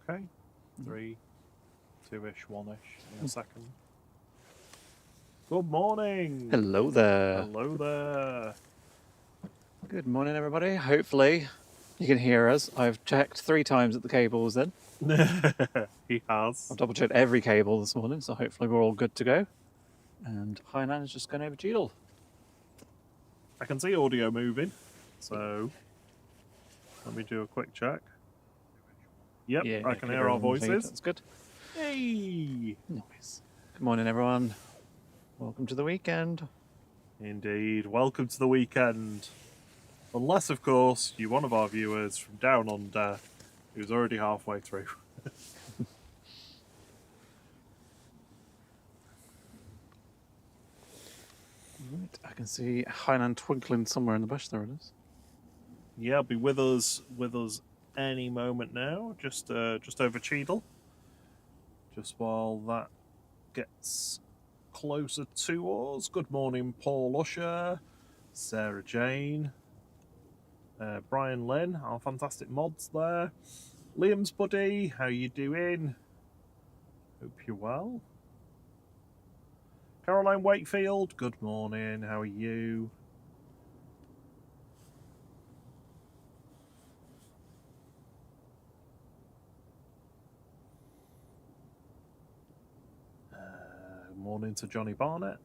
Okay. 3, 2-ish, 1-ish in a second. Good morning. Hello there. Hello there. Good morning, everybody. Hopefully you can hear us. I've checked 3 times at the cables then. He has. I've double checked every cable this morning, so hopefully we're all good to go. And Hainan is just going over Cheadle. I can see audio moving, so let me do a quick check. Yep, Yeah, I can hear our voices. That's good. Hey! Nice. Good morning, everyone. Welcome to the weekend. Indeed. Welcome to the weekend. Unless, of course, you're one of our viewers from down under who's already halfway through. Right, I can see Hainan twinkling somewhere in the bush. There it is. Yeah, be with us any moment now. Just over Cheadle. Just while that gets closer to us. Good morning, Paul Usher, Sarah Jane, Brian Lynn, our fantastic mods there. Liam's buddy, how you doing? Hope you're well. Caroline Wakefield, good morning, how are you? Morning to Johnny Barnett.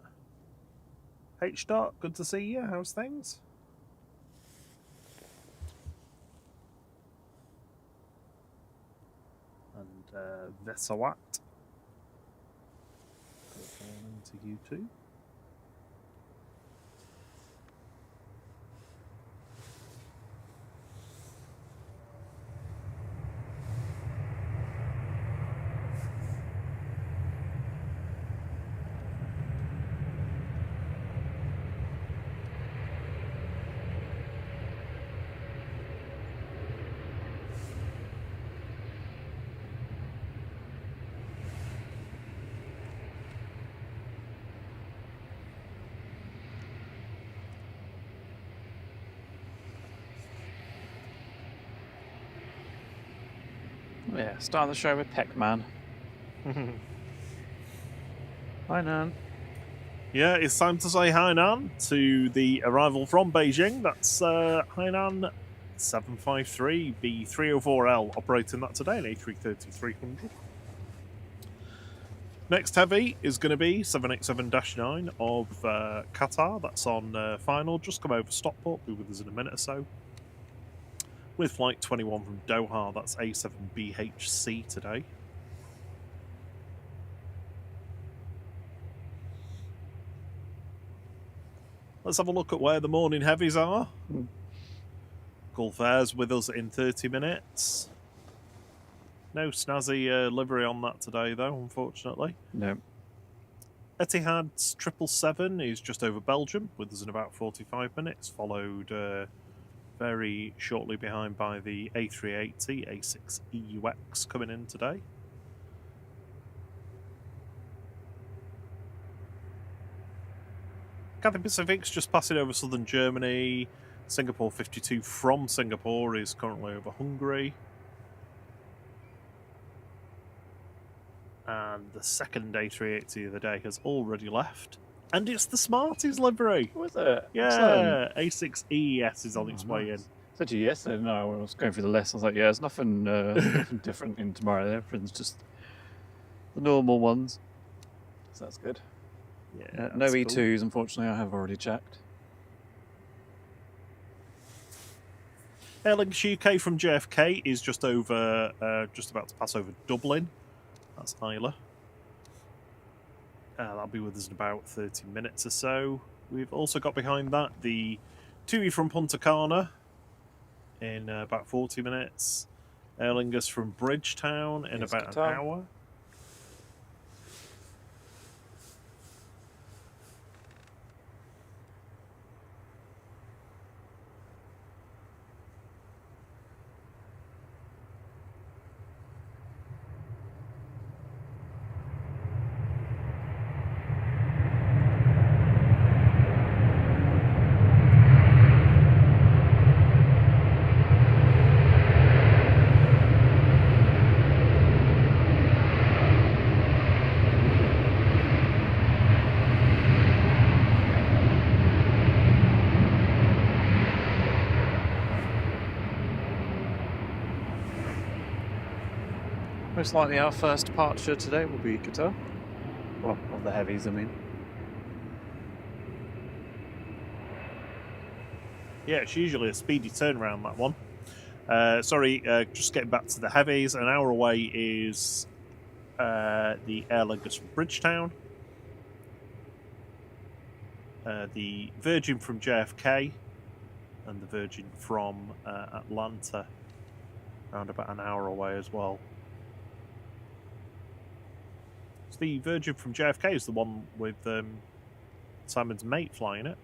H. Dot, good to see you. How's things? And Vesawat. Good morning to you too. Yeah, start the show with Peckman. Hainan. Yeah, it's time to say Hainan to the arrival from Beijing. That's Hainan 753B304L operating that today, an A330-300. Next heavy is going to be 787-9 of Qatar. That's on final. Just come over Stockport. Be with us in a minute or so. With flight 21 from Doha, that's A7BHC today. Let's have a look at where the morning heavies are. Gulf Air's with us in 30 minutes. No snazzy livery on that today, though, unfortunately. No. Etihad's 777 is just over Belgium, with us in about 45 minutes, followed very shortly behind by the A380 A6EUX coming in today. Cathay Pacific's just passing over southern Germany. Singapore 52 from Singapore is currently over Hungary. And the second A380 of the day has already left. And it's the Smarties livery. Was it? Yeah, A6ES is on its way in. I said to you yesterday, no, I was going through the list. I was like, yeah, there's nothing, nothing different in tomorrow. Everything's just the normal ones. So that's good. Yeah, No that's E2s, cool. unfortunately, I have already checked. Aer Lingus UK from JFK is just over, just about to pass over Dublin. That's Isla. That'll be with us in about 30 minutes or so. We've also got behind that the TUI from Punta Cana in about 40 minutes. Aer Lingus from Bridgetown in Yes, about Qatar. an hour. most likely our first departure today will be Qatar. Well, of the heavies, I mean. Yeah, it's usually a speedy turnaround, that one. Just getting back to the heavies. An hour away is the Aer Lingus from Bridgetown. The Virgin from JFK. And the Virgin from Atlanta. Around about an hour away as well. So the Virgin from JFK is the one with Simon's mate flying it.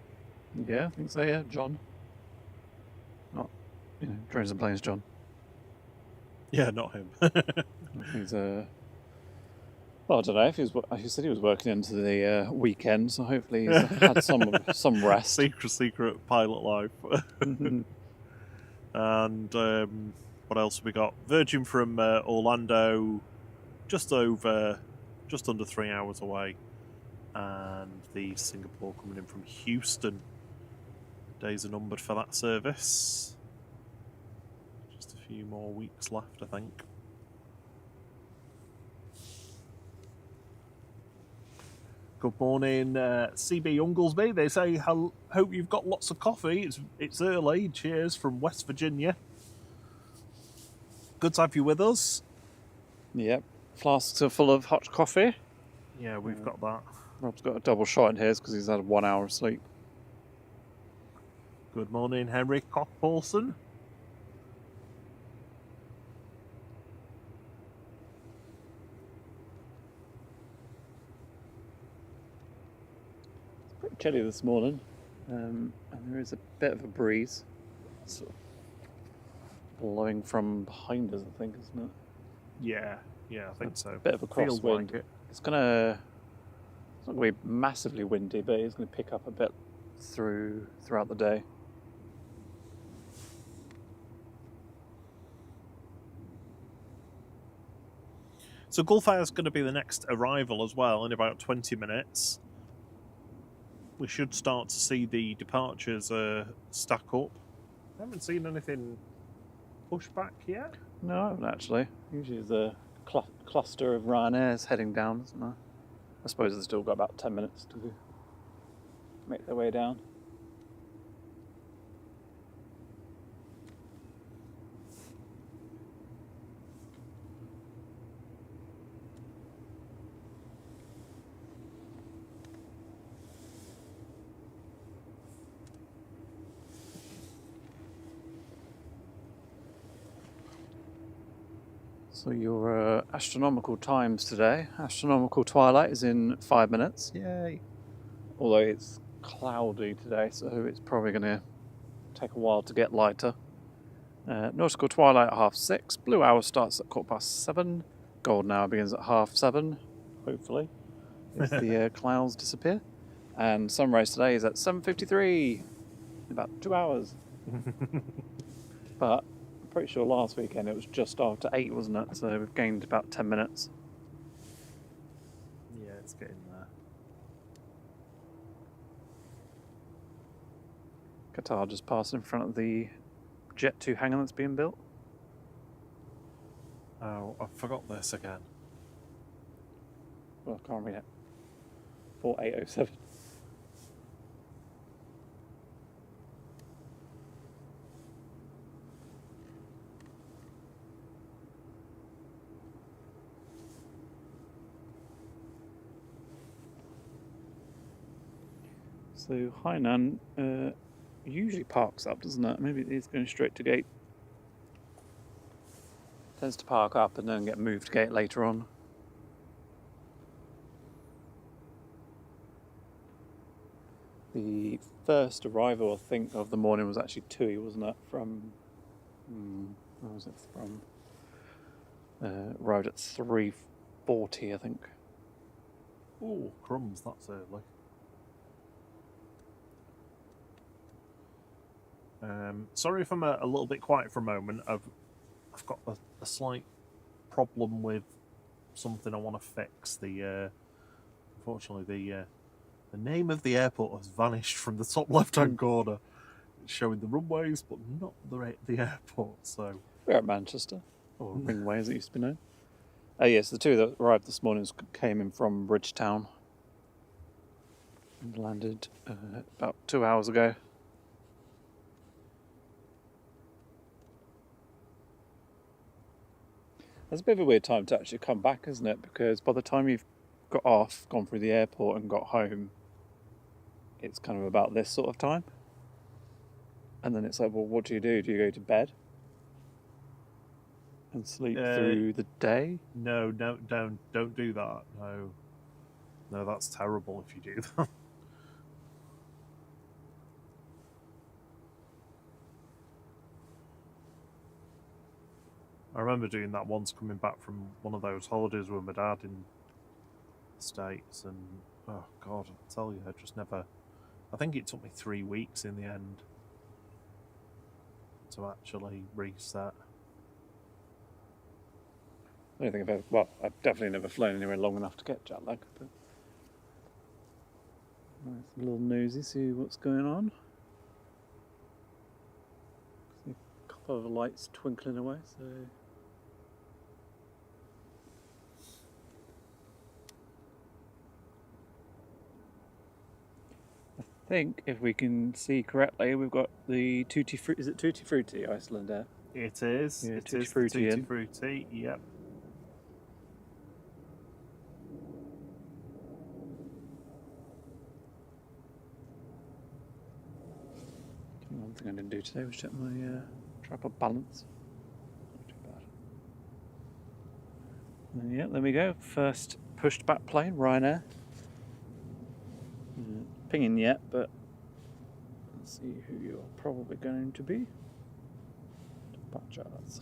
Yeah, I think so, yeah. John. Not, trains and planes, John. Yeah, not him. He's well, I don't know if he said he was working into the weekend, so hopefully he's had some rest. Secret pilot life. And what else have we got? Virgin from Orlando, just under 3 hours away, and the Singapore coming in from Houston. Days are numbered for that service. Just a few more weeks left, I think. Good morning, CB Unglesby. They say, hope you've got lots of coffee. It's early. Cheers from West Virginia. Good to have you with us. Yep. Flasks are full of hot coffee. Yeah, we've got that. Rob's got a double shot in his because he's had 1 hour of sleep. Good morning, Henry Cock-Paulson. Pretty chilly this morning, and there is a bit of a breeze. Sort of blowing from behind us, I think, isn't it? Yeah, I think so. Bit of a Feels crosswind. like it. It's not going to be massively windy, but it's going to pick up a bit throughout the day. So Gulf Air is going to be the next arrival as well in about 20 minutes. We should start to see the departures stack up. I haven't seen anything push back yet. No, I haven't actually. Usually the cluster of Ryanair's heading down, isn't there? I suppose they've still got about 10 minutes to make their way down. So your astronomical times today. Astronomical twilight is in 5 minutes. Yay! Although it's cloudy today, so it's probably going to take a while to get lighter. Nautical twilight at 6:30. Blue hour starts at 7:15. Golden hour begins at 7:30, hopefully, if the clouds disappear. And sunrise today is at 7:53, in about 2 hours. But I'm pretty sure last weekend it was just after 8, wasn't it? So we've gained about 10 minutes. Yeah, it's getting there. Qatar just passed in front of the Jet2 hangar that's being built. Oh, I forgot this again. Well, I can't read it. 4807. So Hainan usually parks up, doesn't it? Maybe it is going straight to gate. Tends to park up and then get moved to gate later on. The first arrival, I think, of the morning was actually TUI, wasn't it? From where was it from? Arrived at 3:40, I think. Oh, crumbs! That's early. Sorry if I'm a little bit quiet for a moment. I've got a slight problem with something I want to fix. Unfortunately, the name of the airport has vanished from the top left-hand corner. It's showing the runways, but not the airport. So We're at Manchester, or Ringway as it used to be known. Oh yes, the two that arrived this morning came in from Bridgetown and landed about 2 hours ago. It's a bit of a weird time to actually come back, isn't it? Because by the time you've got off, gone through the airport and got home, it's kind of about this sort of time. And then it's like, well, what do you do? Do you go to bed and sleep through the day? No, don't do that. No, that's terrible if you do that. I remember doing that once, coming back from one of those holidays with my dad in the States, and oh god, I tell you, I just never. I think it took me 3 weeks in the end to actually reset. I don't think I've ever. Well, I've definitely never flown anywhere long enough to get jet lag, but nice, a little nosy, see what's going on. See a couple of lights twinkling away, so. I think if we can see correctly, we've got the Tutti Frutti. Is it Tutti Frutti, Icelandair? It is. Yeah, it Tutti is Frutti Tutti in. Frutti. Yep. One thing I didn't do today was check my tripod balance. Not too bad. And yeah, there we go. First pushed back plane, Ryanair. Pinging yet, but let's see who you're probably going to be. Departures.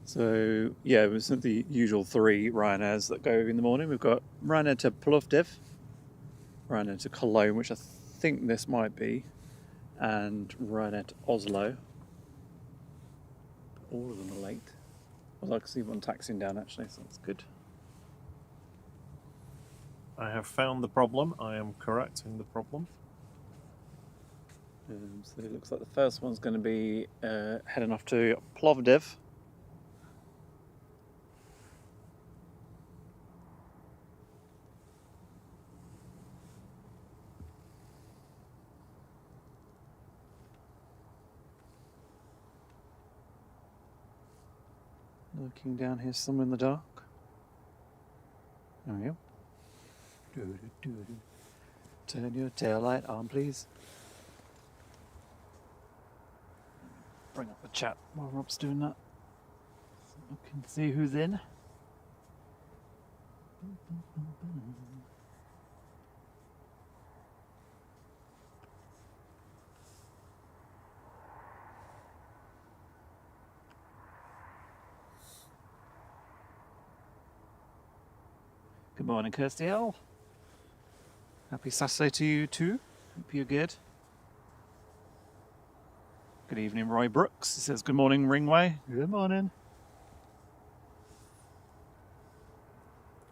So yeah, it was the usual 3 Ryanairs that go in the morning. We've got Ryanair to Plovdiv, Ryanair to Cologne, which I think this might be, and Ryanair to Oslo. All of them are late. Well, I can see one taxiing down actually, so that's good. I have found the problem. I am correcting the problem. So it looks like the first one's going to be heading off to Plovdiv. Looking down here somewhere in the dark. There we go. Turn your tail light on, please. Bring up the chat while Rob's doing that, so we can see who's in. Good morning, Kirsty L. Happy Saturday to you too. Hope you're good. Good evening, Roy Brooks. He says, good morning, Ringway. Good morning.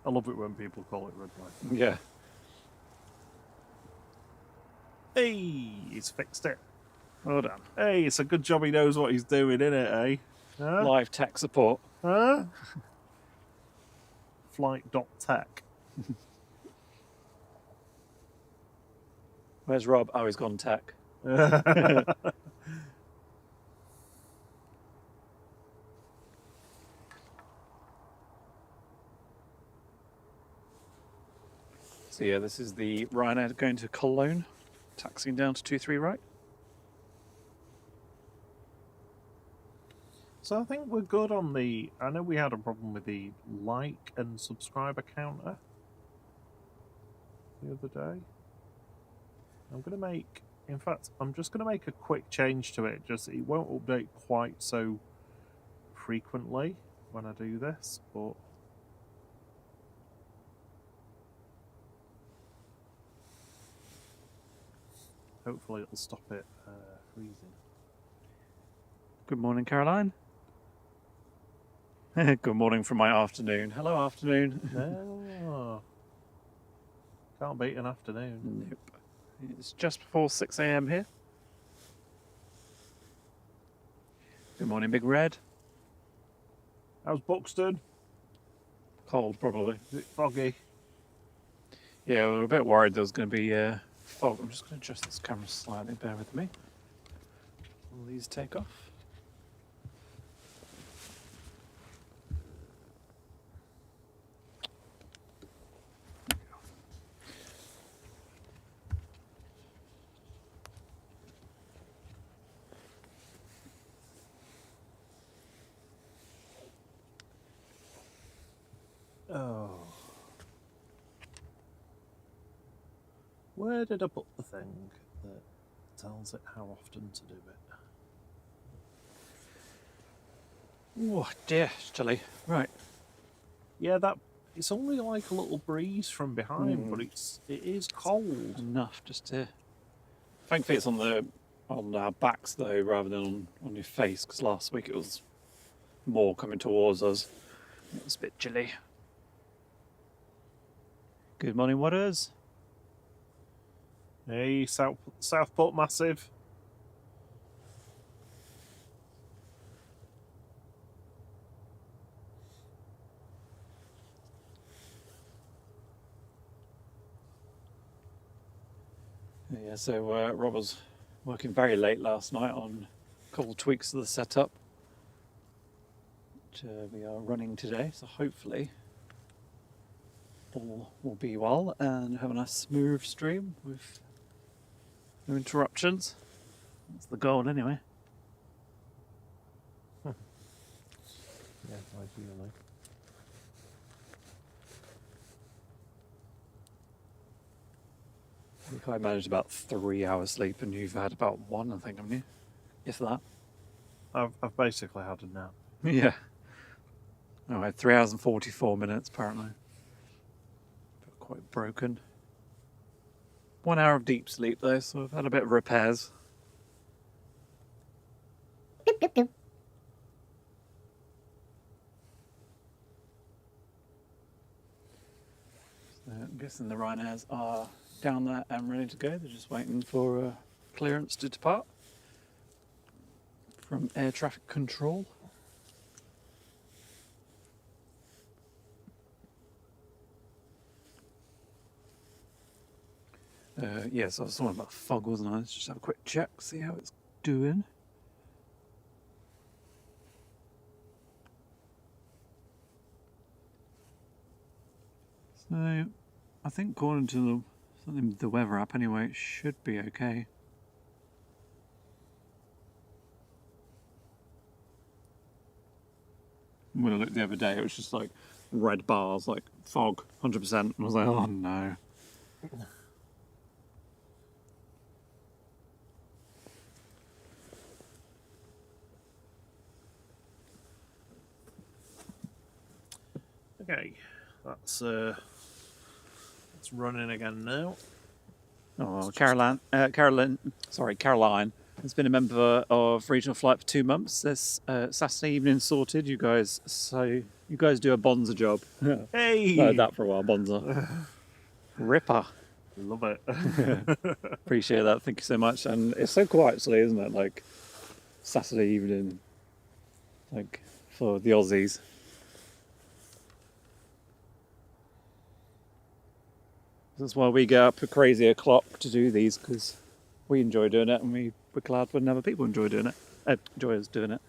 I love it when people call it red light. Yeah. Hey, he's fixed it. Well done. Hey, it's a good job he knows what he's doing, innit, eh? Huh? Live tech support. Huh? Flght.tech. Where's Rob? Oh, he's gone tech. So yeah, this is the Ryanair going to Cologne, taxiing down to 23 right. So I think we're good on the... I know we had a problem with the like and subscriber counter the other day. I'm going to make... In fact, I'm just going to make a quick change to it. Just it won't update quite so frequently when I do this, but... hopefully it'll stop it freezing. Good morning, Caroline. Good morning from my afternoon. Hello, afternoon. Oh. Can't beat an afternoon. Nope. It's just before 6 a.m. here. Good morning, Big Red. How's Buxton? Cold, probably. Is it foggy? Yeah, we were a bit worried there was going to be fog. I'm just going to adjust this camera slightly. Bear with me. Will these take off? Oh. Where did I put the thing that tells it how often to do it? Oh dear, it's chilly. Right. Yeah, it's only like a little breeze from behind, but it is cold. Enough just to... Thankfully it's on our backs though, rather than on your face, because last week it was more coming towards us. It was a bit chilly. Good morning, waters. Hey, Southport Massive. Yeah, so Rob was working very late last night on a couple of tweaks to the setup, which we are running today, so hopefully all will be well and have a nice smooth stream with no interruptions. That's the goal anyway. Yeah, ideally. I think I managed about 3 hours sleep and you've had about 1, I think, haven't you? If that. I've basically had a nap. Yeah. Oh, I had 3 hours and 44 minutes apparently. Feel quite broken. 1 hour of deep sleep though, so I've had a bit of repairs. So I'm guessing the Ryanairs are down there and ready to go. They're just waiting for clearance to depart from air traffic control. Yes, I was talking about fog, wasn't I? Let's just have a quick check, see how it's doing. So, I think according to the weather app anyway, it should be okay. When I looked the other day, it was just like red bars, like fog, 100%. And I was like, oh no. Okay, that's running again now. Oh, Caroline has been a member of Regional Flight for 2 months. This Saturday evening sorted. You guys do a bonza job. Hey! I've heard that for a while, bonza. Ripper. Love it. Appreciate that. Thank you so much. And it's so cool actually, isn't it? Like Saturday evening, like for the Aussies. That's why we get up a crazy o'clock to do these, because we enjoy doing it and we're glad when other people enjoy doing it. Enjoy us doing it.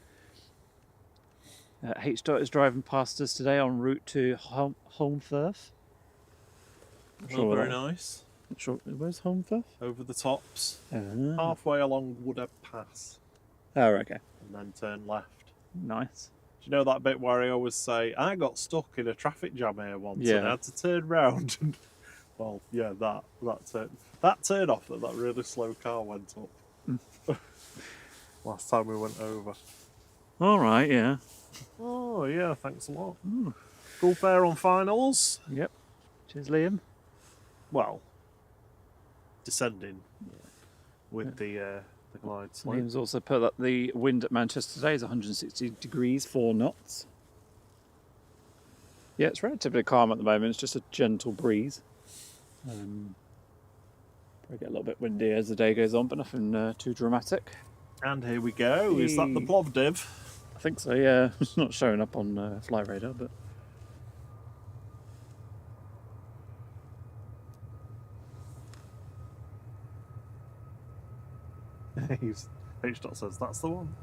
H. is driving past us today en route to Holmfirth. Oh, very nice. Not sure, where's Holmfirth? Over the tops. Ah. Halfway along Woodhead Pass. Oh, okay. And then turn left. Nice. Do you know that bit where I always say, I got stuck in a traffic jam here once Yeah. and I had to turn round and... Well, yeah, that turn off that really slow car went up. Last time we went over. All right, yeah. Oh, yeah, thanks a lot. Cool pair on finals. Yep. Cheers, Liam. Well, descending with the glide slope. Liam's also put that the wind at Manchester today is 160 degrees, 4 knots. Yeah, it's relatively calm at the moment. It's just a gentle breeze. Probably get a little bit windy as the day goes on, but nothing too dramatic. And here we go. Is that the Plovdiv? I think so, yeah. It's not showing up on Flight Radar, but... H-Dot says that's the one.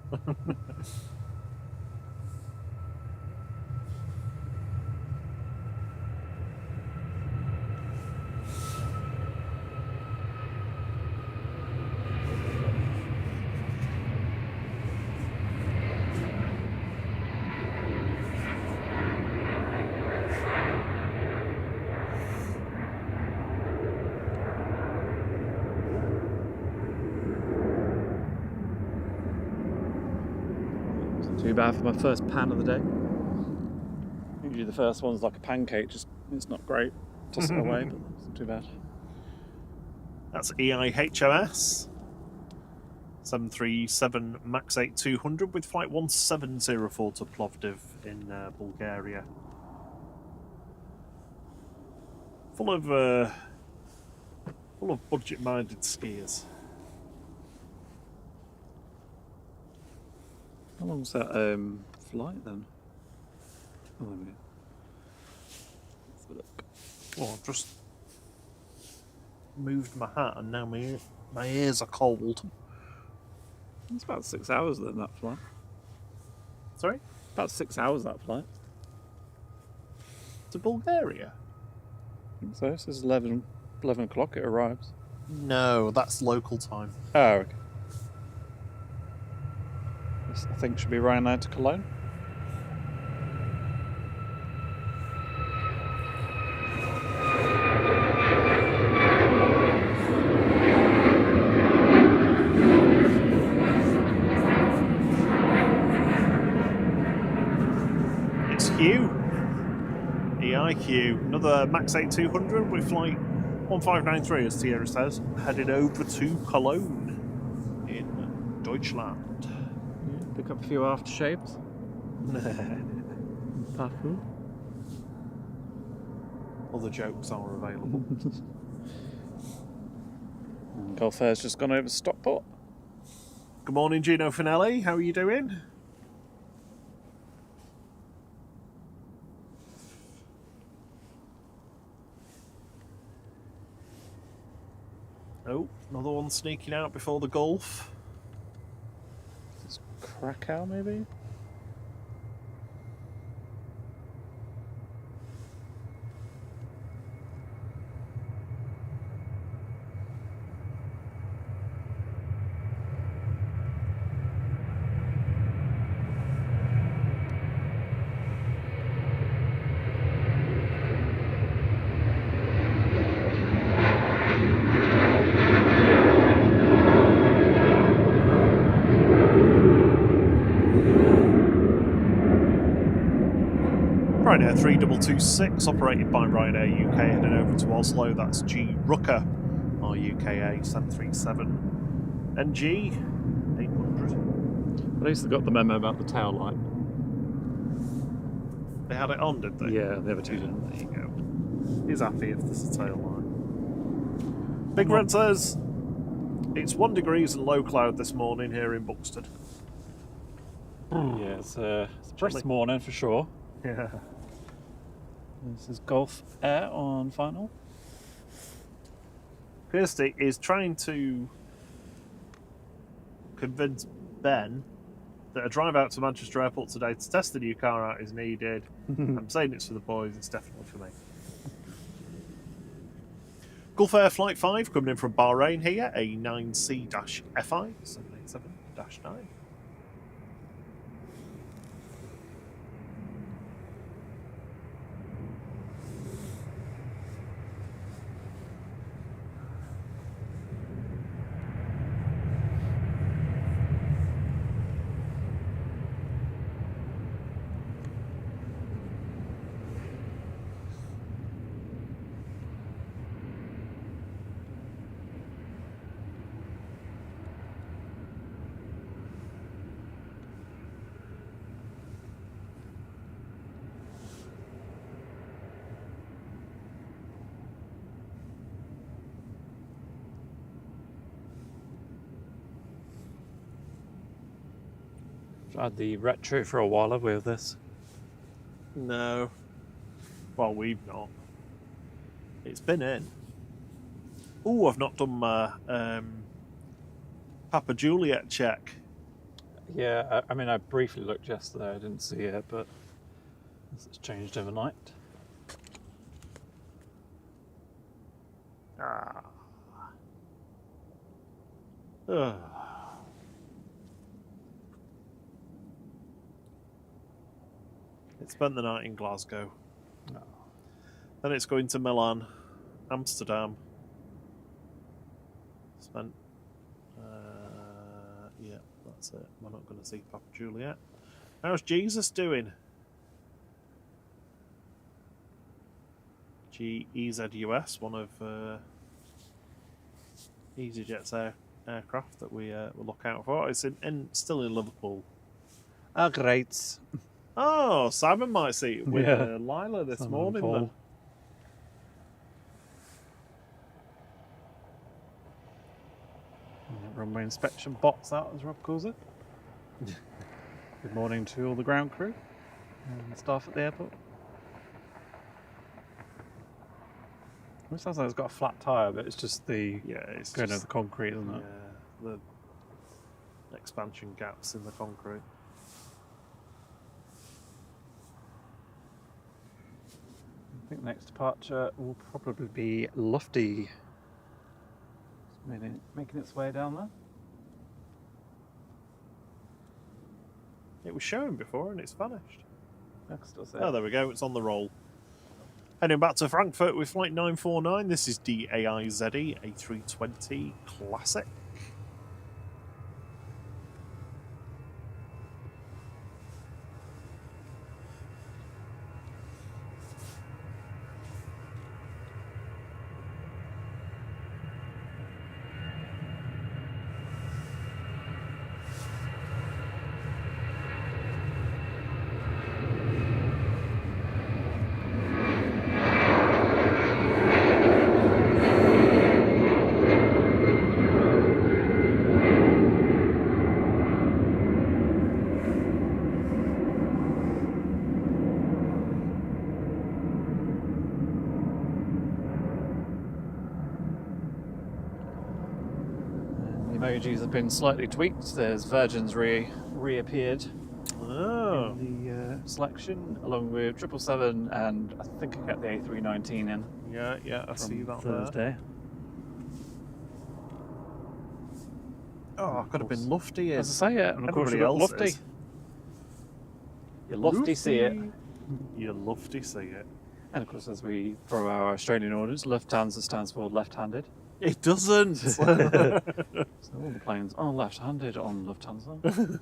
Too bad for my first pan of the day. Usually the first one's like a pancake, just it's not great. Toss it away, but it's not too bad. That's EIHOS 737 MAX 8200 with flight 1704 to Plovdiv in Bulgaria. Full of budget-minded skiers. How long's that flight then? Oh, there we go. Let's have a look. Oh, I've just moved my hat and now my ears are cold. It's about 6 hours then, that flight. Sorry? About 6 hours, that flight. To Bulgaria? I think so. It says 11 o'clock it arrives. No, that's local time. Oh, okay. This, I think, should be Ryanair to Cologne. It's Hugh. EIQ. Another MAX 8200 with flight 1593, as Tierra says, headed over to Cologne in Deutschland. Yeah, pick up a few aftershaves. Parkour. Other jokes are available. Gulf Air's just gone over to Stockport. Good morning, Gino Finelli. How are you doing? Oh, another one sneaking out before the Gulf. Is this Krakow, maybe? Ryanair 3226, operated by Ryanair UK, heading over to Oslo. That's G Rucker, our UKA 737, and G 800. At least they got the memo about the tail light. They had it on, did they? Yeah, the other two didn't. There you go. He's happy if there's a tail light. Big Red says it's 1 degrees and low cloud this morning here in Buxton. Yeah, it's a brisk Chilly. morning for sure. Yeah. This is Gulf Air on final. Kirsty is trying to convince Ben that a drive out to Manchester Airport today to test the new car out is needed. I'm saying it's for the boys, it's definitely for me. Gulf Air Flight 5 coming in from Bahrain here, a 9C-FI 787-9. Had the retro for a while, have we, with this? No. Well, we've not. It's been in. Oh, I've not done my Papa Juliet check. Yeah, I mean, I briefly looked yesterday. I didn't see it, but it's changed overnight. Ah. Ugh. It spent the night in Glasgow. No. Then it's going to Milan, Amsterdam. Spent. Yeah, that's it. We're not going to see Papa Juliet. How's Jesus doing? GEZUS, one of EasyJet's aircraft that we will look out for. It's still in Liverpool. Ah, great. Oh, Simon might see it with Lila this Simon morning Paul. then. Runway inspection box out, as Rob calls it. Good morning to all the ground crew and staff at the airport. It sounds like it's got a flat tyre, but it's just the It's going just, over the concrete, isn't it? the expansion gaps in the concrete. I think the next departure will probably be Lofty. Making its way down there. It was showing before and it's vanished. I can still see Oh, it. there we go. It's on the roll. Heading back to Frankfurt with flight 949. This is DAIZE A320 Classic. Emojis have been slightly tweaked. There's Virgin's reappeared Oh. in the selection, along with 777, and I think I get the A319 in. Yeah, I see that Thursday. there. Oh, I could have been Lofty in. As I say, and of course Everybody you've got else Lofty. is. You Lofty see it. You Lofty see it. And of course, as we, for our Australian audience, Lufthansa stands for left-handed. It doesn't. So all the planes are left-handed on Lufthansa.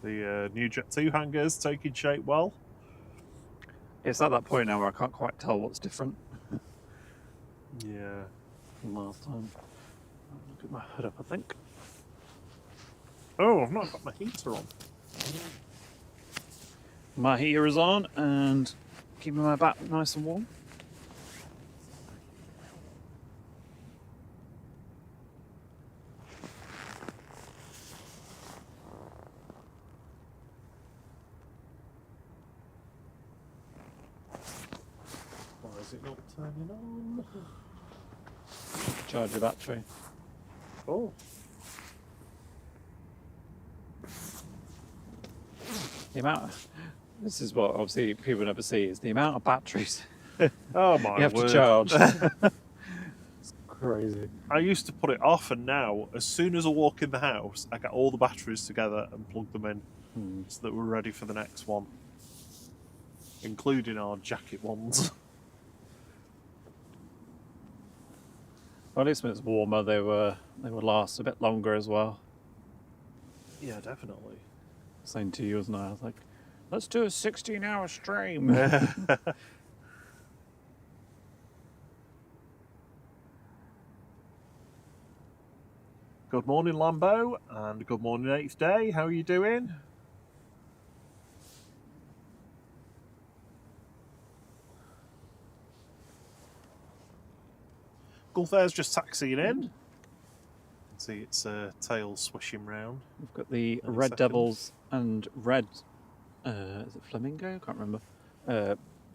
The new Jet2 hangars taking shape well. It's at that point now where I can't quite tell what's different Yeah. from last time. I'll get my hood up, I think. Oh, I've not got my heater on. My heater is on and keeping my back nice and warm. Why is it not turning on? Charge your battery. Oh. The amount this is what obviously people never see, is the amount of batteries Oh my you have word. to charge. It's crazy. I used to put it off, and now, as soon as I walk in the house, I get all the batteries together and plug them in so that we're ready for the next one, including our jacket ones. Well, at least when it's warmer, they will last a bit longer as well. Yeah, definitely. Saying to you, wasn't I? I was like, let's do a 16-hour stream. Good morning, Lambo, and good morning, 8th Day. How are you doing? Gulf Air's just taxiing in. See its tail swishing round. We've got the Any Red second. Devils and Red... is it Flamingo? I can't remember.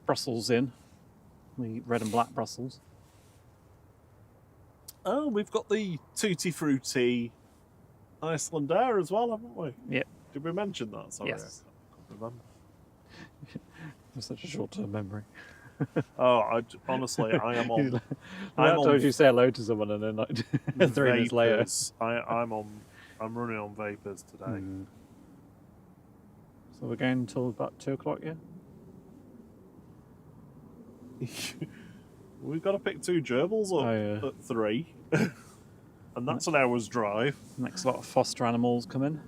Brussels in. The red and black Brussels. Oh, we've got the Tutti Frutti Icelandair as well, haven't we? Yep. Did we mention that? Sorry, Yes. I can't remember. It's such a short-term memory. Oh, honestly, I am on. I I'm on told you say hello to someone and then like 3 minutes later. vapors. I'm running on vapors today. So we're going until about 2 o'clock, yeah? We've got to pick 2 gerbils up at 3, and that's an hour's drive. Next lot of foster animals come in.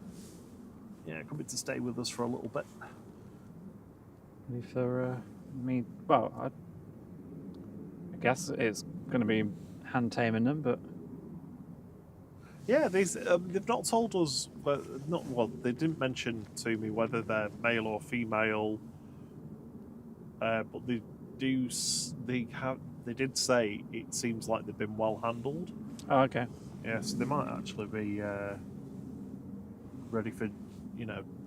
Yeah, coming to stay with us for a little bit. Ready for me? Well, I guess it's going to be hand taming them, but Yeah, they've not told us. They didn't mention to me whether they're male or female. But they did say it seems like they've been well handled. oh, okay. Yeah, so they might actually be ready for,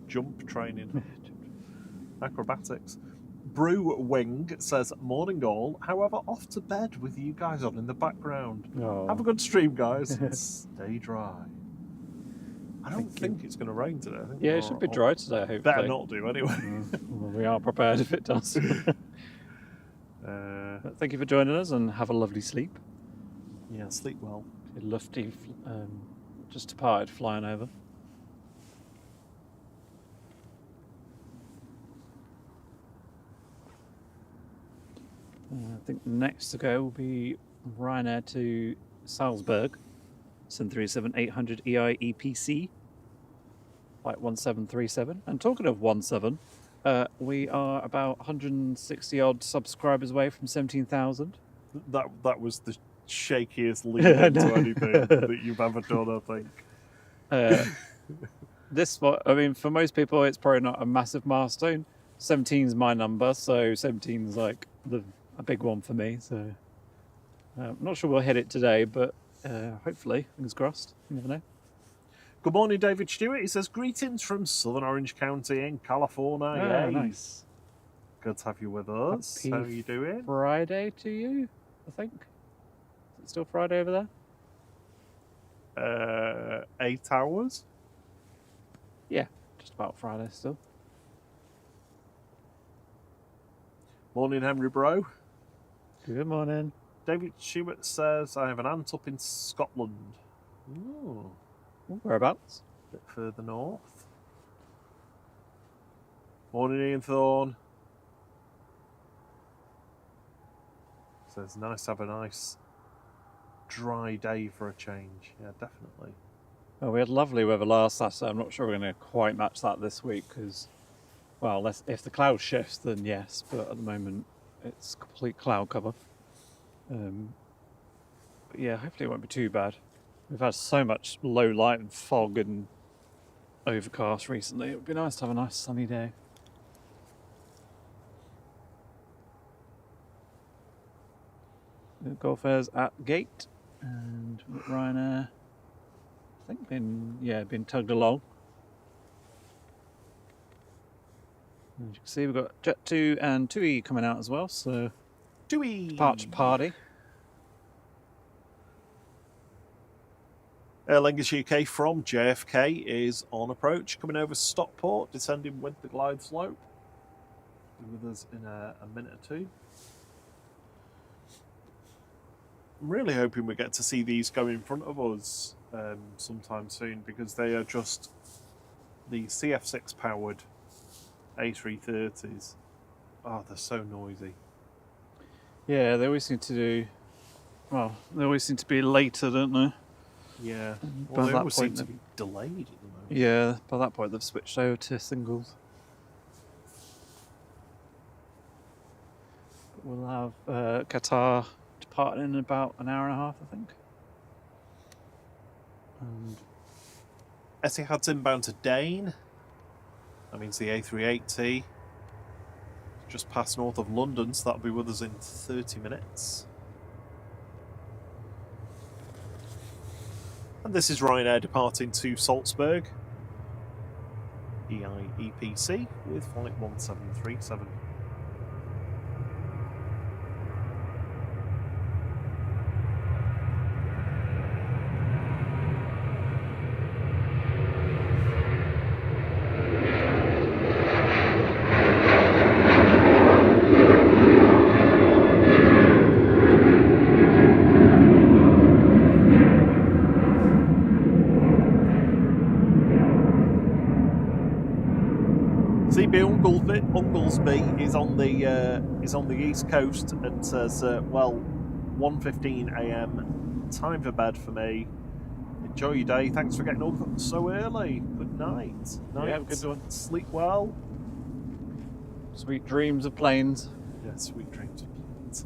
jump training, acrobatics. Brew Wing says, "Morning all. However, off to bed with you guys on in the background. Oh. Have a good stream, guys. And stay dry." I don't think it's going to rain today. I think Yeah, it should be dry today, hopefully. Better not do anyway. Well, we are prepared if it does. But thank you for joining us and have a lovely sleep. Yeah, sleep well. Lufty just departed flying over. I think next to go will be Ryanair to Salzburg, 737-800 EI EPC, flight 1737. And talking of 17, we are about 160 odd subscribers away from 17,000. That was the shakiest lead into anything that you've ever done, I think. For most people, it's probably not a massive milestone. 17's my number, so 17's like a big one for me. So I'm not sure we'll hit it today, but hopefully, fingers crossed. You never know. Good morning, David Stewart. He says, "Greetings from Southern Orange County in California." Oh, Yay. Nice. Good to have you with us. Happy How are you doing? Friday to you, I think. Is it still Friday over there? 8 hours. Yeah, just about Friday still. Morning, Henry Bro. Good morning. David Stewart says, "I have an aunt up in Scotland." Ooh, Whereabouts? a bit further north. Morning, Ian Thorne. Says, "Nice to have a nice dry day for a change." Yeah, definitely. Oh, we had lovely weather last Saturday. I'm not sure we're going to quite match that this week because, well, if the cloud shifts, then yes. But at the moment, it's complete cloud cover. But yeah, hopefully it won't be too bad. We've had so much low light and fog and overcast recently. It would be nice to have a nice sunny day. The Gulfair's at gate, and Ryanair, I think, been tugged along. As you can see, we've got Jet2 and TUI coming out as well, so TUI departure party. Aer Lingus UK from JFK is on approach, coming over Stockport, descending with the glide slope. Be with us in a minute or two. I'm really hoping we get to see these go in front of us sometime soon, because they are just the CF6 powered A330s. Oh, they're so noisy. Yeah, they always seem to be later, don't they? Yeah. By Well, they that always seem point, to be delayed at the moment. Yeah, by that point they've switched over to singles. But we'll have Qatar departing in about an hour and a half, I think. And Etihad's inbound to Dane. That means the A380. Just past north of London, so that'll be with us in 30 minutes. And this is Ryanair departing to Salzburg, EGCC, with flight 1737. Unglesby is on the east coast and says, well, 1:15 a.m. time for bed for me. Enjoy your day. Thanks for getting up so early. Good night. Yeah, good one. Sleep well. Sweet dreams of planes. Yeah, sweet dreams of planes.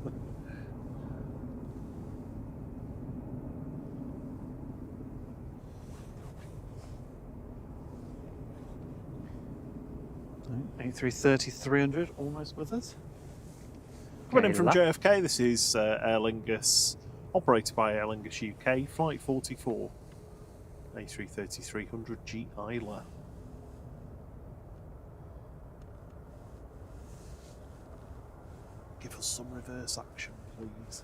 A330-300 almost with us. Coming in from JFK, this is Aer Lingus, operated by Aer Lingus UK, flight 44, A330-300 G Isla. Give us some reverse action, please.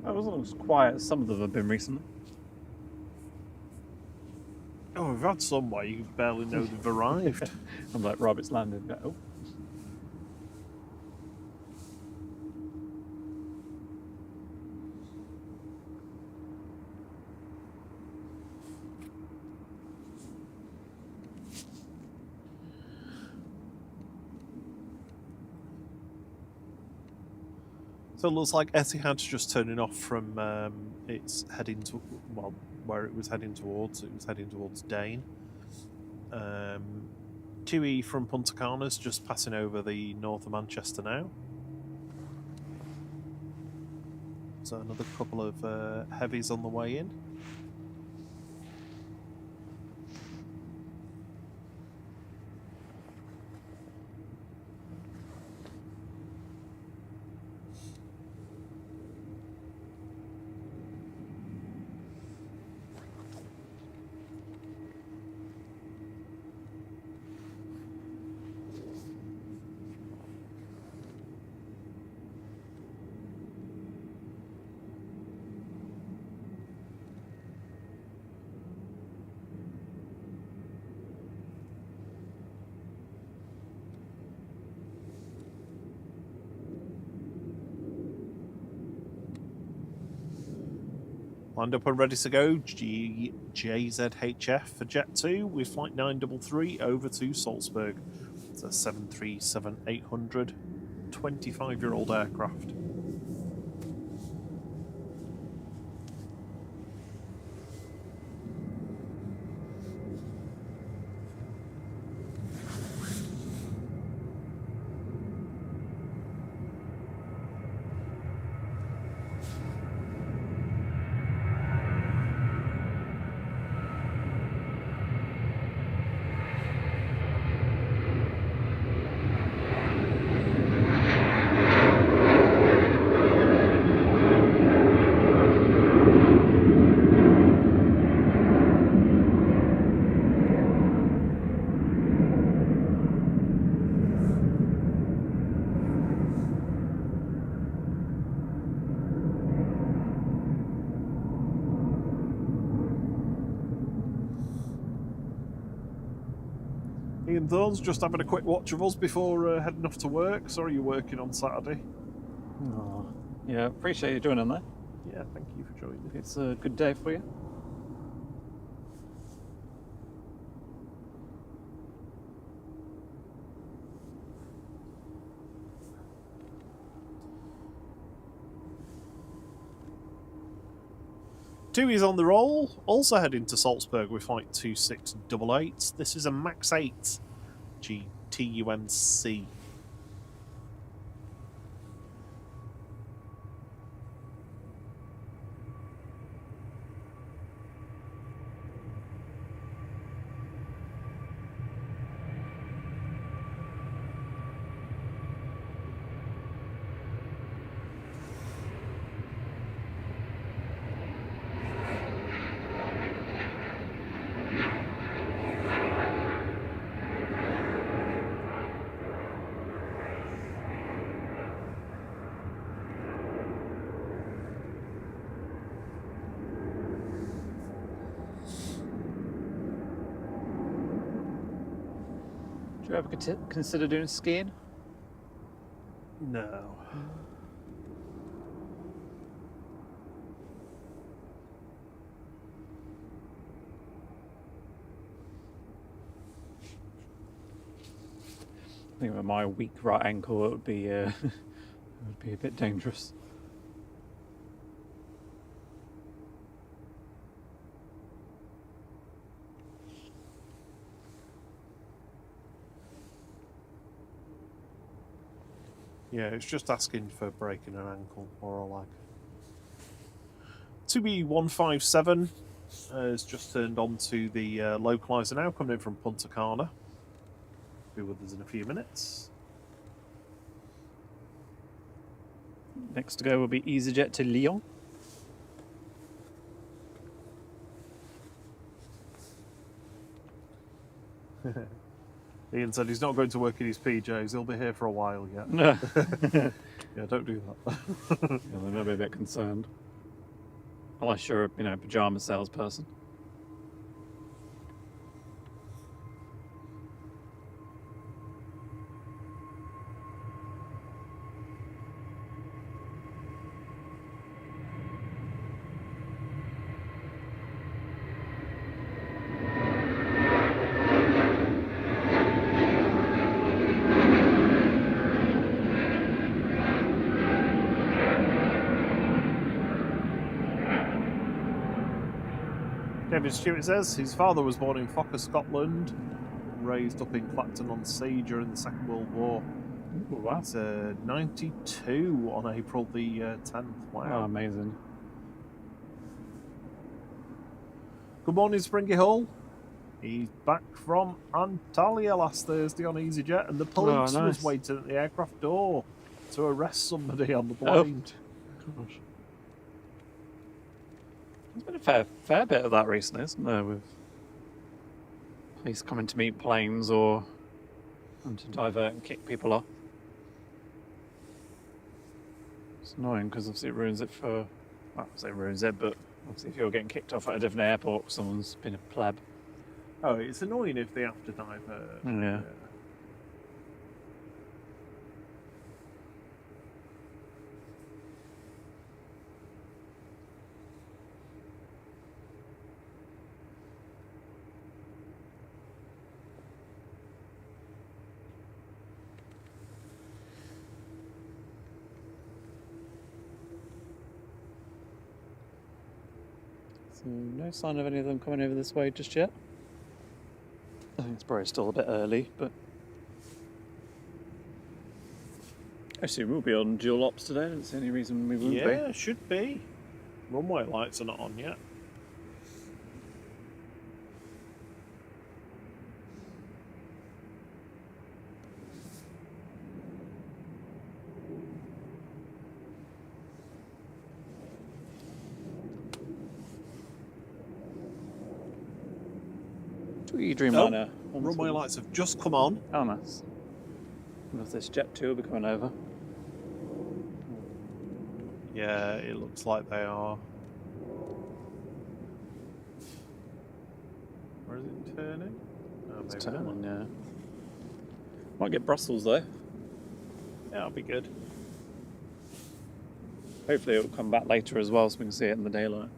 It wasn't as quiet as some of them have been recently. Oh, we've had some where you barely know they've arrived. I'm like, Rob, it's landed. Oh. So it looks like Etihad's just turning off from it's heading to, well, where it was heading towards. It was heading towards Dane. TUI from Punta Cana's just passing over the north of Manchester now. So another couple of heavies on the way in. Lined up and ready to go, JZHF for Jet2 with flight 933 over to Salzburg. It's a 737-800, 25-year-old aircraft. Ian Thorne's just having a quick watch of us before heading off to work. Sorry you're working on Saturday. Oh, yeah, appreciate you joining there. Yeah, thank you for joining. It's a good day for you. TUI's on the roll, also heading to Salzburg with flight 2688. This is a MAX 8 GTUMC. Do you ever consider doing skiing? No. I think with my weak right ankle, it would be it would be a bit dangerous. Yeah, it's just asking for breaking an ankle or a leg. 2B157 has just turned on to the localizer now, coming in from Punta Cana. Be with us in a few minutes. Next to go will be EasyJet to Lyon. Ian said he's not going to work in his PJs. He'll be here for a while yet. No. Yeah, don't do that. Yeah, they may be a bit concerned. Unless you're, a pyjama salesperson. David Stewart says his father was born in Fokker, Scotland, raised up in Clacton-on-Sea during the Second World War. Ooh, wow. It's 92 on April the 10th. Wow. Oh, amazing. Good morning, Springy Hall. He's back from Antalya last Thursday on EasyJet, and the police nice. was waiting at the aircraft door to arrest somebody on the plane. Oh. Gosh. There's been a fair bit of that recently, isn't there? With police coming to meet planes or and to divert and kick people off. It's annoying because obviously it ruins it for. Well, I say it ruins it, but obviously if you're getting kicked off at a different airport, someone's been a pleb. Oh, it's annoying if they have to divert. Yeah. So no sign of any of them coming over this way just yet. I think it's probably still a bit early, but I assume we'll be on dual ops today. I don't see any reason we wouldn't be. Yeah, should be. Runway lights are not on yet. TUI Dreamliner. Runway lights have just come on. Oh, nice. Wonder if this Jet2 will be coming over. Yeah, it looks like they are. Or is it turning? Oh, It's maybe not. turning, yeah. Might get Brussels though. Yeah, that'll be good. Hopefully it'll come back later as well so we can see it in the daylight.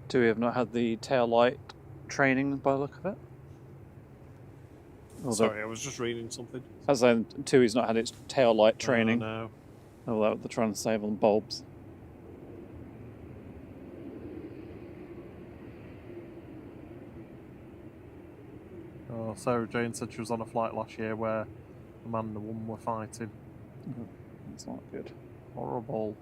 TUI have not had the tail light training by the look of it. Sorry, I was just reading something. As in, TUI's not had its tail light training. No. Although they're trying to save on bulbs. Oh, Sarah Jane said she was on a flight last year where the man and the woman were fighting. That's not good. Horrible.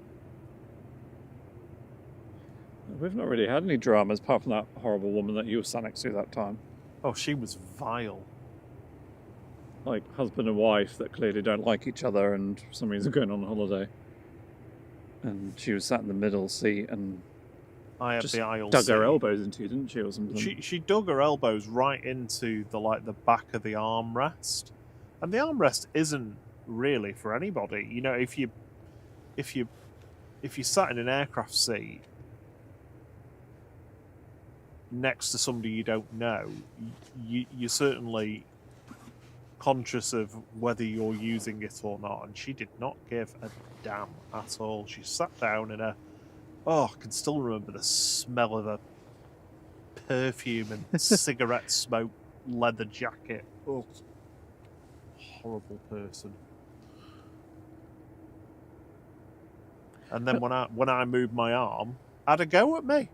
We've not really had any dramas apart from that horrible woman that you were sat next to that time. Oh, she was vile. Like husband and wife that clearly don't like each other and for some reason going on holiday. And she was sat in the middle seat and I had just the aisle dug seat. her elbows into you, didn't she, or something? She dug her elbows right into the back of the armrest, and the armrest isn't really for anybody. You know, if you sat in an aircraft seat next to somebody you don't know, you're certainly conscious of whether you're using it or not. And she did not give a damn at all. She sat down in a I can still remember the smell of a perfume and cigarette smoke leather jacket. Oh, horrible person. And then when I moved my arm, had a go at me.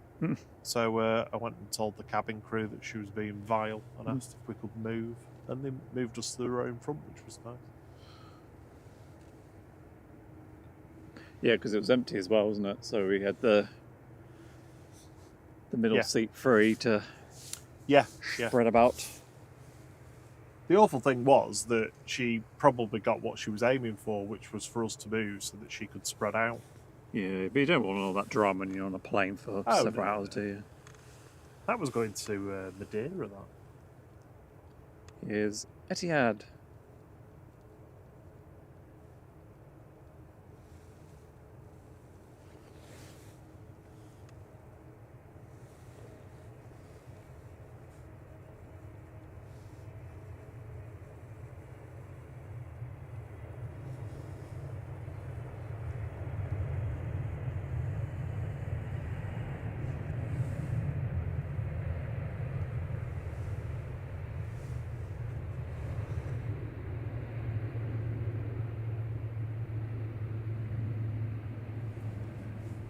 So I went and told the cabin crew that she was being vile and asked if we could move. And they moved us to the row in front, which was nice. Yeah, because it was empty as well, wasn't it? So we had the middle seat free to spread about. The awful thing was that she probably got what she was aiming for, which was for us to move so that she could spread out. Yeah, but you don't want all that drama when you're on a plane for several hours, do you? That was going to Madeira, that. Here's Etihad.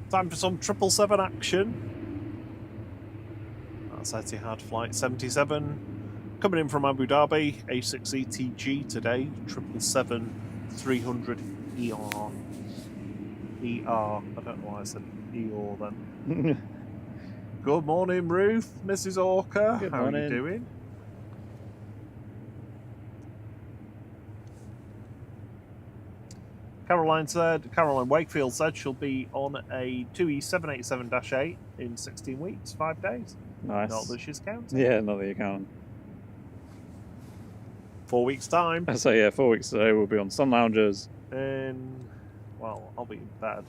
Time for some 777 action. That's Etihad Flight 77. Coming in from Abu Dhabi, A6ETG today, 777-300 ER. ER. I don't know why I said ER then. Good morning, Ruth, Mrs. Orca. Good How morning. are you doing? Caroline Wakefield said she'll be on a TUI 787-8 in 16 weeks, 5 days. Nice. Not that she's counting. Yeah, not that you can. 4 weeks' time. So yeah, 4 weeks today we'll be on sun loungers. Well, I'll be in bed.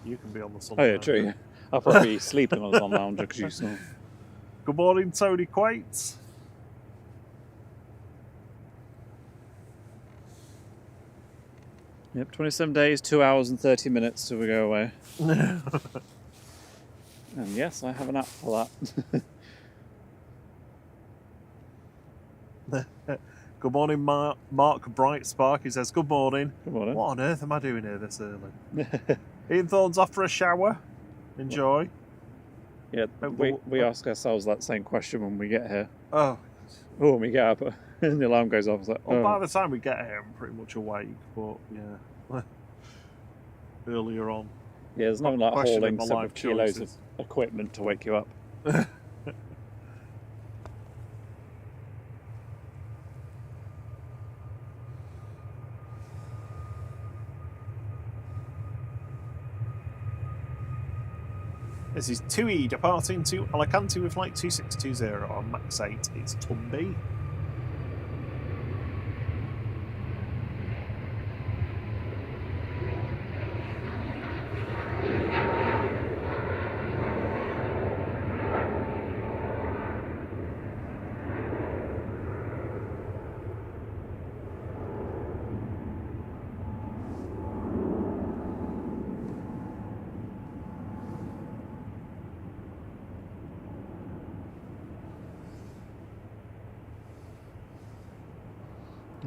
You can be on the sun. Oh yeah, true. Yeah. I'll probably be sleeping on the sun lounger because you snore. Good morning, Tony Quates. Yep, 27 days, 2 hours and 30 minutes till we go away. And yes, I have an app for that. Good morning, Mark Brightspark. He says, good morning. Good morning. What on earth am I doing here this early? Ian Thorne's off for a shower. Enjoy. Yeah, we ask ourselves that same question when we get here. Oh, Oh, we get up and the alarm goes off. It's like, Well, by oh. the time we get here, I'm pretty much awake, but yeah, earlier on. Yeah, there's nothing like Questioning hauling my several life kilos of choices. equipment to wake you up. This is TUI departing to Alicante with flight 2620 on Max 8. It's Tumby.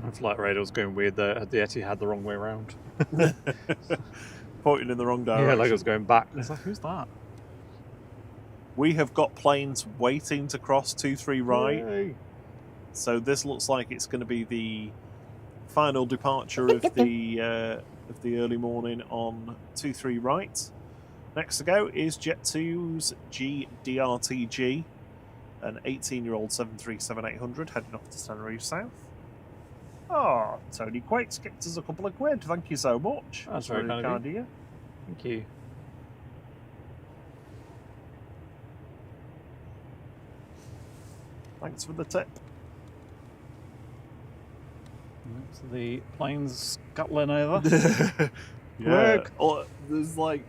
My flight radar's going weird there. The Etihad the wrong way around. Pointing in the wrong direction. Yeah, like it was going back. It's like, who's that? We have got planes waiting to cross 23 right. Yay. So this looks like it's going to be the final departure of the early morning on 23 right. Next to go is Jet2's GDRTG, an 18-year-old 737-800 heading off to Tenerife South. Oh, Tony Quake's kicked us a couple of quid. Thank you so much. That's very kind of you. Thank you. Thanks for the tip. So the plane's scuttling over. Yeah. Oh, there's like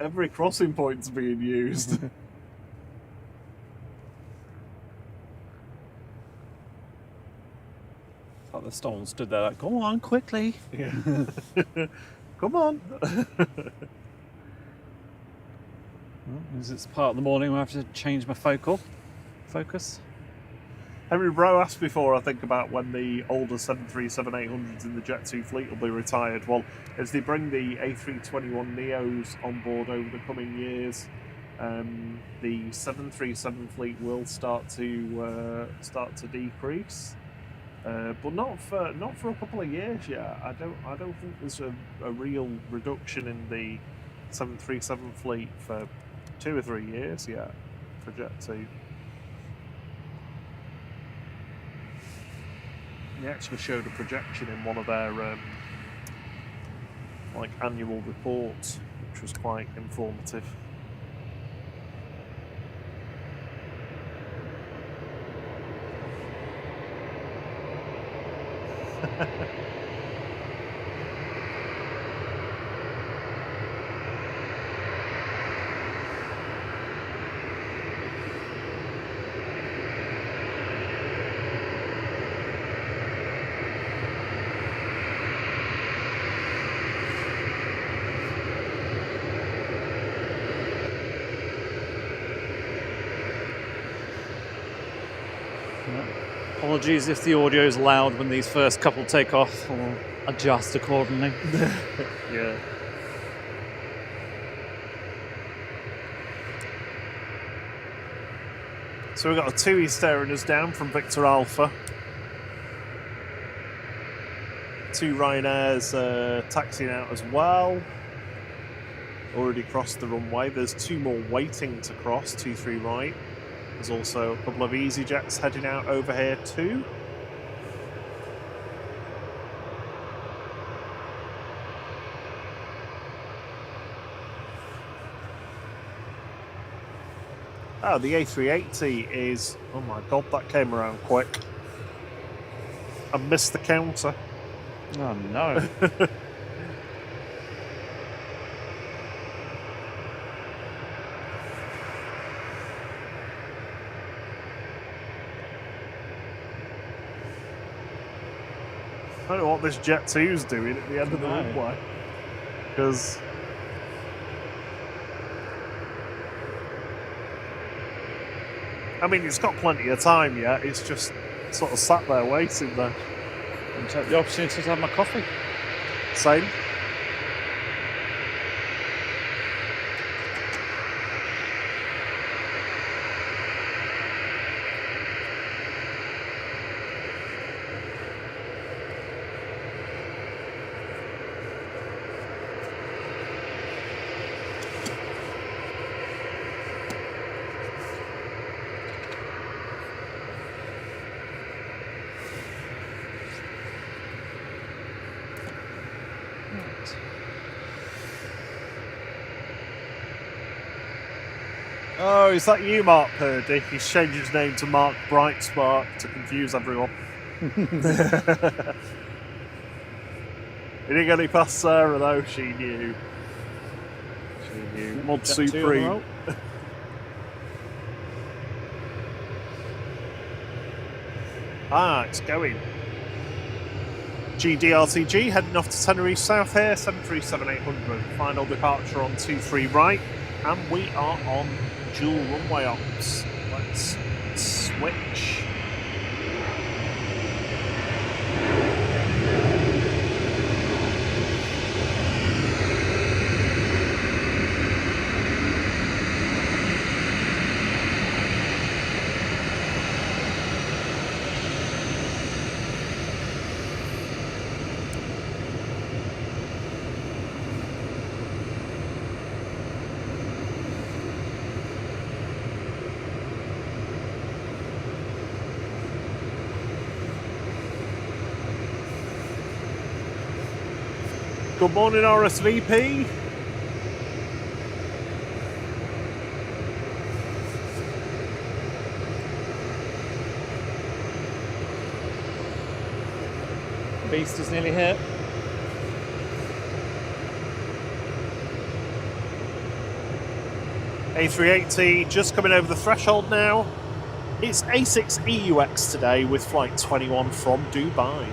every crossing point's being used. Like the storm stood there like, go on, quickly. Yeah. Come on. As it's part of the morning, I have to change my focus. Henry Bro asked before, I think, about when the older 737-800s in the Jet2 fleet will be retired. Well, as they bring the A321neos on board over the coming years, the 737 fleet will start to decrease, but not for a couple of years yet. I don't think there's a real reduction in the 737 fleet for 2 or 3 years yet for Jet2. They actually showed a projection in one of their annual reports, which was quite informative. Apologies if the audio is loud when these first couple take off. I'll adjust accordingly. Yeah. So we've got a TUI staring us down from Victor Alpha. 2 Ryanair's taxiing out as well. Already crossed the runway. There's 2 more waiting to cross, 23 right. There's also a couple of EasyJets heading out over here too. Oh, the A380 is... Oh my god, that came around quick. I missed the counter. Oh no. I don't know what this Jet2's doing at the end of the runway. Because... I mean, it's got plenty of time yet. It's just sort of sat there waiting there. And take the opportunity to have my coffee. Same. Oh, is that you, Mark Purdy? He's changed his name to Mark Brightspark to confuse everyone. He didn't get any past Sarah, though. She knew. She knew. Mod Jet2 Supreme. It's going. GDRTG heading off to Tenerife South here, 737-800. Final departure on 23 right, and we are on dual runway ops. Let's switch. Good morning, RSVP. Beast is nearly here. A380 just coming over the threshold now. It's A6EUX today with flight 21 from Dubai.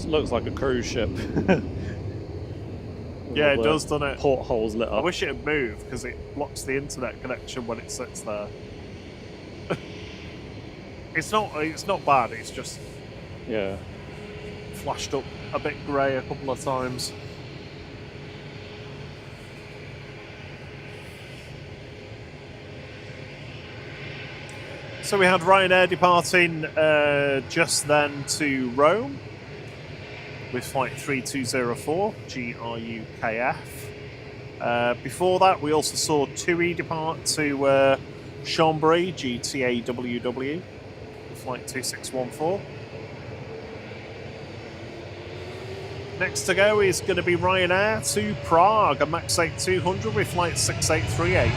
Looks like a cruise ship. Yeah, it does, doesn't it? Portholes lit up. I wish it had moved because it blocks the internet connection when it sits there. It's not bad. It's just flashed up a bit grey a couple of times. So we had Ryanair departing just then to Rome with flight 3204 GRUKF. Before that, we also saw TUI depart to Chambéry GTAWW with flight 2614. Next to go is going to be Ryanair to Prague, a Max 8 200 with flight 6838.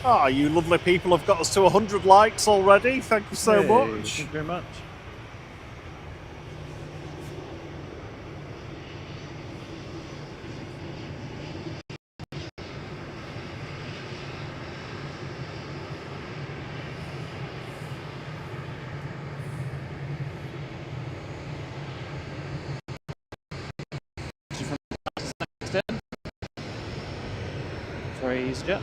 Ah, you lovely people have got us to 100 likes already. Thank you so much. Thank you very much. Sorry, EasyJet.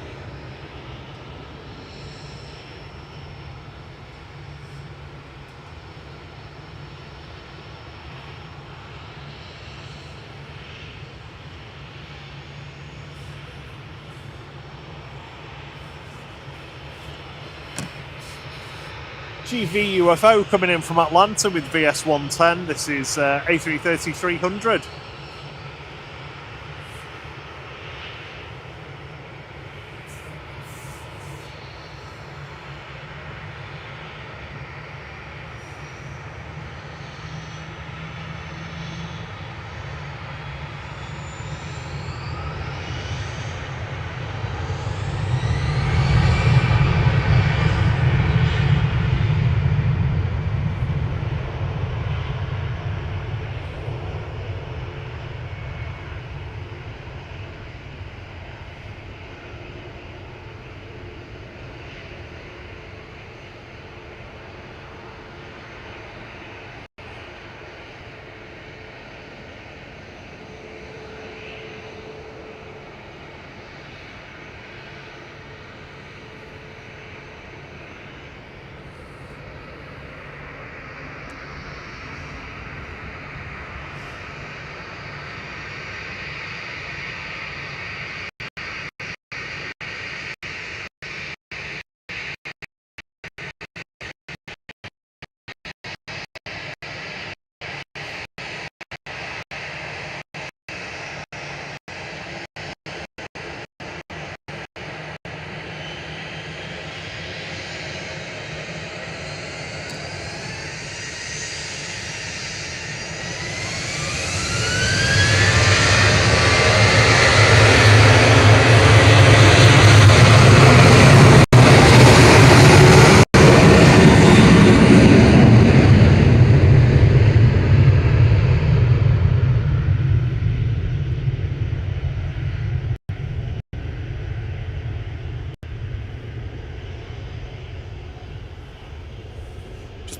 GV UFO coming in from Atlanta with VS 110. This is A330 300.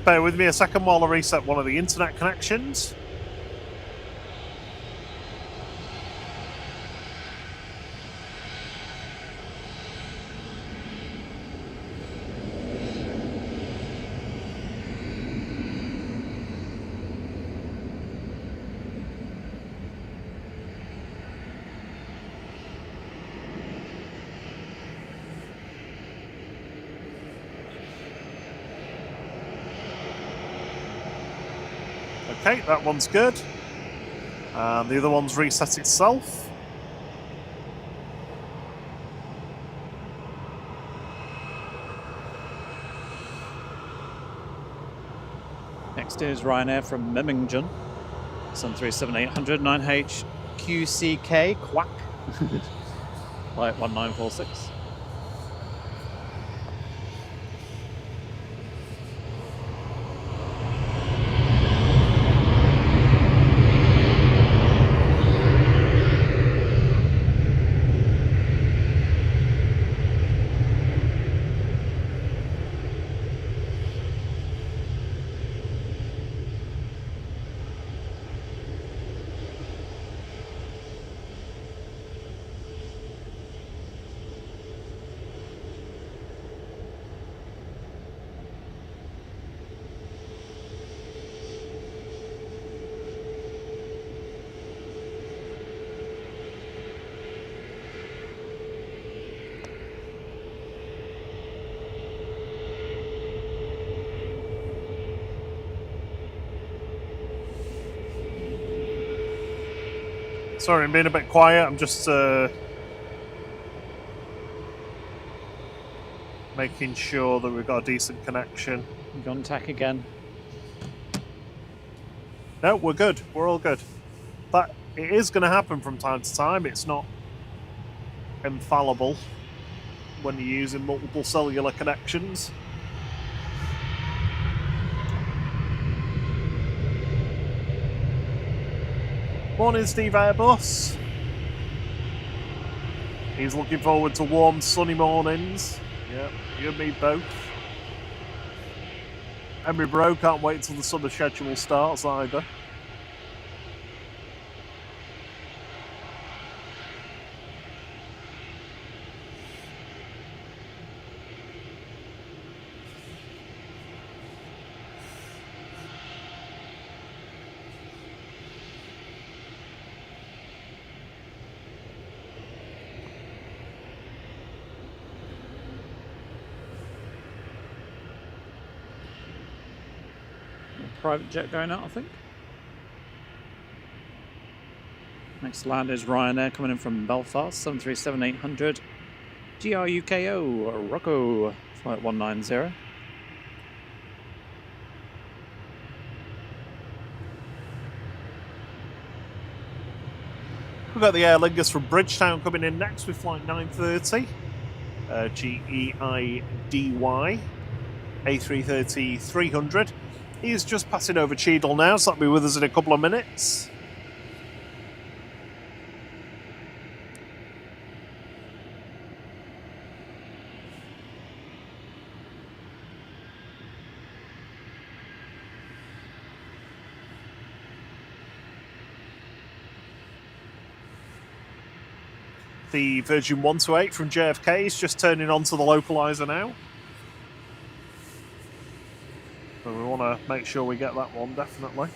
Bear with me a second while I reset one of the internet connections. Okay, that one's good. And the other one's reset itself. Next is Ryanair from Memmingen. Sun 37800 9H QCK Quack. Flight 1946. Sorry, I'm being a bit quiet. I'm just making sure that we've got a decent connection. You're on tack again. No, we're good. We're all good. That it is going to happen from time to time. It's not infallible when you're using multiple cellular connections. Morning, Steve Airbus. He's looking forward to warm, sunny mornings. Yeah, you and me both. Emery Bro can't wait till the summer schedule starts either. Private jet going out, I think. Next land is Ryanair coming in from Belfast, 737-800 GRUKO Rocco, flight 190. We've got the Aer Lingus from Bridgetown coming in next with flight 930, GEIDY, A330-300. He is just passing over Cheadle now, so that'll be with us in a couple of minutes. The Virgin 128 from JFK is just turning onto the localizer now. So we want to make sure we get that one, definitely.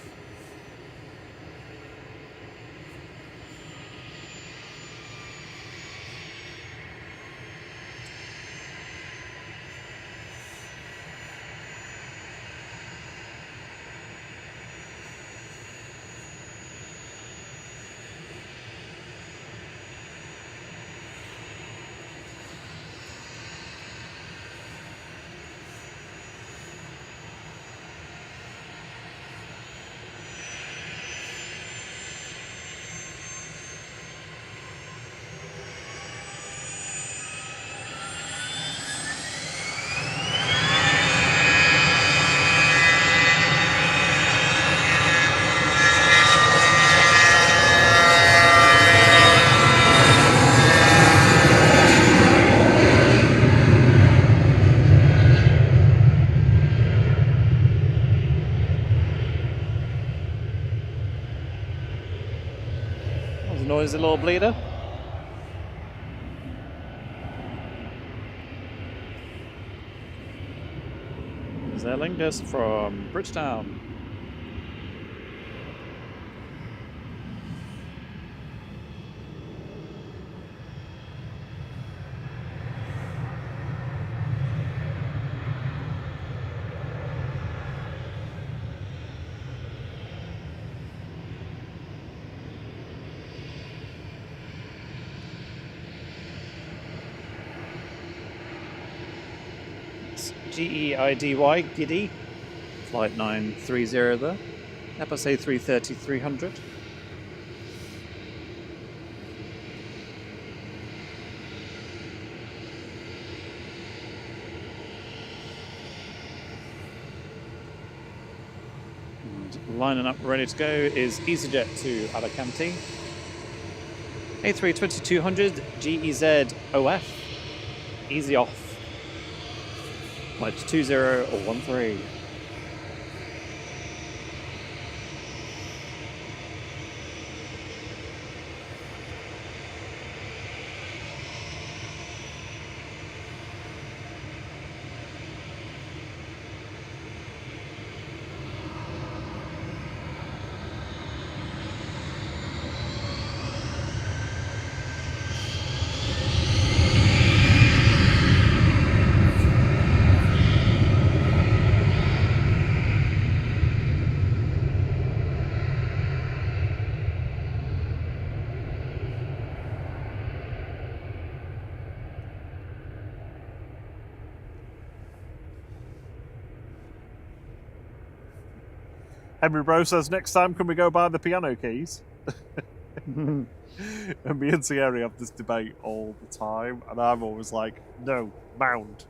Noisy little bleeder. There's Aer Lingus from Bridgetown. GEIDY, Giddy, flight 930 there, Airbus A330-300. And lining up ready to go is EasyJet to Alicante, A320-200 GEZ OF, easy off. Flight 20 or 13. Henry Bro says, next time can we go buy the piano keys? And me and Thierry have this debate all the time, and I'm always like, no, Mound.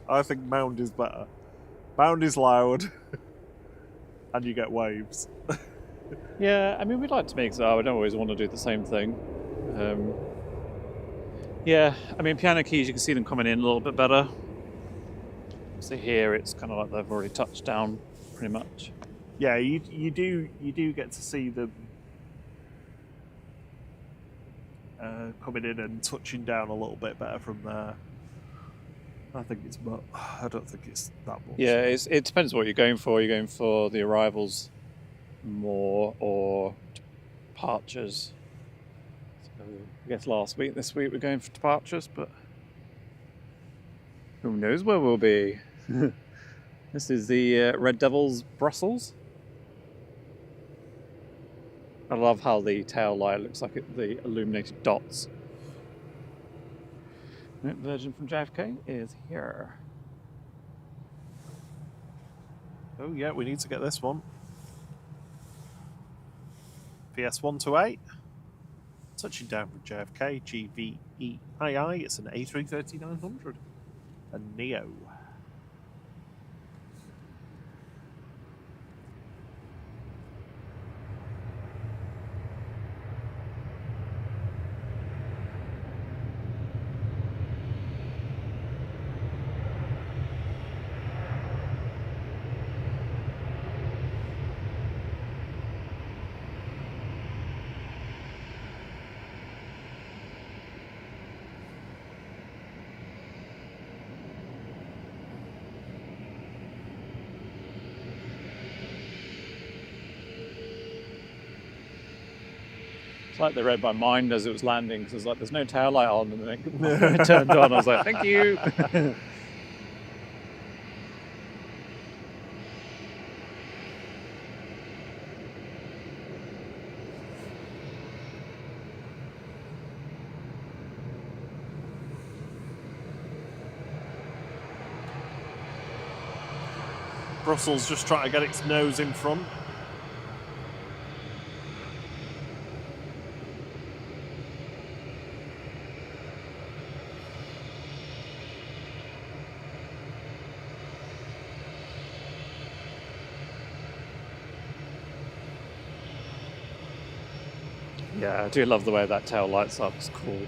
I think Mound is better. Mound is loud, and you get waves. Yeah, I mean, we'd like to mix it up. I don't always want to do the same thing. Yeah, I mean, piano keys, you can see them coming in a little bit better. So here, it's kind of like they've already touched down, pretty much. Yeah, you do get to see them coming in and touching down a little bit better from there. I think it's, but I don't think it's that much. Yeah, it depends what you're going for. You're going for the arrivals more or departures. So I guess this week we're going for departures, but who knows where we'll be. This is the Red Devils Brussels. I love how the tail light looks like the illuminated dots. Virgin from JFK is here. Oh yeah, we need to get this one. VS128. Touching down from JFK, GVEII. It's an A330-900. A Neo. It's like they read my mind as it was landing, because it was like, there's no tail light on, and then it turned on. I was like, thank you. Brussels just trying to get its nose in front. Yeah, I do love the way that tail lights up. It's cool.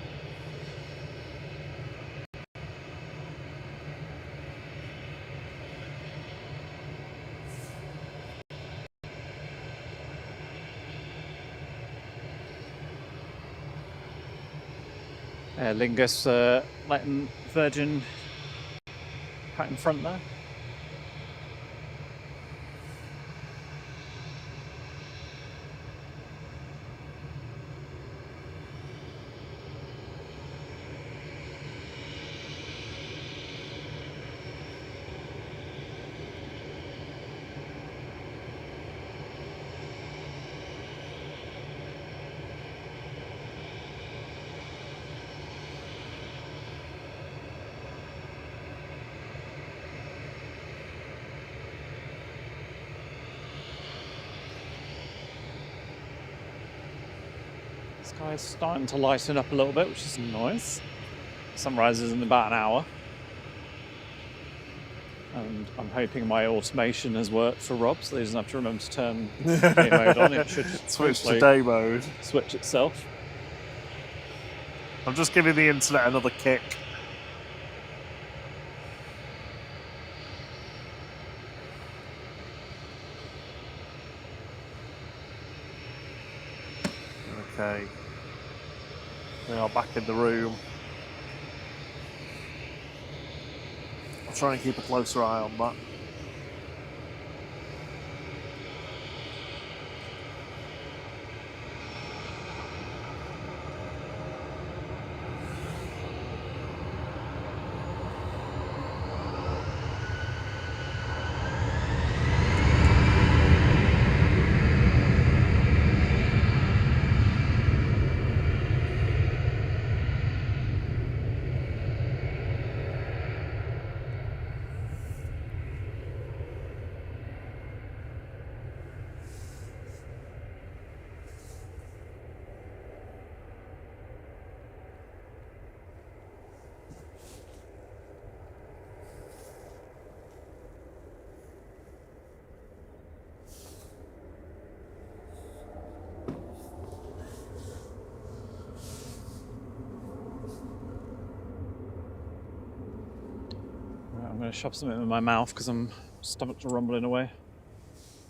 Aer Lingus letting Virgin out in front there. Sky's starting to lighten up a little bit, which is nice. Sunrise is in about an hour. And I'm hoping my automation has worked for Rob, so he doesn't have to remember to turn day mode on. It should switch to day mode. Switch itself. I'm just giving the internet another kick. Okay. We are back in the room. I'll try and keep a closer eye on that. going to shove something in my mouth because my stomach's rumbling away.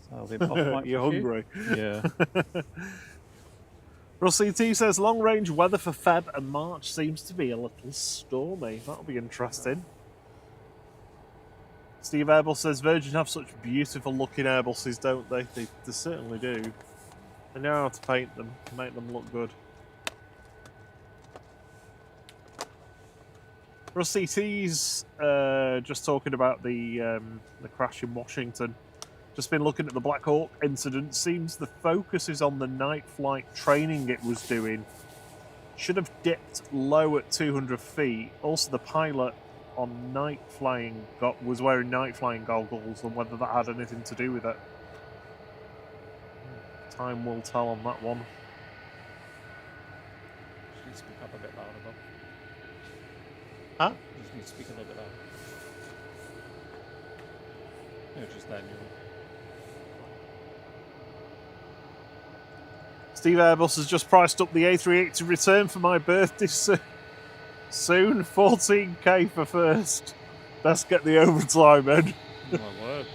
So I'll be off mic. You're hungry. Yeah. Russell T says long range weather for Feb and March seems to be a little stormy. That'll be interesting. Steve Airbus says Virgin have such beautiful looking Airbuses, don't they? They certainly do. They know how to paint them, make them look good. Rusty T's just talking about the crash in Washington. Just been looking at the Black Hawk incident. Seems the focus is on the night flight training it was doing. Should have dipped low at 200 feet. Also, the pilot on night flying was wearing night flying goggles, and whether that had anything to do with it. Time will tell on that one. You need to speak up a bit louder, Bob. Huh? You just need to speak a little bit louder. No, just then you'll... Steve Airbus has just priced up the A380 to return for my birthday soon. 14k for first. Best get the overtime, Ed. My word.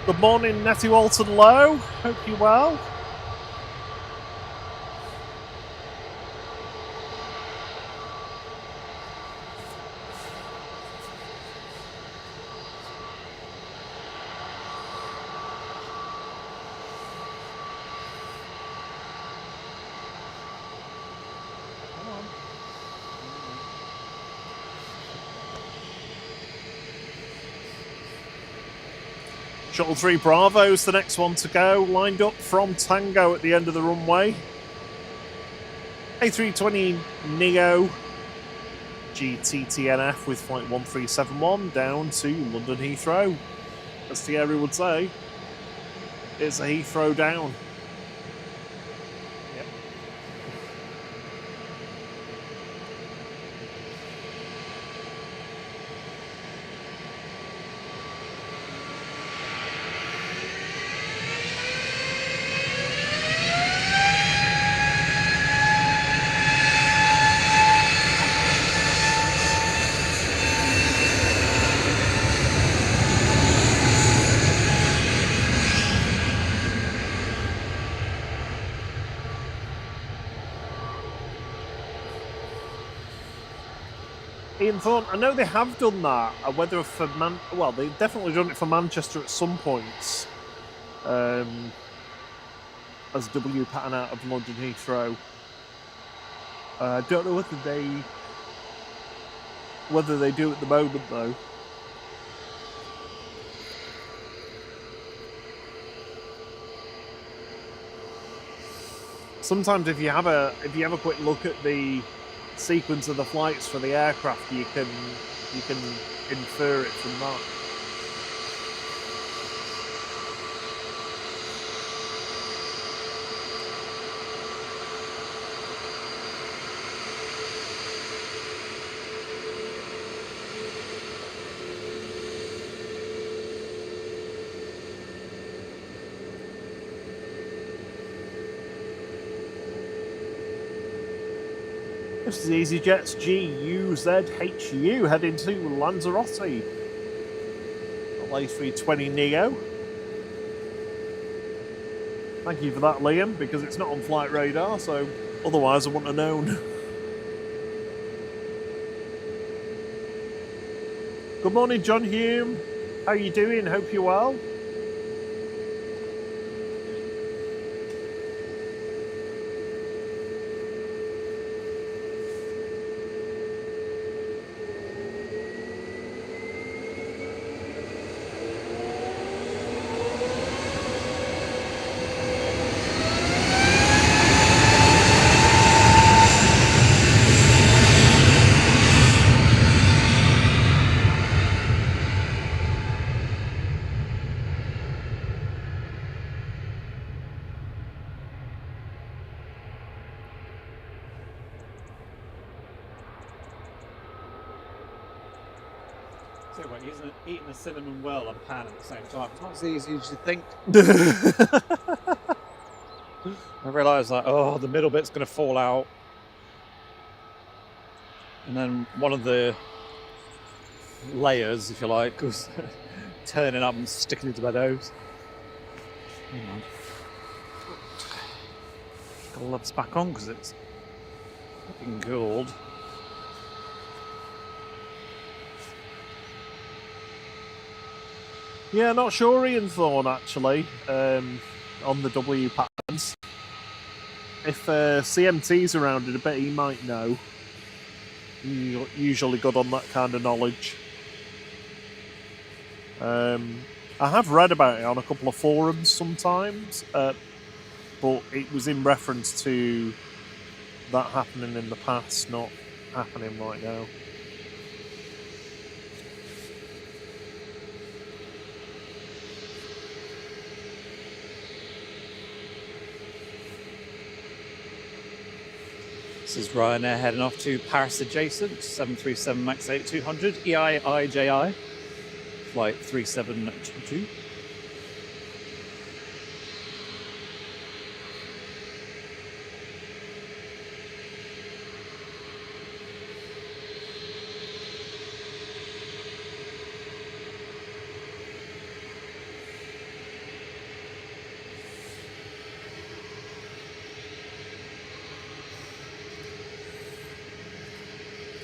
Good morning, Nettie Walton Low. Hope you're well. Shuttle 3 Bravo's the next one to go, lined up from Tango at the end of the runway. A320 Neo GTTNF with flight 1371 down to London Heathrow. As Thierry would say, it's a Heathrow down. Yep. Ian Thorne, I know they have done that. Whether for well, they've definitely done it for Manchester at some points. As W pattern out of London Heathrow. I don't know whether they do at the moment though. Sometimes if you have a quick look at the sequence of the flights for the aircraft, you can infer it from that. This is EasyJet's GUZHU heading to Lanzarote. A320 Neo. Thank you for that, Liam, because it's not on flight radar, so otherwise I wouldn't have known. Good morning, John Hume. How are you doing? Hope you're well. So what, eating a cinnamon well and pan at the same time. It's not as easy as you think. I realised like, oh, the middle bit's going to fall out. And then one of the layers, if you like, was turning up and sticking into my nose. Hang on. Gloves back on because it's fucking cold. Yeah, not sure, Ian Thorne, actually, on the W patterns. If CMT's around it a bit, he might know. Usually good on that kind of knowledge. I have read about it on a couple of forums sometimes, but it was in reference to that happening in the past, not happening right now. This is Ryanair heading off to Paris adjacent, 737 MAX 8200, EIJI, flight 3722.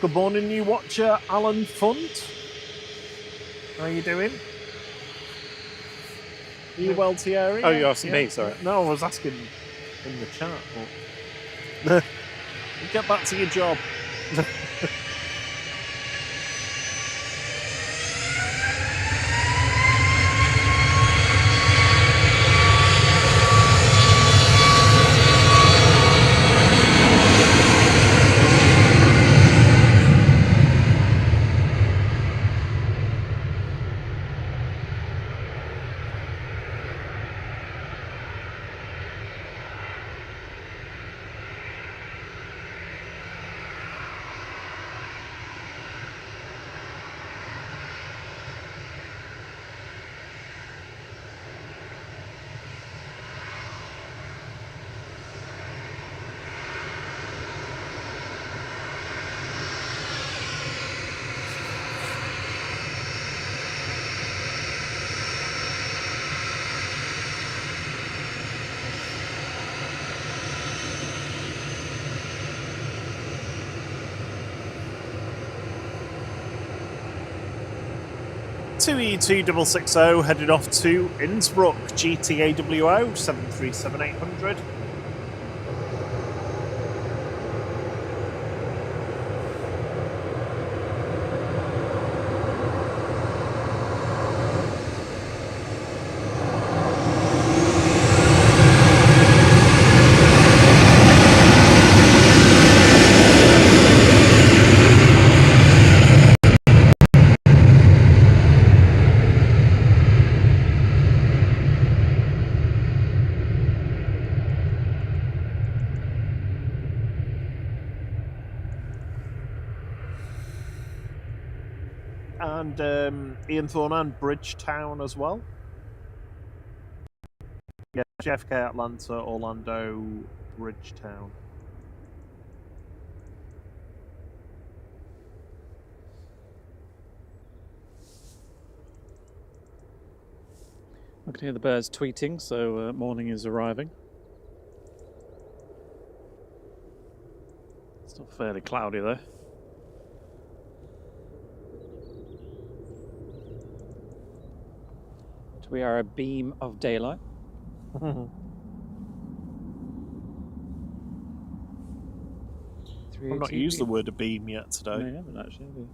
Good morning, new watcher, Alan Funt. How are you doing? Are you well, Thierry? Oh, you're asking me, sorry. No, I was asking in the chat. But... Get back to your job. TUI 2660 headed off to Innsbruck, GTAWO 737-800. And Ian Thorne and Bridgetown as well. Yeah, JFK, Atlanta, Orlando, Bridgetown. I can hear the birds tweeting, so morning is arriving. Still fairly cloudy though. We are a beam of daylight. I've not used the word a beam yet today. No, you haven't actually, have you?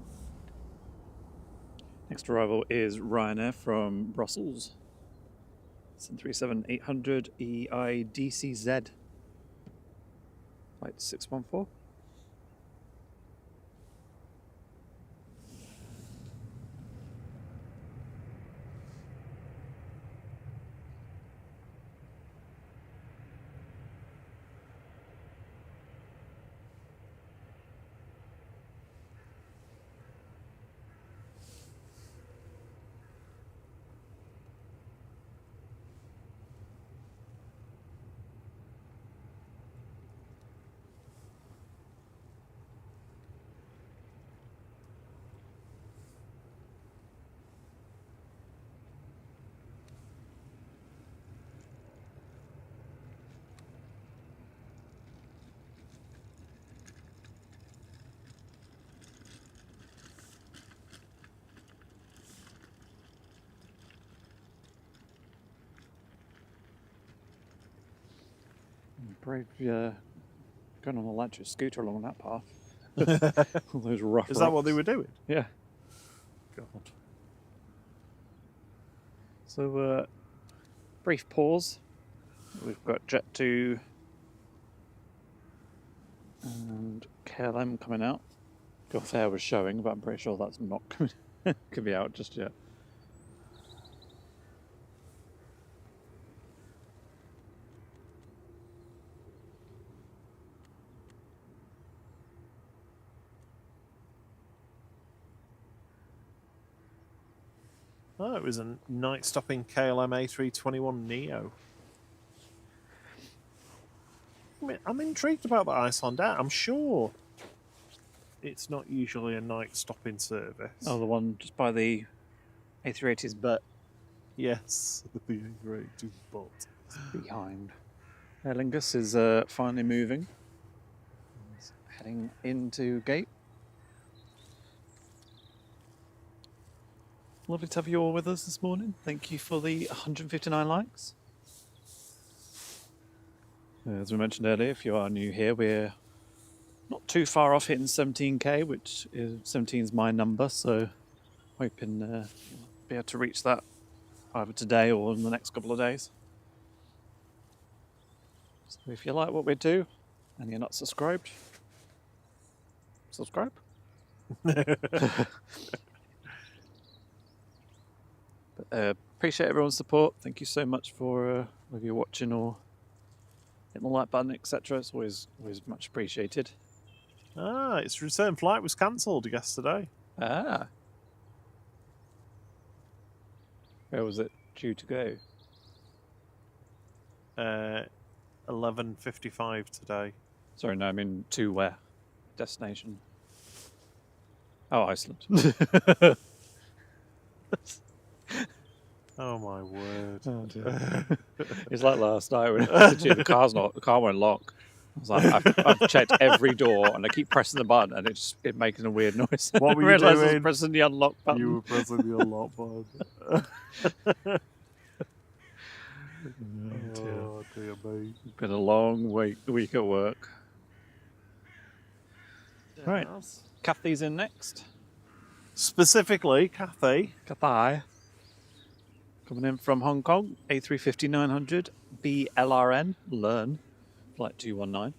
Next arrival is Ryanair from Brussels. 737-800 EIDCZ. Flight 614. Brave going on an electric scooter along that path. All those rough Is that what rocks. they were doing? Yeah. God. So, brief pause. We've got Jet2 and KLM coming out. Gulf Air was showing, but I'm pretty sure that's not coming could be out just yet. Oh, it was a night stopping KLM A321 Neo. I'm intrigued about the Iceland Air. I'm sure it's not usually a night stopping service. Oh, the one just by the A380's butt Yes, the A380 but behind. Aer Lingus is finally moving. It's heading into gate. Lovely to have you all with us this morning. Thank you for the 159 likes. As we mentioned earlier, if you are new here, we're not too far off hitting 17k, which is 17 is my number, so hoping we'll be able to reach that either today or in the next couple of days. So if you like what we do and you're not subscribed, subscribe. But appreciate everyone's support. Thank you so much for whether you're watching or hitting the like button, etc. It's always much appreciated. Ah, its return flight was cancelled yesterday. Ah. Where was it due to go? 11:55 today. Sorry, no, I mean to where? Destination. Oh, Iceland. Oh my word! Oh dear. It's like last night when the car won't lock. I was like, I've checked every door and I keep pressing the button and it's making a weird noise. What were you I realised I was doing? pressing the unlock button. You were pressing the unlock button. Oh dear me! It's been a long week at work. Right, Kathy's in next. Specifically, Cathay. Qatar. Coming in from Hong Kong, A350-900 BLRN, Learn, flight 219.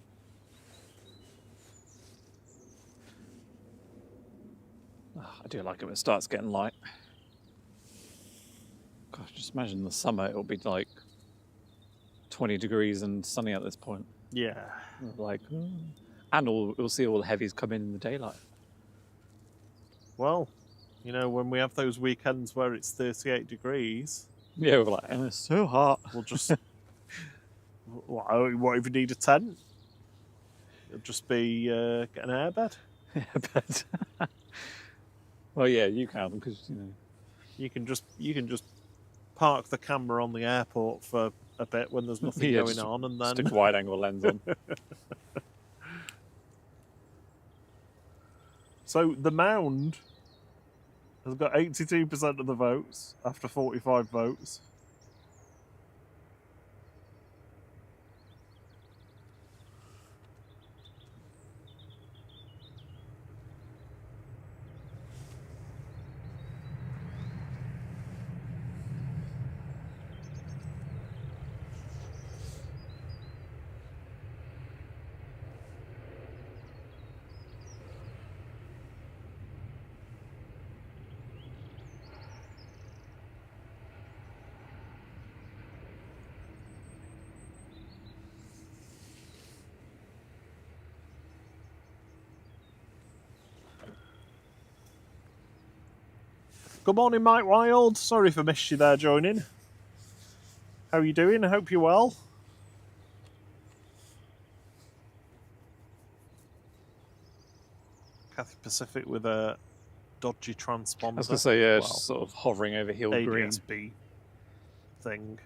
I do like it when it starts getting light. Gosh, just imagine the summer, it'll be like 20 degrees and sunny at this point. Yeah. Like, and we'll see all the heavies come in the daylight. Well, you know, when we have those weekends where it's 38 degrees, yeah, we're like, and it's so hot. we'll just. What if you need a tent? It'll just be get an airbed. Yeah, but well, yeah, you can because You can just park the camera on the airport for a bit when there's nothing Yeah, going on, and then stick wide-angle lens on. So the Mound has got 82% of the votes after 45 votes. Good morning, Mike Wild. Sorry for missed you there joining. How are you doing? I hope you're well. Cathay Pacific with a dodgy transponder. I was going to say, yeah, Well, just sort of hovering over Hill Green. ADSB thing.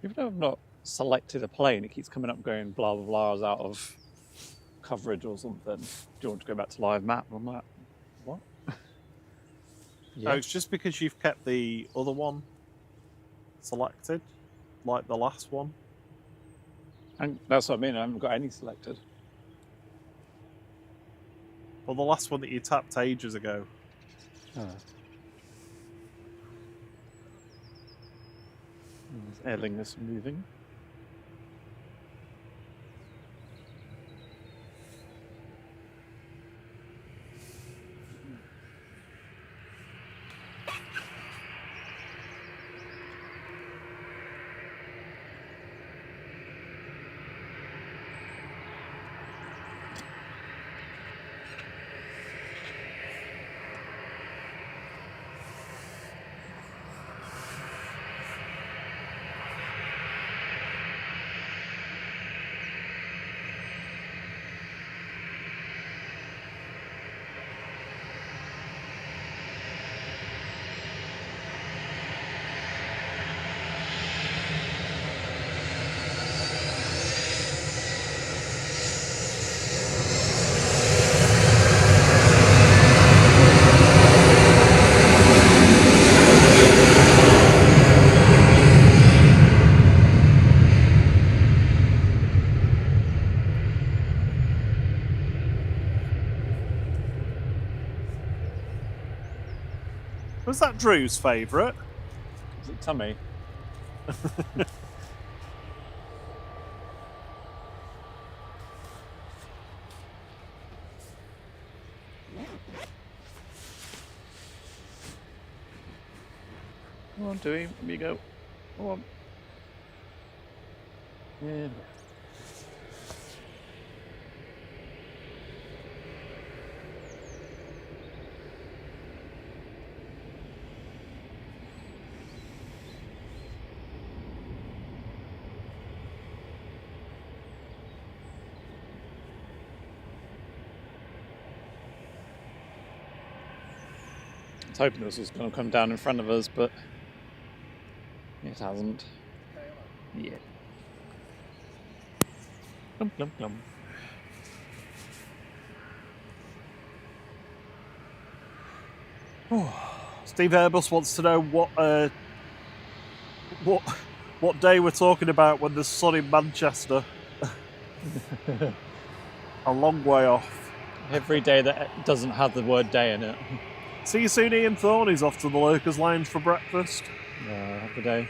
Even though I've not selected a plane, it keeps coming up going blah blah blah is out of coverage or something. Do you want to go back to live map? I'm like, what? Yeah. Oh, it's just because you've kept the other one selected, like the last one. And that's what I mean, I haven't got any selected. Well, the last one that you tapped ages ago. Oh. There's Aer Lingus moving. Was that Drew's favourite? Is it Tummy? Come on, Dewey, let me go. Come on. Yeah. I was hoping this was going to come down in front of us, but it hasn't. Yeah. Glum, glum, glum. Steve Airbus wants to know what day we're talking about when there's sun in Manchester. A long way off. Every day that doesn't have the word day in it. See you soon, Ian Thorne. He's off to the Lurkers Lounge for breakfast. Have a day.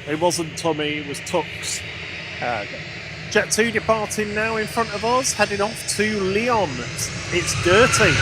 It wasn't Tommy, it was Tux. Okay. Jet2 departing now in front of us, heading off to Lyon. It's dirty.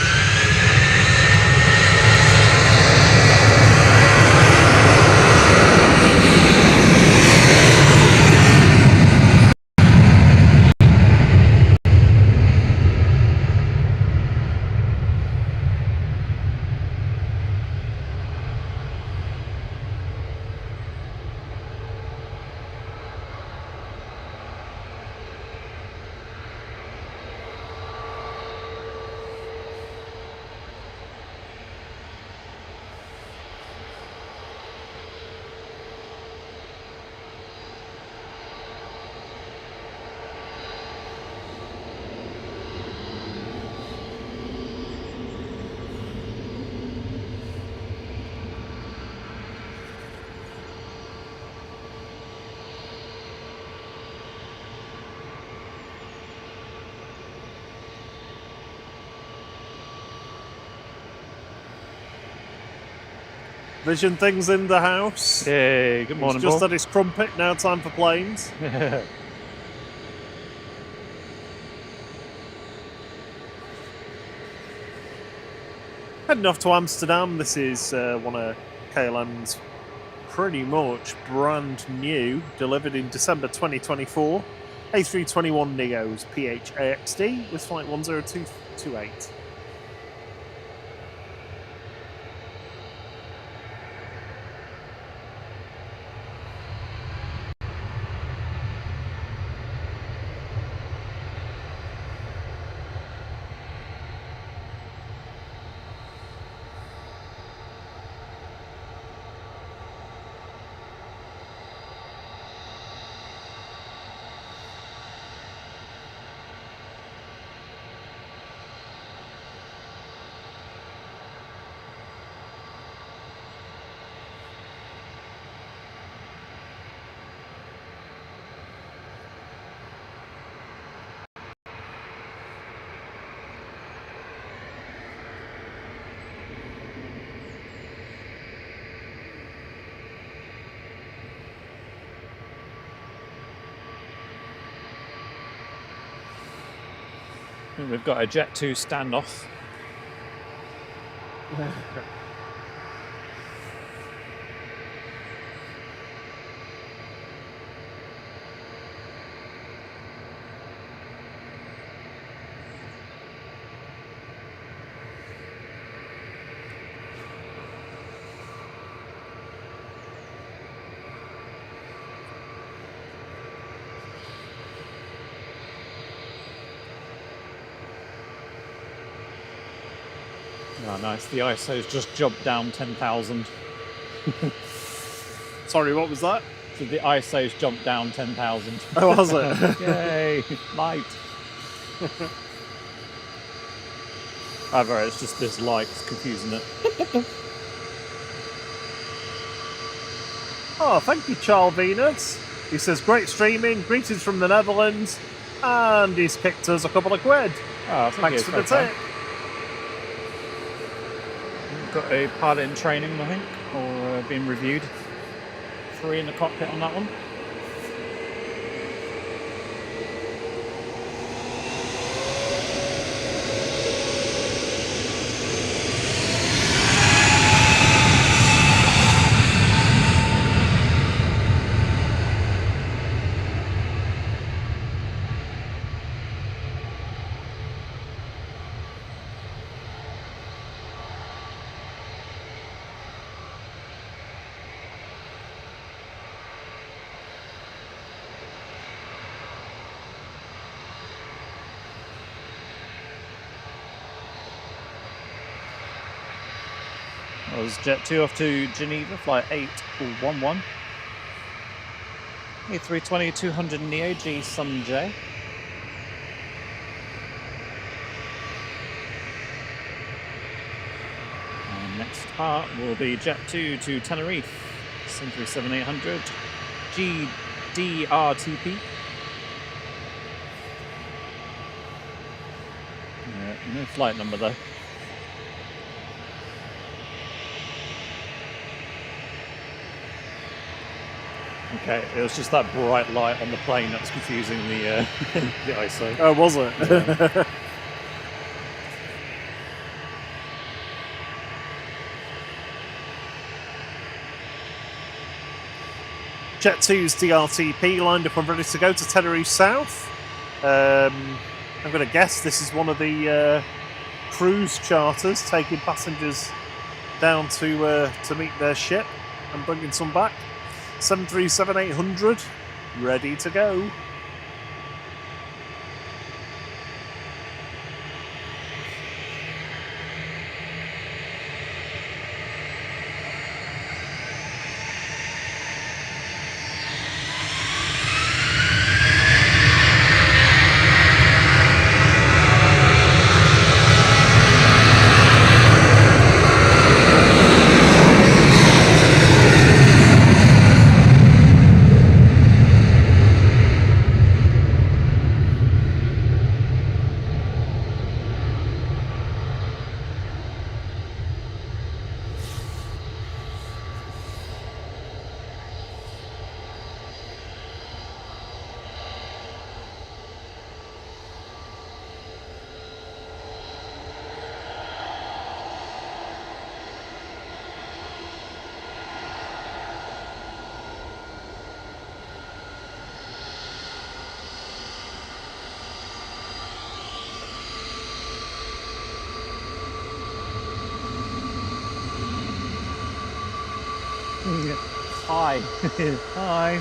Vision things in the house. Hey, good morning, He's just Paul. had his crumpet, now time for planes. Heading off to Amsterdam. This is one of KLM's pretty much brand new, delivered in December 2024. A321neos PHAXD with flight 10228. We've got a Jet2 standoff. Oh, nice. The ISO's just jumped down 10,000. Sorry, what was that? So the ISO's jumped down 10,000. Oh, was it? Yay! Light. However, it's just this light is confusing it. Oh, thank you, Charles Venus. He says, great streaming, greetings from the Netherlands, and he's kicked us a couple of quid. Oh, Thanks for the tip. Got a pilot in training, I think, or being reviewed. 3 in the cockpit on that one. That was Jet2 off to Geneva, flight 811. A320-200 Neo G Sun J. And next part will be Jet2 to Tenerife, 737-800 GDRTP. No flight number though. Okay, it was just that bright light on the plane that was confusing the the ISO. Oh, was it? Yeah. Jet2's DRTP lined up and ready to go to Tenerife South. I'm going to guess this is one of the cruise charters taking passengers down to meet their ship and bringing some back. 737-800, ready to go. Hi. Hi.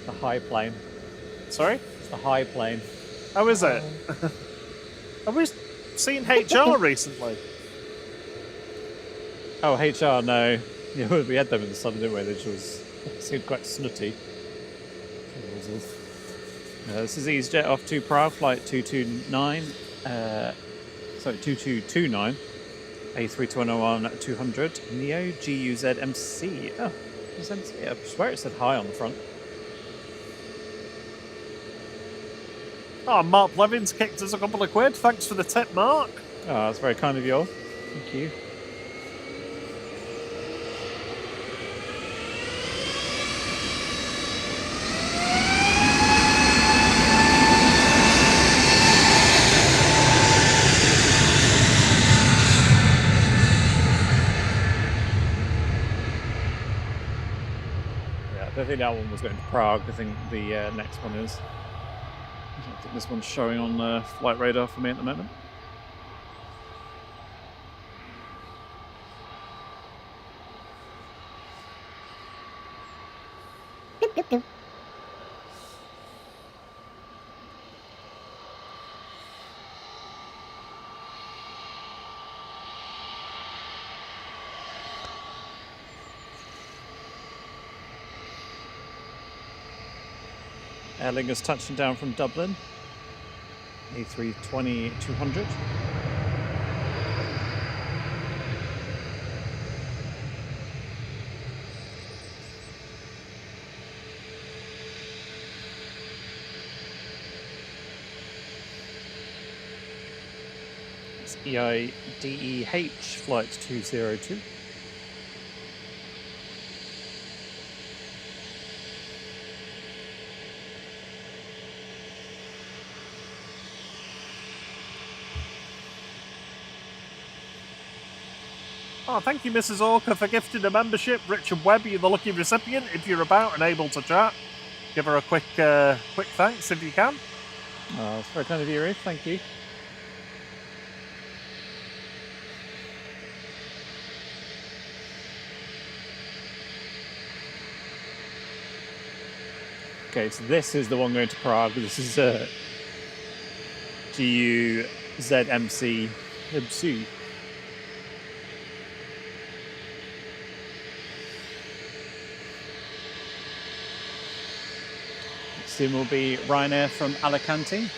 The high plane. Sorry? It's the high plane. How is it? Have we seen HR recently? Oh, HR, no. Yeah, we had them in the sun, didn't we? Which seemed quite snooty. This is EasyJet off to Prague, flight 229. Sorry, 2229. A321 200. Neo GUZ MC. Oh, it's MC. I swear it said hi on the front. Oh, Mark Blevins kicked us a couple of quid. Thanks for the tip, Mark. Oh, that's very kind of you all. Thank you. Yeah, I don't think that one was going to Prague. I think the next one is. I don't think this one's showing on flight radar for me at the moment. Aer Lingus touching down from Dublin, A320-200. It's EIDEH flight 202. Oh, thank you, Mrs. Orca, for gifting a membership. Richard Webb, you're the lucky recipient. If you're about and able to chat, give her a quick thanks if you can. Oh, that's very kind of you, Ruth. Thank you. Okay, so this is the one going to Prague. This is GUZMC Ibsu. Soon will be Ryanair from Alicante,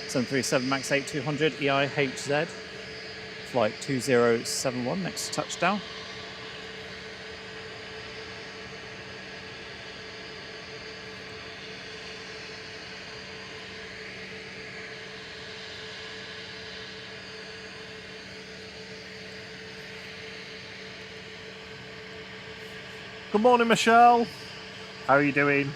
737 MAX 8-200 EIHZ, flight 2071, next touchdown. Good morning, Michelle. How are you doing?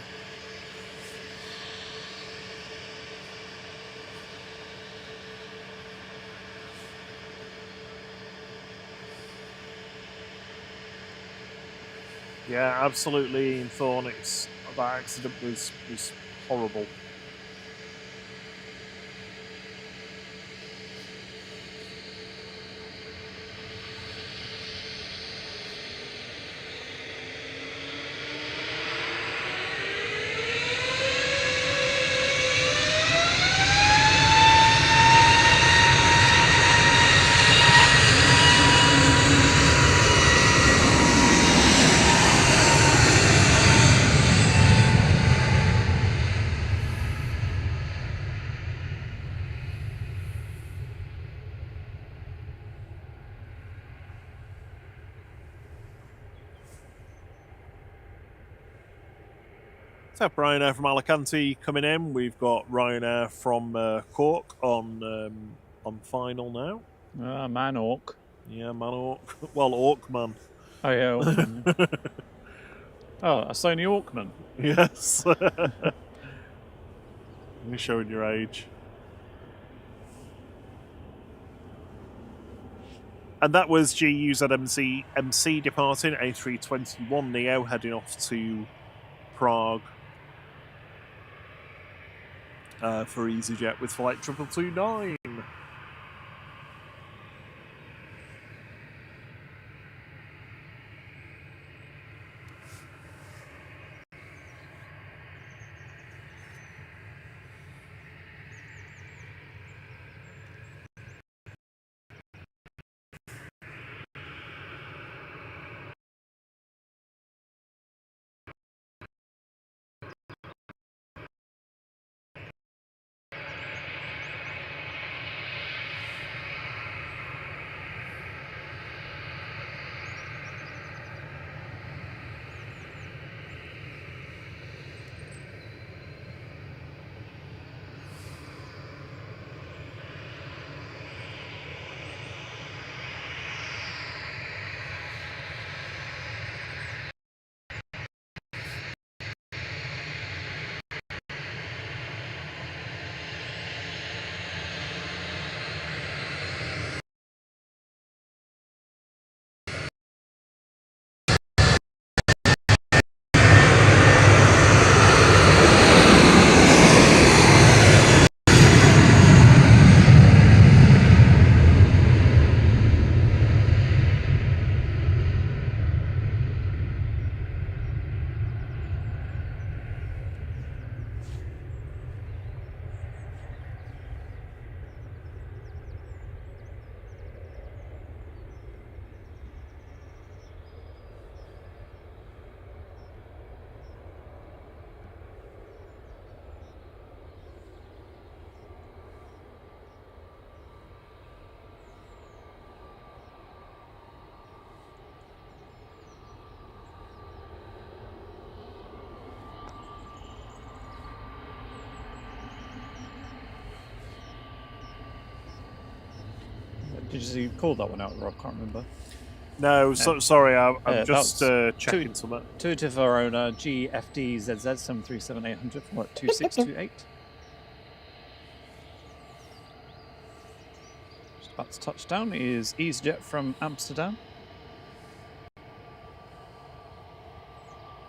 Yeah, absolutely. In Thornix, that accident was horrible. So Ryanair from Alicante coming in. We've got Ryanair from Cork on final now. Man Orc. Yeah, man Orc. Well, Orkman. Oh yeah, Orkman. Yeah. Oh, a Sony Orkman. Yes. You're showing your age. And that was GUZMC departing, A321 Neo heading off to Prague for EasyJet with flight 2229. Did you call that one out, Rob? I can't remember. No, sorry, I'm just checking two, something. Tuative Verona GFDZZ 737-800 for 2628. Just about to touch down is EasyJet from Amsterdam.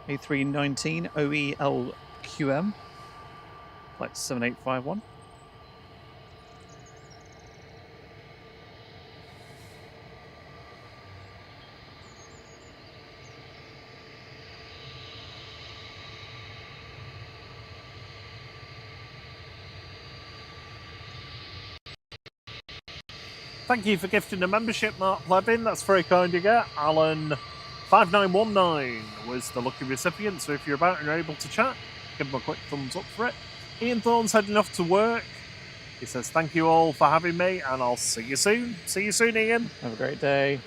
A319 OELQM, flight 7851. Thank you for gifting a membership, Mark Levin. That's very kind of you. Alan5919 was the lucky recipient, so if you're about and you're able to chat, give him a quick thumbs up for it. Ian Thorne's heading off to work. He says, thank you all for having me, and I'll see you soon. See you soon, Ian. Have a great day.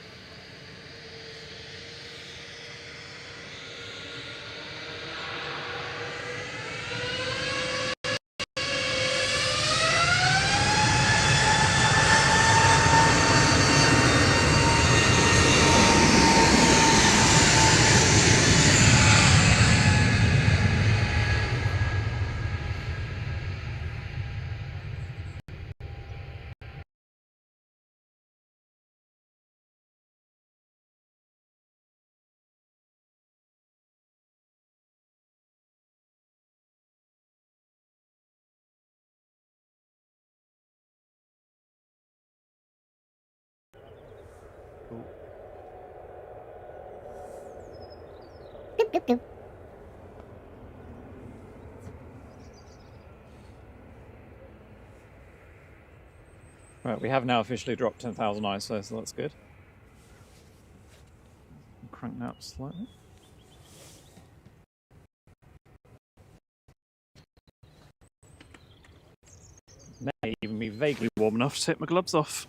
Right, we have now officially dropped 10,000 ISO, so that's good. Crank that up slightly. May even be vaguely warm enough to take my gloves off.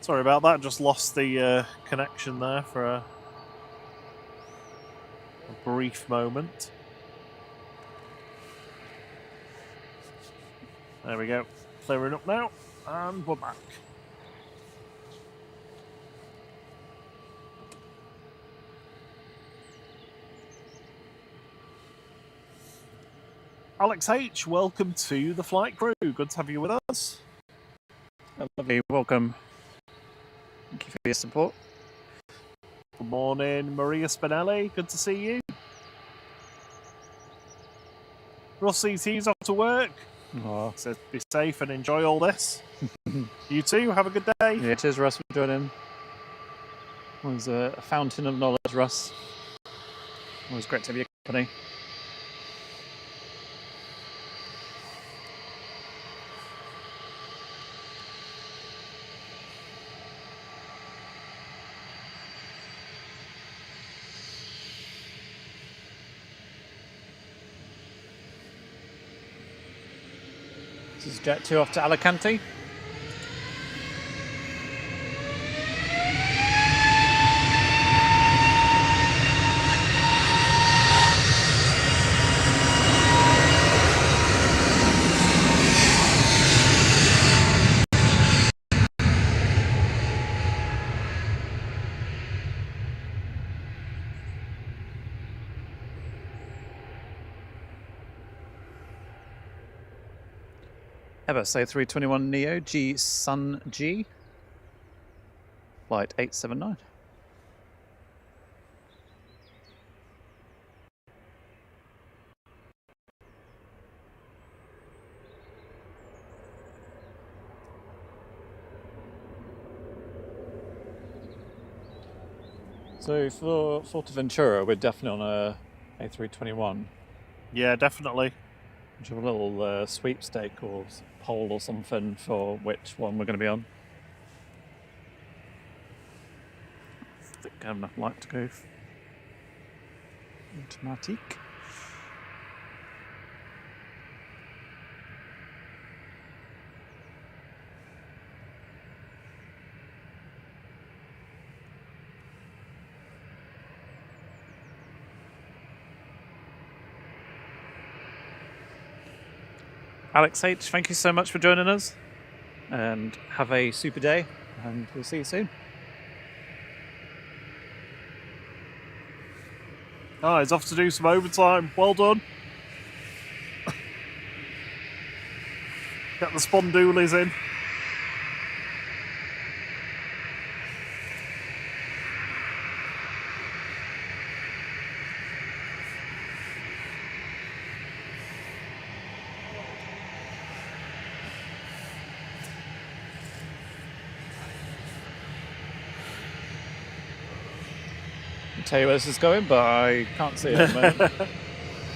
Sorry about that, just lost the connection there for a brief moment. There we go, clearing up now, and we're back. Alex H, welcome to the flight crew. Good to have you with us. Lovely, welcome. Thank you for your support. Good morning, Maria Spinelli. Good to see you. Ross CT's off to work. Oh. So be safe and enjoy all this. You too, have a good day. Yeah, cheers, Russ, for joining. Always a fountain of knowledge, Russ. Always great to have your company. This is Jet2 off to Alicante. Airbus A321 Neo G Sun G, flight 879. So for Fuerteventura, we're definitely on a A321. Yeah, definitely. Which have a little sweepstake or poll or something for which one we're going to be on. I think I have enough light to go automatic. Alex H, thank you so much for joining us, and have a super day, and we'll see you soon. Oh, he's off to do some overtime. Well done. Get the spondoolies in. I'll tell you where this is going, but I can't see it at the moment.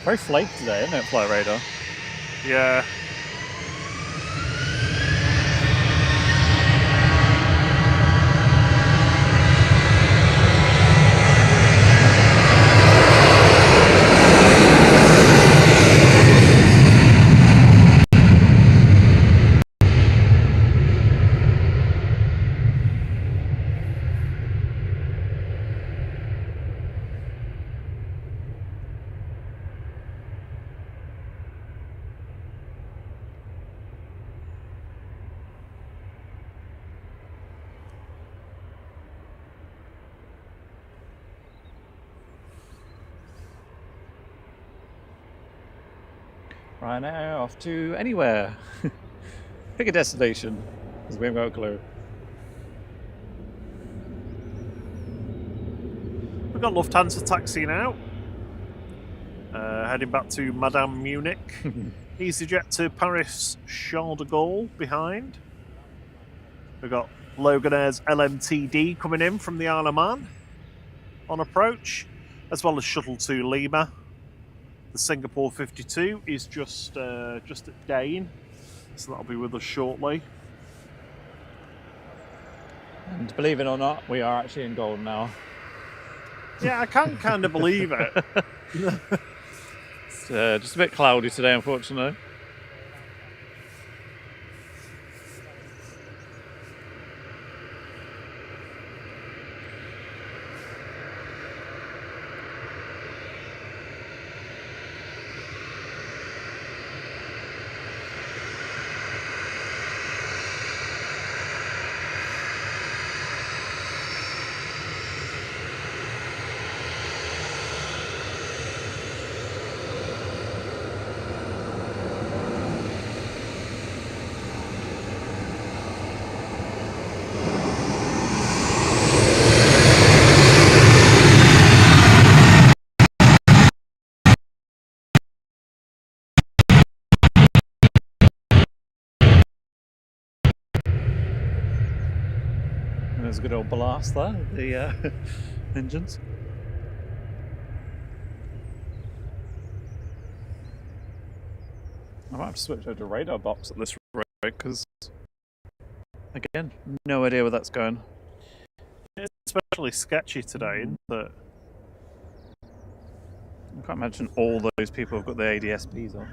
Very flaky today, isn't it, Flight Radar? Yeah. Ryanair off to anywhere. Pick a destination, because we haven't got a clue. We've got Lufthansa taxiing out. Heading back to Madame Munich. EasyJet to Paris Charles de Gaulle behind. We've got Loganair's LMTD coming in from the Isle of Man on approach, as well as shuttle to Lima. The Singapore 52 is just at Dane, so that'll be with us shortly. And believe it or not, we are actually in gold now. Yeah, I can kind of believe it. It's just a bit cloudy today, unfortunately. There's a good old blast there, the engines. I might have to switch over to radar box at this rate, because, again, no idea where that's going. It's especially sketchy today, isn't it? I can't imagine all those people have got their ADSBs off.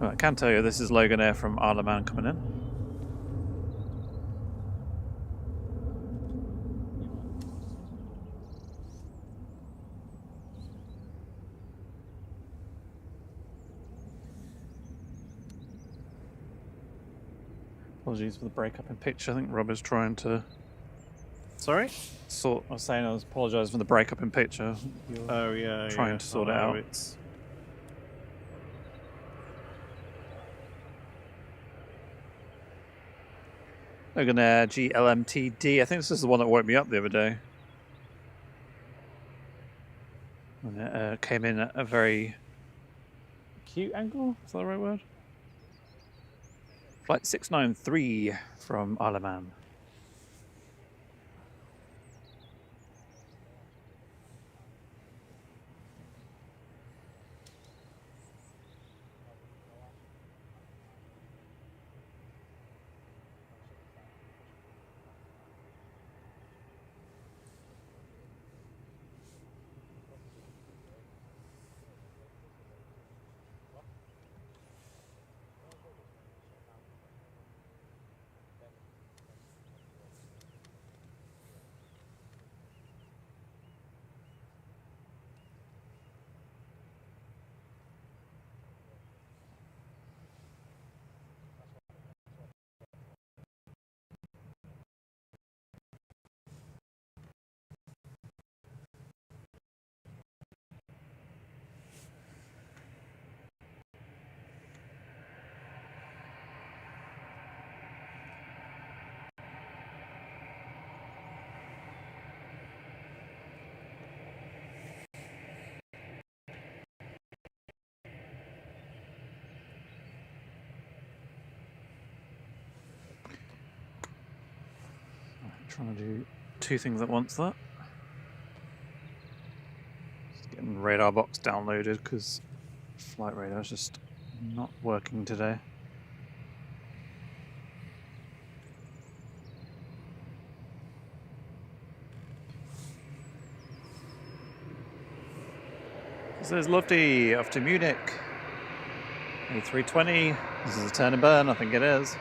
Well, I can tell you this is Loganair from Isle of Man coming in. Apologies for the breakup in picture. I think Rob is trying to Sorry? sort. I was saying I was apologise for the breakup in picture. Oh yeah, trying to sort it out. It's Loganair GLMTD. I think this is the one that woke me up the other day. And it came in at a very acute angle. Is that the right word? Flight 693 from Isle of Man. Trying to do two things at once there. Just getting radar box downloaded because flight radar is just not working today. This is Lofty off to Munich. A320. This is a turn and burn, I think it is.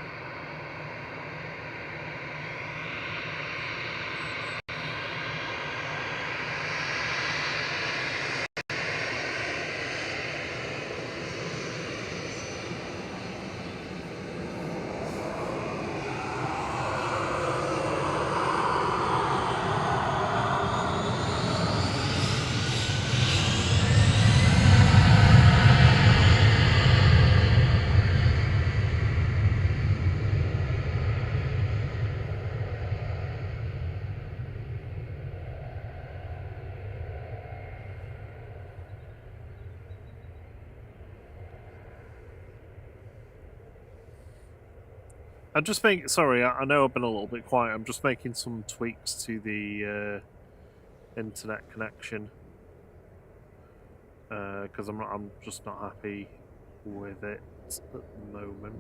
I'm just making. Sorry, I know I've been a little bit quiet. I'm just making some tweaks to the internet connection because I'm just not happy with it at the moment.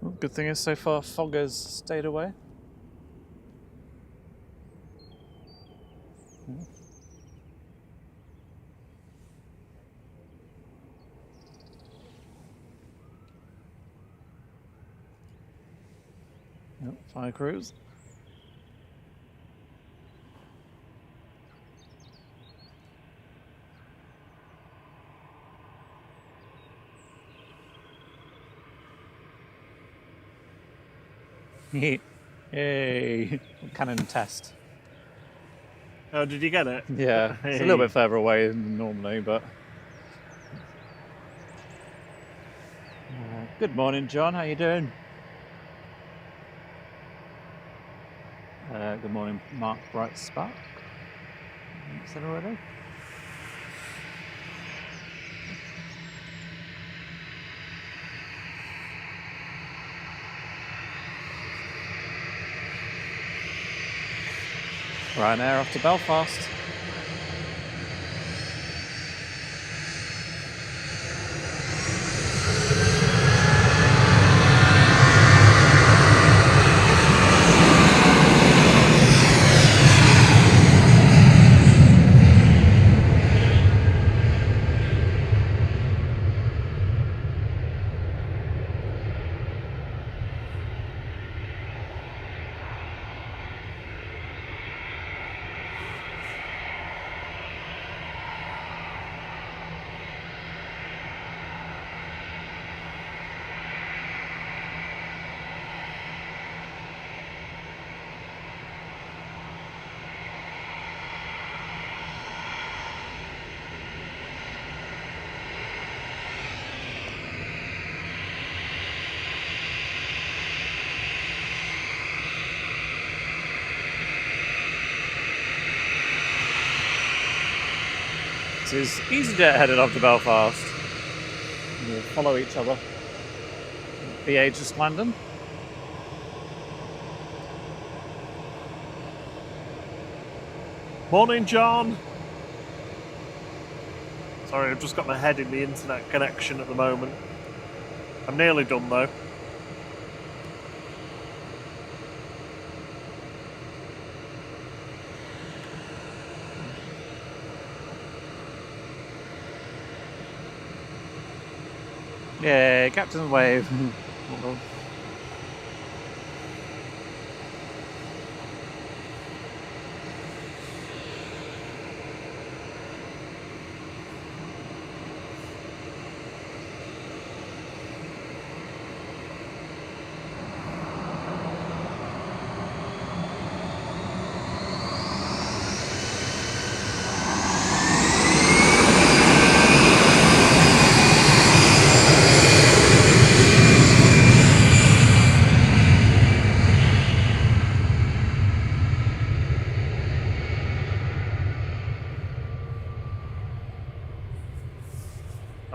Well, good thing is so far fog has stayed away. Yep, fire crews. Yay! Cannon test. Oh, did you get it? Yeah, it's a little bit further away than normally, but... good morning, John. How you doing? Good morning, Mark Bright Spark. Is that already? Ryanair off to Belfast. This is EasyJet headed off to Belfast. We'll follow each other. BA just landing. Morning, John. Sorry, I've just got my head in the internet connection at the moment. I'm nearly done though. Yeah, Captain Wave.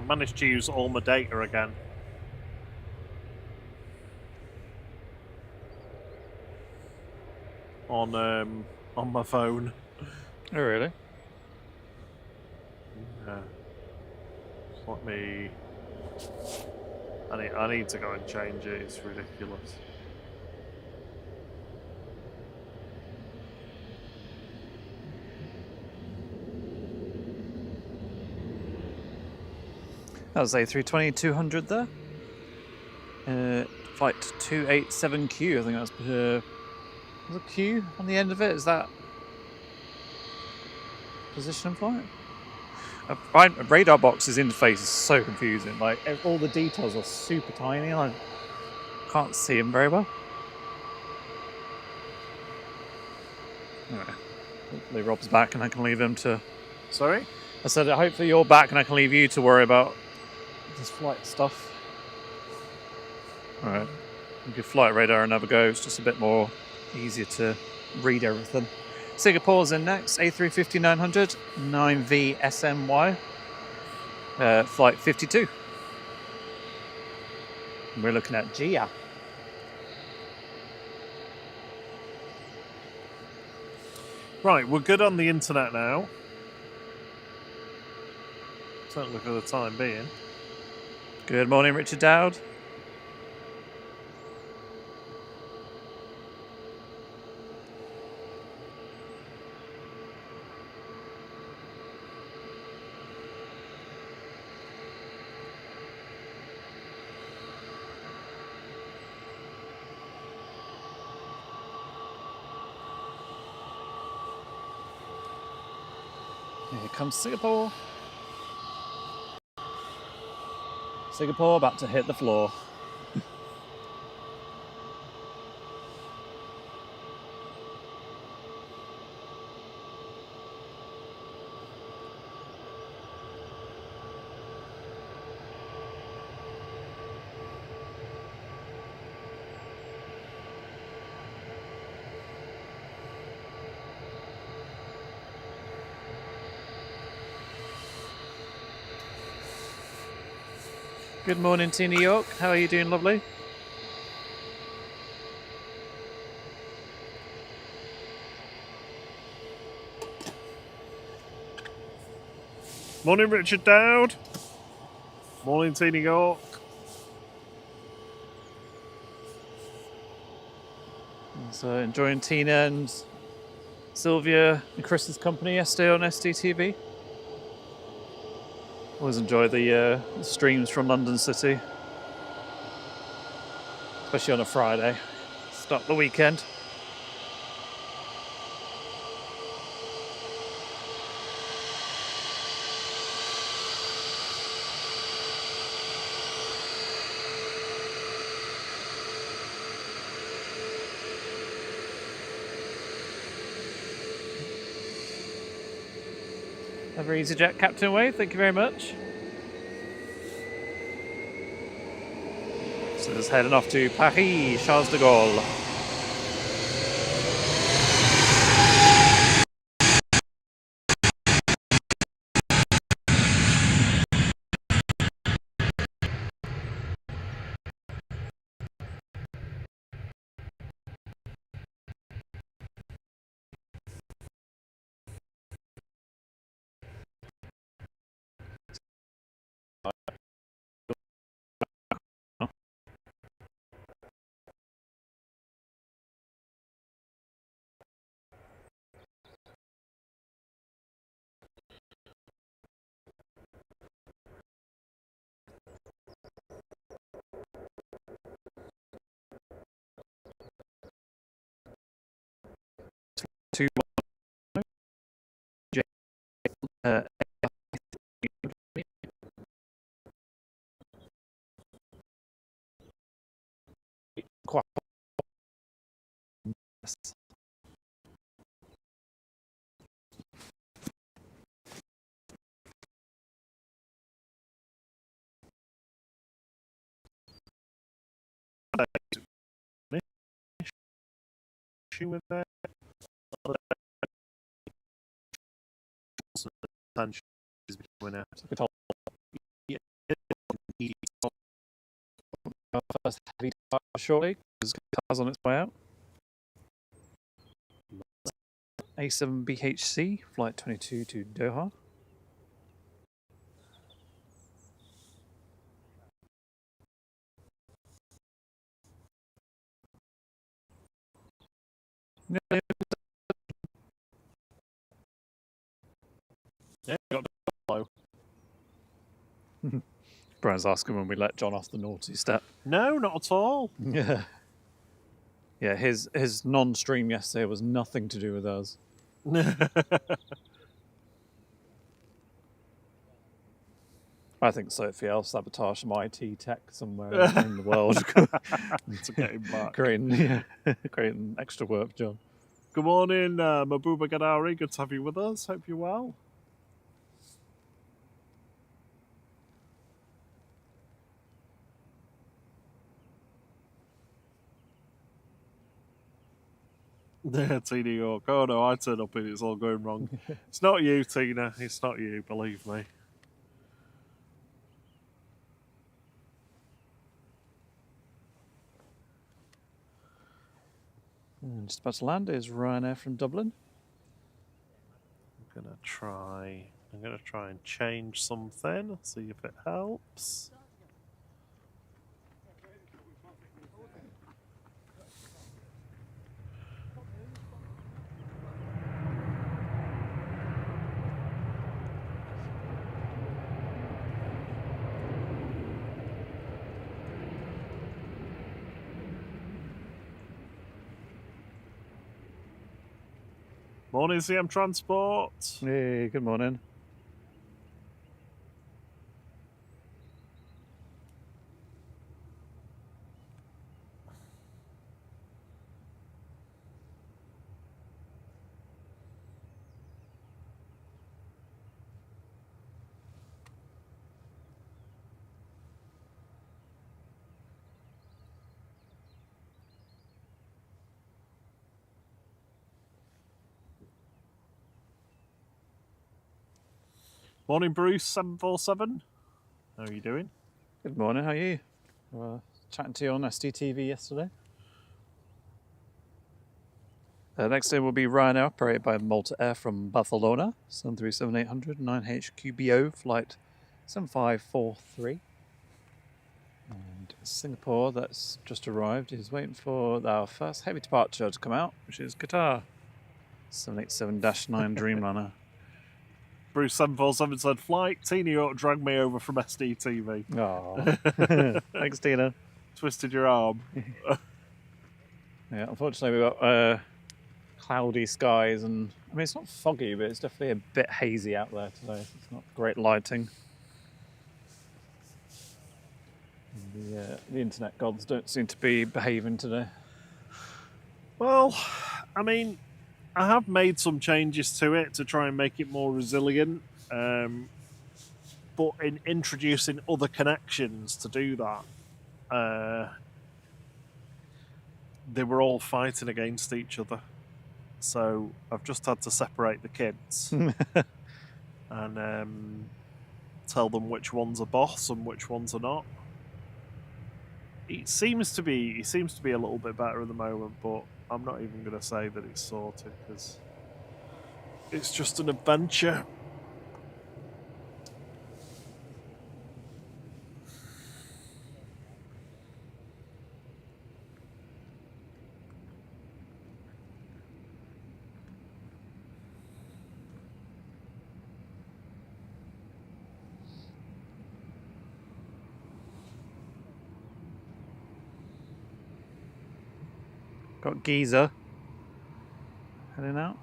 managed to use all my data again. On my phone. Oh, really? Yeah. Just let me. I need to go and change it. It's ridiculous. That was A320-200 there. Flight 287Q, I think that's was a Q on the end of it? Is that position and flight? A radar box's interface is so confusing. Like all the details are super tiny, and I can't see them very well. Anyway, hopefully Rob's back, and I can leave him to. Sorry? I said hopefully you're back, and I can leave you to worry about this flight stuff. All right, we'll give flight radar another go. It's just a bit more easier to read everything. Singapore's in next, A350-900, 9V SMY, flight 52. And we're looking at Gia. Right, we're good on the internet now. Certainly for the time being. Good morning, Richard Dowd. Here comes Singapore. Singapore about to hit the floor. Good morning to New York. How are you doing, lovely? Morning, Richard Dowd. Morning to New York. So enjoying Tina and Sylvia and Chris's company yesterday on SDTV. Always enjoy the streams from London City, especially on a Friday. Start the weekend. Another EasyJet Captain Wave, thank you very much. So just heading off to Paris, Charles de Gaulle. To Issue with that. Tensions between it. our first heavy departure shortly because Qatar's on its way out. A7BHC, flight 22 to Doha. Yeah, got hello. Brian's asking when we let John off the naughty step. No, not at all. Yeah. Yeah, his non-stream yesterday was nothing to do with us. I think Sophie will sabotage some IT tech somewhere in the world. To get him back. creating extra work, John. Good morning, Mabuba Gadari. Good to have you with us. Hope you're well. Tina York. Oh no, I turn up and it's all going wrong. It's not you, Tina. It's not you, believe me. And just about to land is Ryanair from Dublin. I'm gonna try and change something. See if it helps. Morning, CM Transport. Hey, good morning. Morning, Bruce 747. How are you doing? Good morning, how are you? Chatting to you on SDTV yesterday. Next in will be Ryanair, operated by Malta Air from Barcelona, 737-800, 9HQBO, flight 7543. And Singapore, that's just arrived, is waiting for our first heavy departure to come out, which is Qatar, 787-9 Dreamliner. Bruce 747 said, flight. Tina York dragged me over from SDTV. Oh, thanks, Tina. Twisted your arm. Yeah, unfortunately we've got cloudy skies, and I mean it's not foggy, but it's definitely a bit hazy out there today. It's not great lighting. The internet gods don't seem to be behaving today. Well, I mean, I have made some changes to it to try and make it more resilient, but in introducing other connections to do that, they were all fighting against each other. So I've just had to separate the kids and tell them which one's a boss and which ones are not. It seems to be a little bit better at the moment, but I'm not even going to say that it's sorted because it's just an adventure. Got Giza heading out.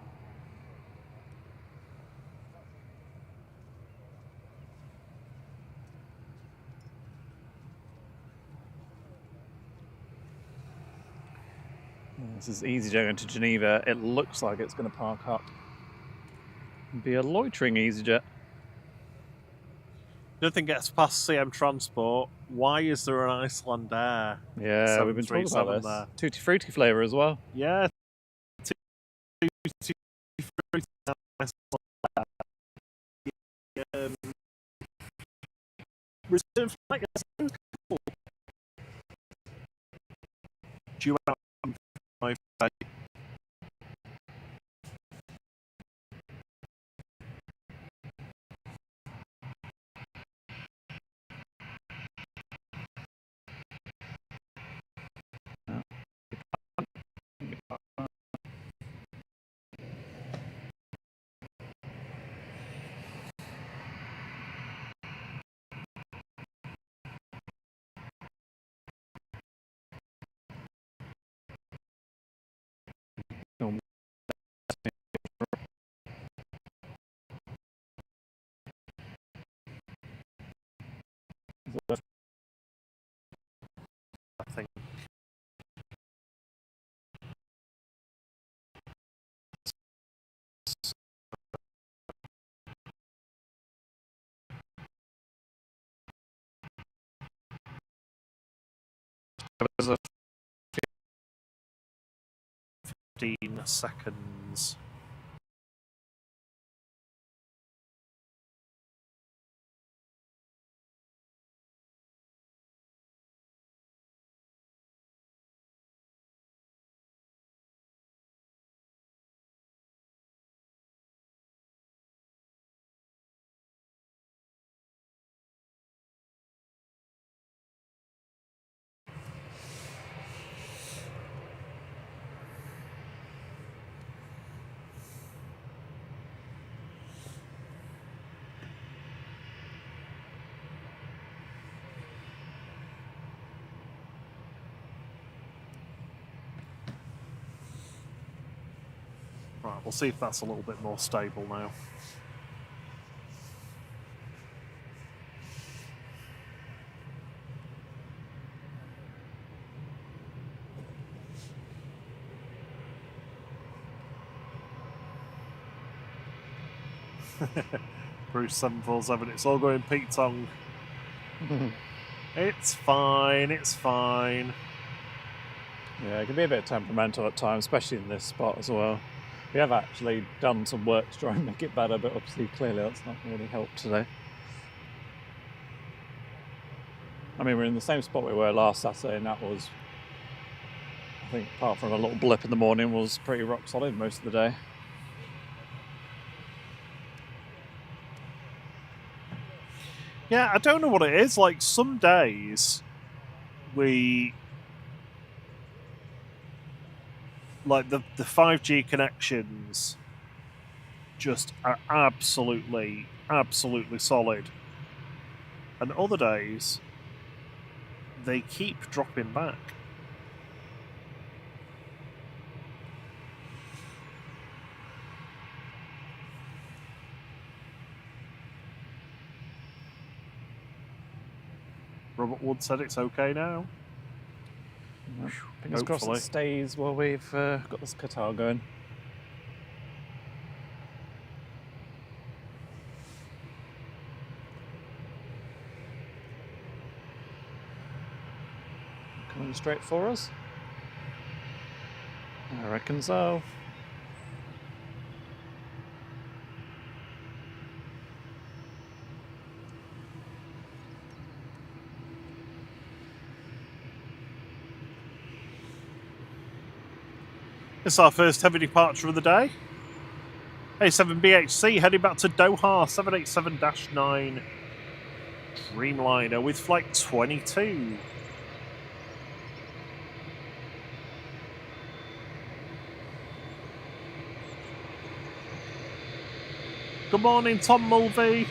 This is EasyJet going to Geneva. It looks like it's going to park up and be a loitering EasyJet. Nothing gets past CM Transport. Why is there an Iceland Air? Yeah, we've been talking about this. Tutti Frutti flavour as well. Yeah. Reserve flight. due out in 5 days. I think. There's a 15 seconds. Right, we'll see if that's a little bit more stable now. Bruce 747, it's all going Pete Tong. It's fine, it's fine. Yeah, it can be a bit temperamental at times, especially in this spot as well. We have actually done some work to try and make it better, but obviously clearly that's not really helped today. I mean, we're in the same spot we were last Saturday, and that was, I think, apart from a little blip in the morning, was pretty rock solid most of the day. Yeah, I don't know what it is. Like, some days like the 5G connections just are absolutely solid, and other days they keep dropping back. Robert Wood said it's okay now. Yep. Fingers crossed it stays while we've got this Qatar going. Coming straight for us? I reckon so. It's our first heavy departure of the day. A7BHC heading back to Doha, 787-9 Dreamliner with flight 22. Good morning, Tom Mulvey.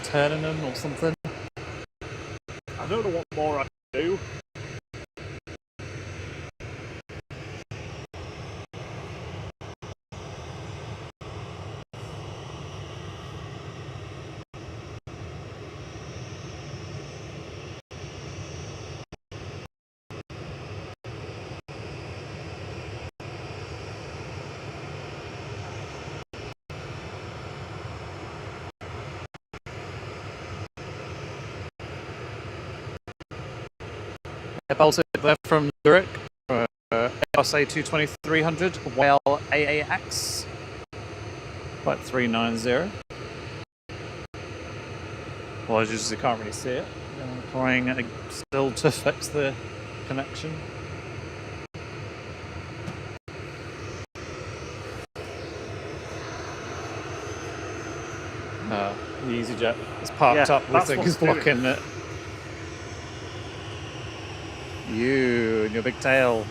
turning them or something? I don't know what more I can do. Baltic there from Zurich, Airbus A220-300, Whale AAX, flight 390. Apologies, you can't really see it. I'm trying still to fix the connection. The EasyJet is parked up. We think is blocking it. You and your big tail.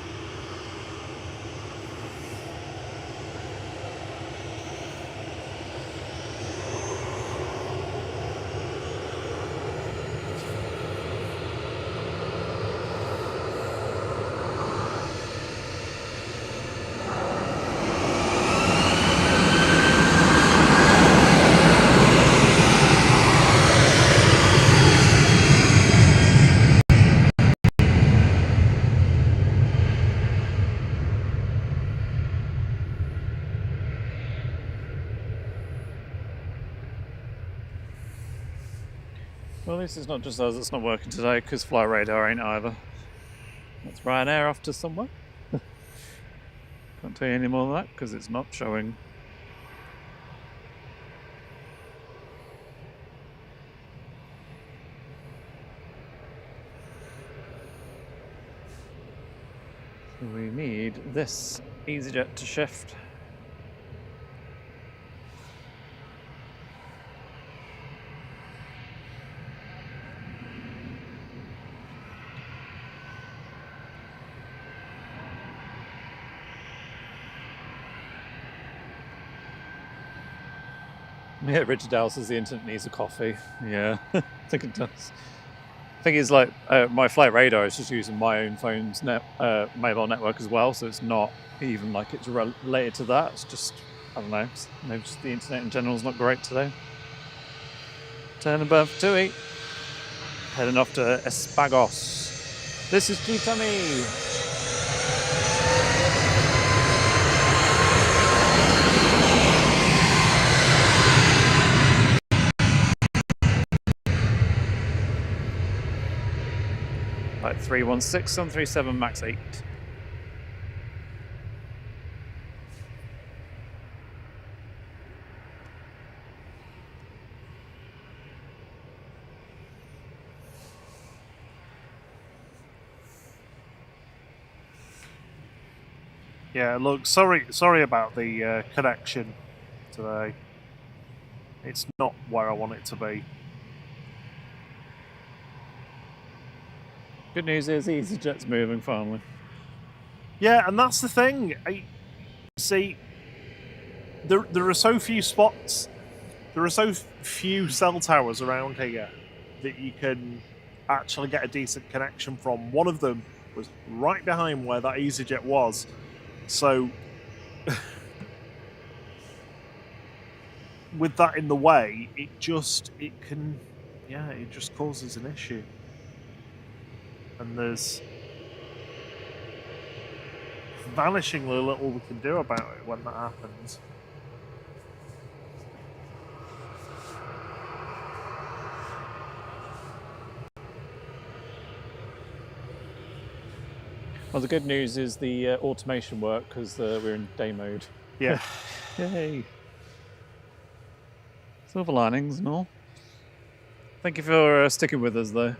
Well, this is not just us that's not working today, because Flight Radar ain't either. That's Ryanair off to somewhere. Can't tell you any more than that, because it's not showing. So we need this EasyJet to shift. Yeah, Richard Dow says the internet needs a coffee. Yeah, I think it does. The thing is, like, my Flight Radar is just using my own phone's mobile network as well, so it's not even like it's related to that. It's just, I don't know, maybe just the internet in general is not great today. Turn and burn for TUI. Heading off to Espagos. This is Tutami. Flight 316, 737 MAX 8. Yeah, look, sorry about the connection today. It's not where I want it to be. Good news is EasyJet's moving finally. Yeah, and that's the thing. See, there are so few spots, there are so few cell towers around here that you can actually get a decent connection from. One of them was right behind where that EasyJet was. So, with that in the way, it just causes an issue. And there's vanishingly little we can do about it when that happens. Well, the good news is the automation worked because we're in day mode. Yeah. Yay. Silver linings and all. Thank you for sticking with us, though.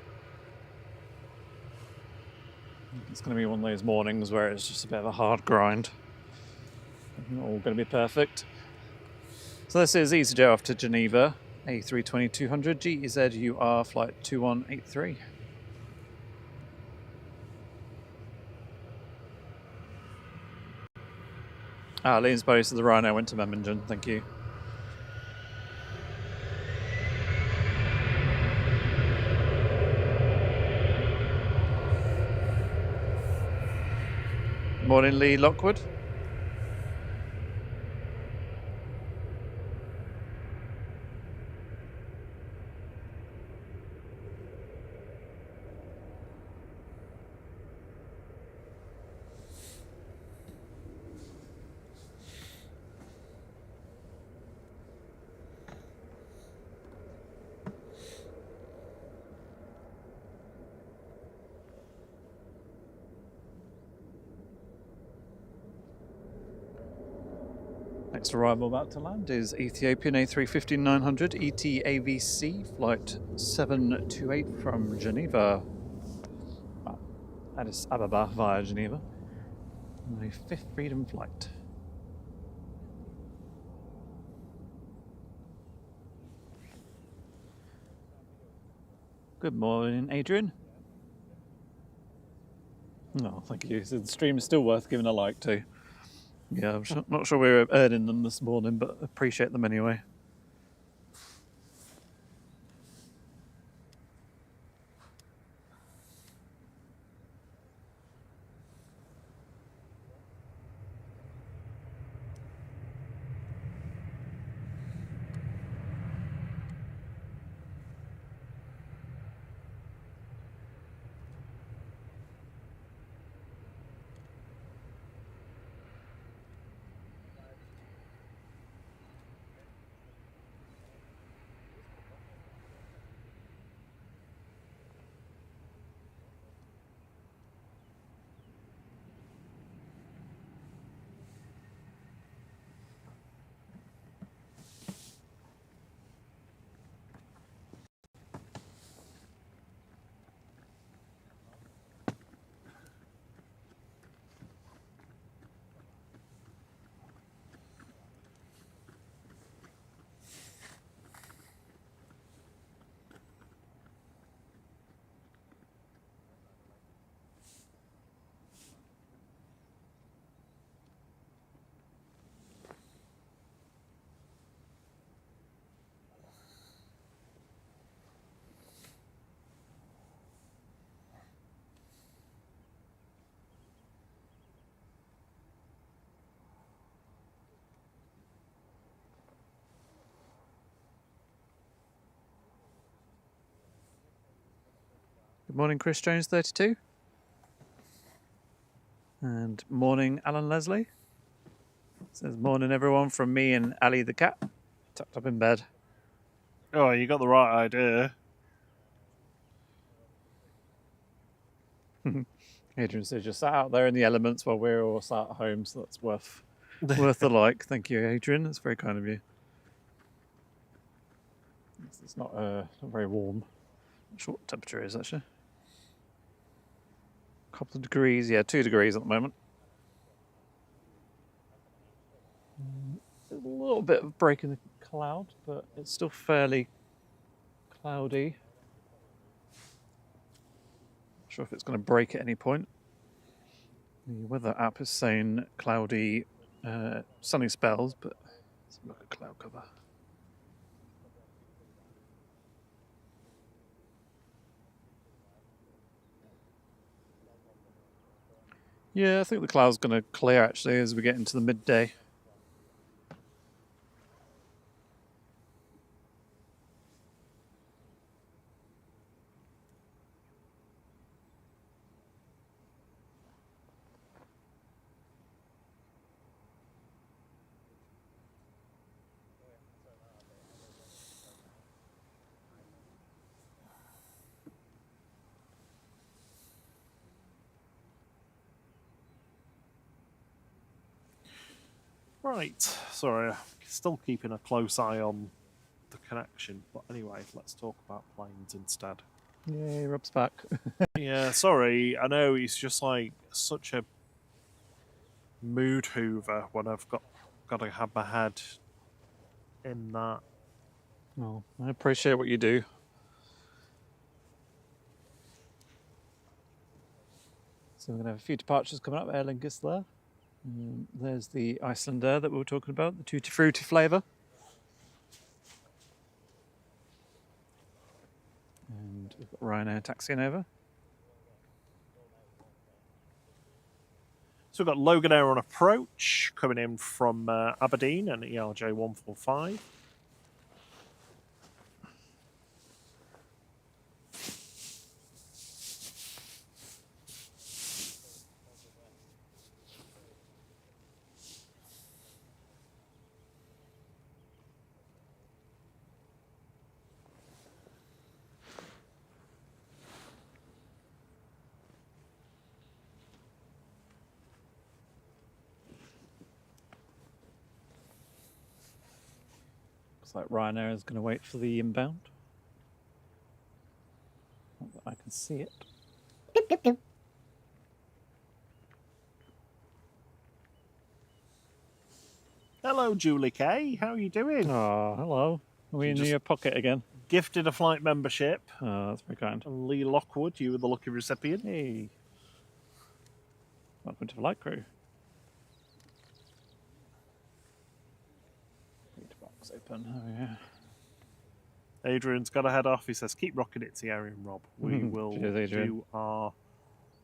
It's going to be one of those mornings where it's just a bit of a hard grind. Not all going to be perfect. So this is EasyJet off to Geneva, A320-200, GEZ-UR flight 2183. Lean's buddy says the Ryanair went to Memmingen, thank you. Morning, Lee Lockwood. Next arrival about to land is Ethiopian A350-900 ETAVC flight 728 from Geneva, Addis Ababa via Geneva, my 5th Freedom flight. Good morning, Adrian. Oh, thank you. So the stream is still worth giving a like to. Yeah, I'm not sure we were earning them this morning, but appreciate them anyway. Good morning, Chris Jones 32. And morning, Alan Leslie. Says morning, everyone, from me and Ali the cat, tucked up in bed. Oh, you got the right idea. Adrian says you're sat out there in the elements while we're all sat at home, so that's worth the like. Thank you, Adrian. That's very kind of you. It's not very warm. Not sure what temperature is actually. A couple of degrees, yeah, 2 degrees at the moment. A little bit of break in the cloud, but it's still fairly cloudy. Not sure if it's going to break at any point. The weather app is saying cloudy, sunny spells, but let's look at cloud cover. Yeah, I think the cloud's going to clear actually as we get into the midday. Right, sorry, still keeping a close eye on the connection. But anyway, let's talk about planes instead. Yay, Rob's back. Yeah, sorry, I know he's just like such a mood hoover when I've got to have my head in that. Well, I appreciate what you do. So we're going to have a few departures coming up. Aer Lingus there. There's the Icelander that we were talking about, the Tutti Frutti flavour. And we've got Ryanair taxiing over. So we've got Loganair on approach coming in from Aberdeen and ERJ 145. Looks like Ryanair is going to wait for the inbound. Not that I can see it. Hello, Julie Kay. How are you doing? Oh, hello. Are we in your pocket again? Gifted a flight membership. Oh, that's very kind. And Lee Lockwood, you were the lucky recipient. Hey. Welcome to the Flight Crew. Box open. Oh, yeah. Adrian's got to head off. He says, keep rocking it, Thierry and Rob. We will Cheers, do our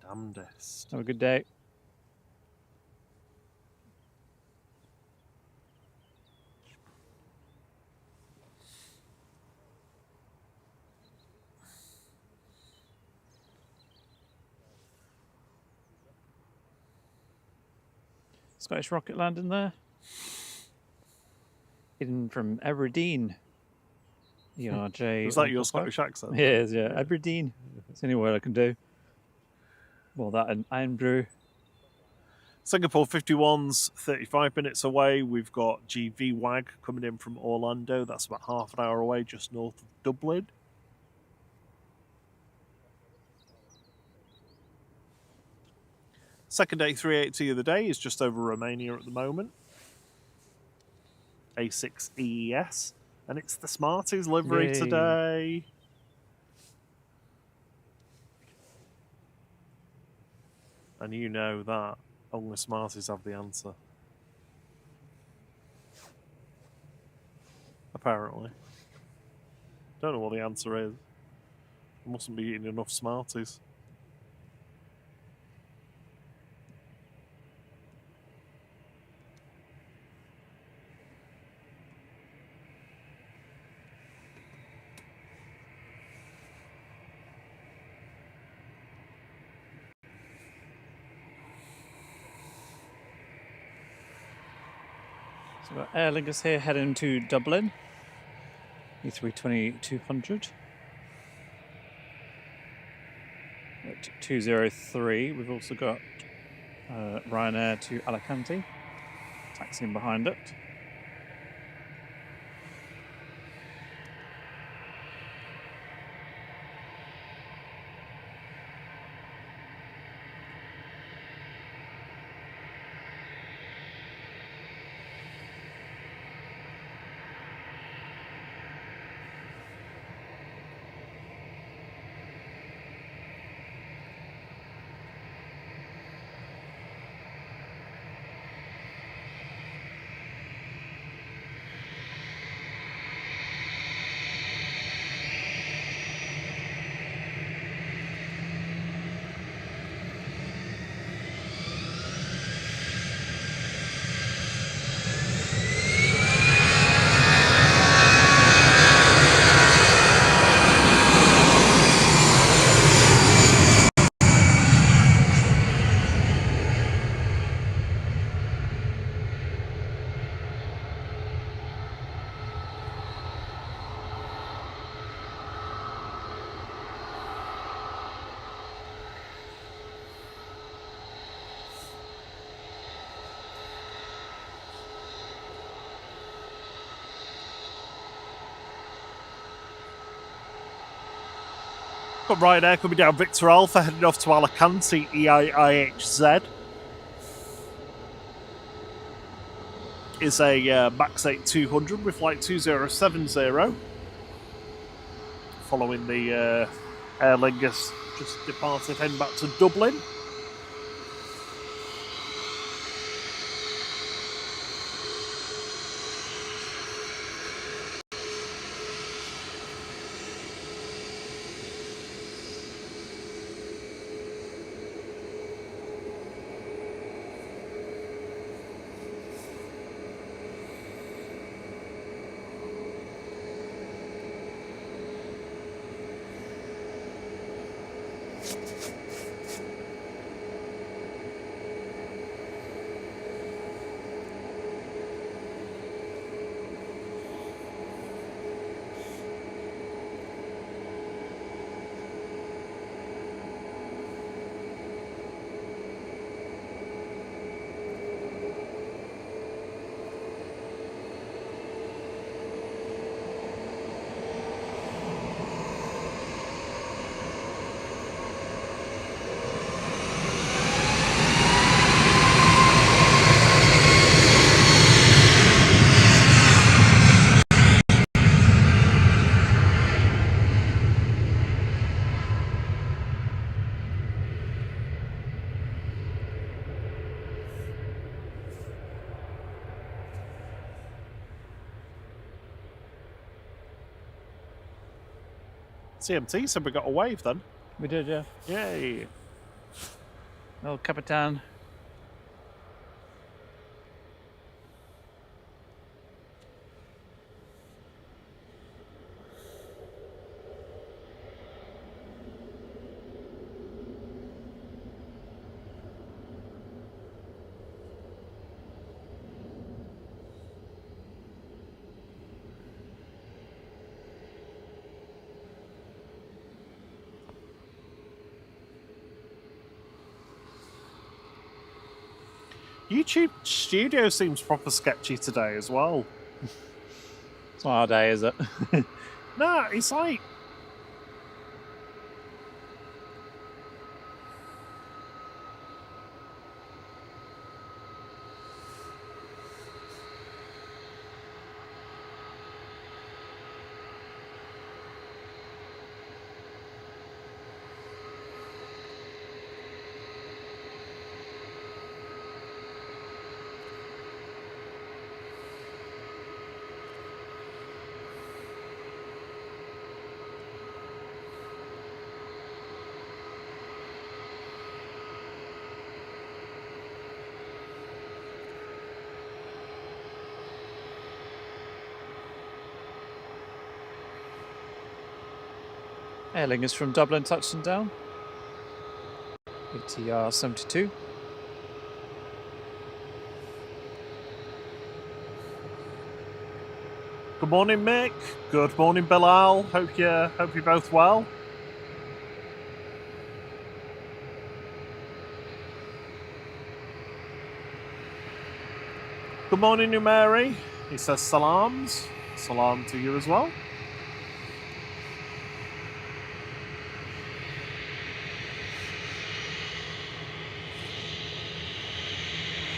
damnedest. Have a good day. Scottish rocket landing there. In from Aberdeen. ERJ. Is that your Scottish accent? It is, yeah. Aberdeen. It's the only word I can do. Well, that and Andrew. Singapore 51's 35 minutes away. We've got GV WAG coming in from Orlando. That's about half an hour away, just north of Dublin. Second A380 of the day is just over Romania at the moment. A6 EES. And it's the Smarties livery today. And you know that only Smarties have the answer. Apparently. Don't know what the answer is. I mustn't be eating enough Smarties. So we've got Aer Lingus here heading to Dublin. E320-200. At 203, we've also got Ryanair to Alicante, taxiing behind it. Got Ryanair coming down Victor Alpha, heading off to Alicante, EIIHZ. Is a Max 8 200 with flight 2070. Following the Aer Lingus just departed, heading back to Dublin. CMT said we got a wave then. We did, yeah. Yay. El Capitan. YouTube Studio seems proper sketchy today as well. It's not our day, is it? Nah, it's like... Aer Lingus from Dublin touched and down. ATR 72. Good morning, Mick. Good morning, Bilal. Hope you're both well. Good morning, Numeri. He says salams. Salam to you as well.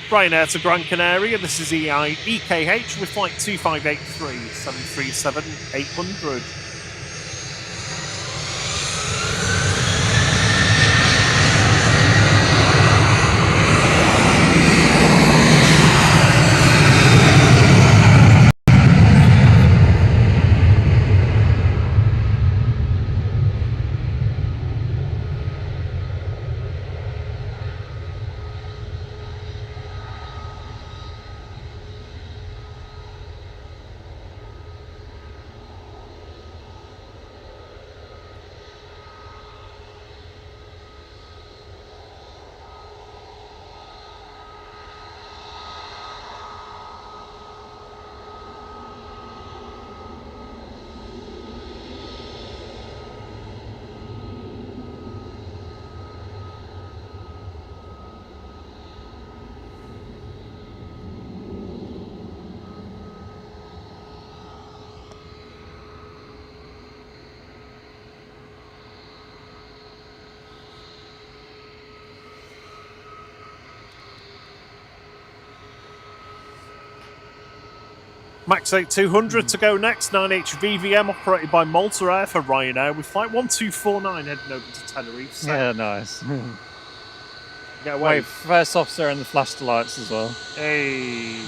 Ryanair to Gran Canaria. This is EKH with flight 2583, 737 800. Max 8200 to go next, 9H VVM operated by Malta Air for Ryanair with flight 1249 heading over to Tenerife. So Yeah, nice. get away. Wait, first officer and the flash lights as well. Hey.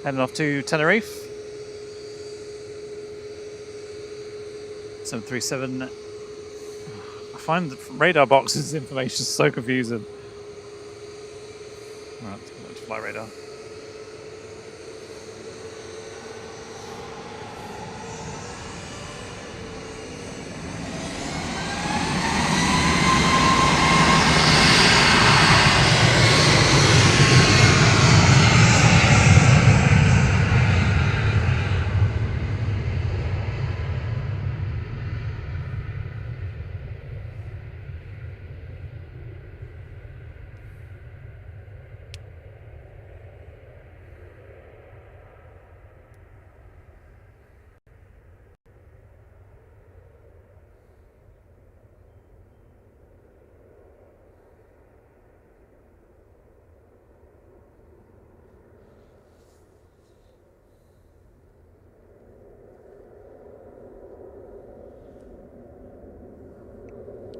Heading off to Tenerife. 737. I find the radar box's information so confusing. Right, let's go to flight radar.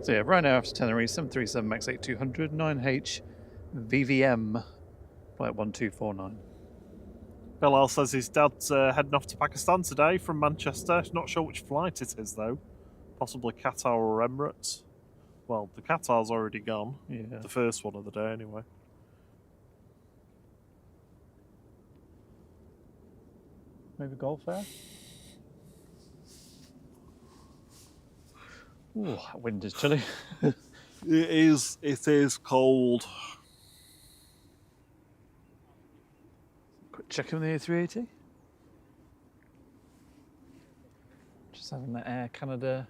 So yeah, Ryanair after Tenerife, 737 MAX 8200, 9H VVM, flight 1249. Bilal says his dad's heading off to Pakistan today from Manchester. Not sure which flight it is though. Possibly Qatar or Emirates. Well, the Qatar's already gone. Yeah. The first one of the day anyway. Maybe Gulf Air? Ooh, that wind is chilly. It is cold. Quick check on the A380. Just having the Air Canada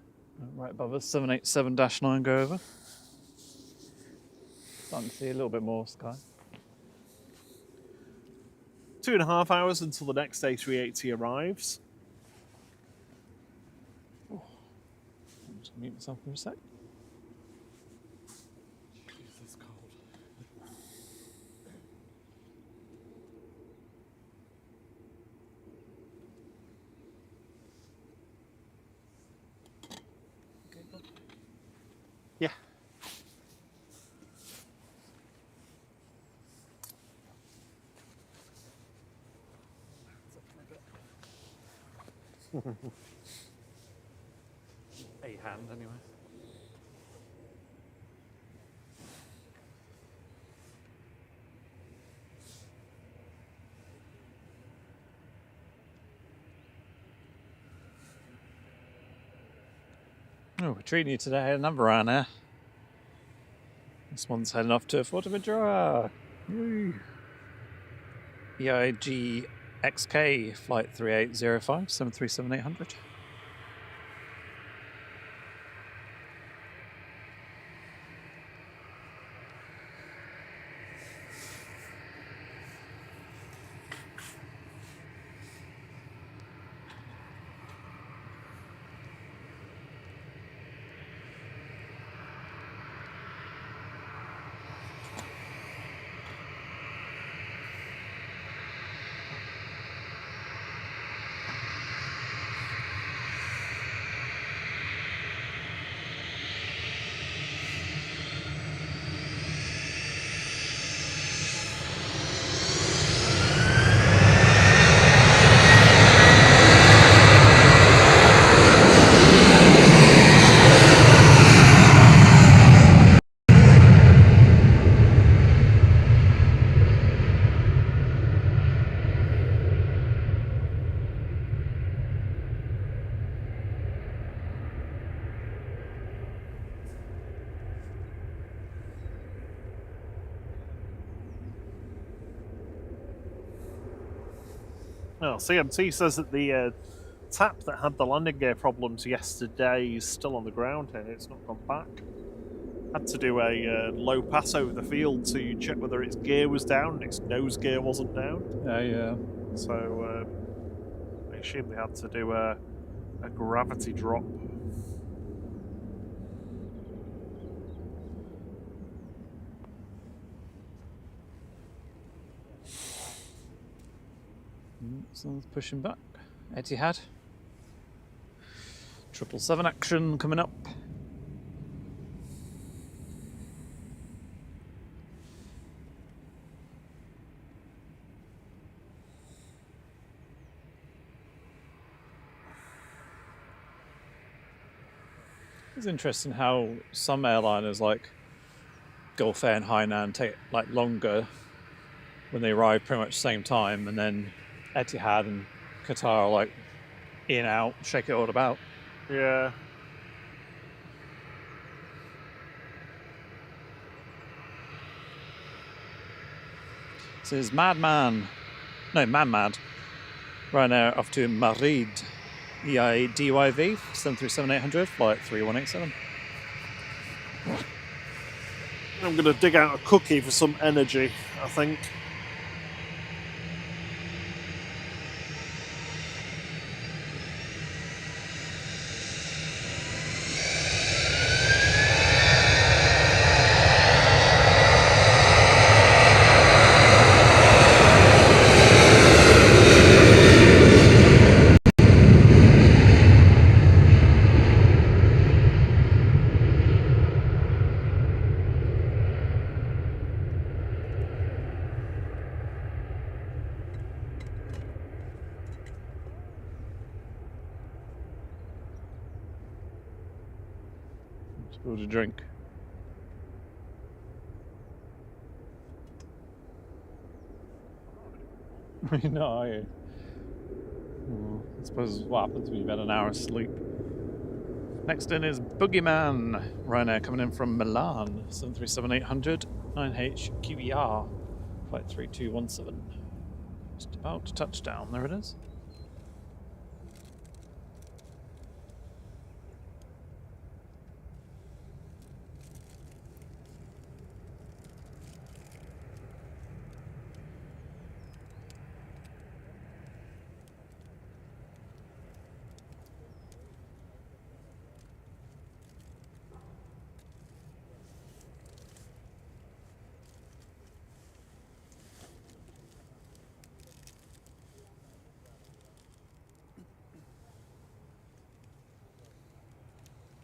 right above us, 787-9 go over. Starting to see a little bit more sky. 2.5 hours until the next A380 arrives. I'm just gonna mute myself for a sec. It's cold. Yeah. A hand, anyway. Oh, we're treating you today, another Ryanair. This one's heading off to Fuerteventura. Woo. EIGXK flight 3805, 737-800. Oh, CMT says that the tap that had the landing gear problems yesterday is still on the ground here. It's not gone back. Had to do a low pass over the field to check whether its gear was down and its nose gear wasn't down. Yeah. So I assume they had to do a gravity drop. Someone's pushing back. Etihad. 777 action coming up. It's interesting how some airliners like Gulf Air and Hainan take like longer when they arrive pretty much same time, and then Etihad and Qatar are like in, out, shake it all about. Yeah. This is Man Mad. Ryanair off to Madrid. EIDYV 737-800, flight 3187. I'm going to dig out a cookie for some energy, I think. Spilled a drink. You're not, are you? Oh, I suppose what happens when you've had an hour's sleep. Next in is Boogeyman. Ryanair coming in from Milan. 737-800, 9HQER, flight 3217. Just about to touch down. There it is.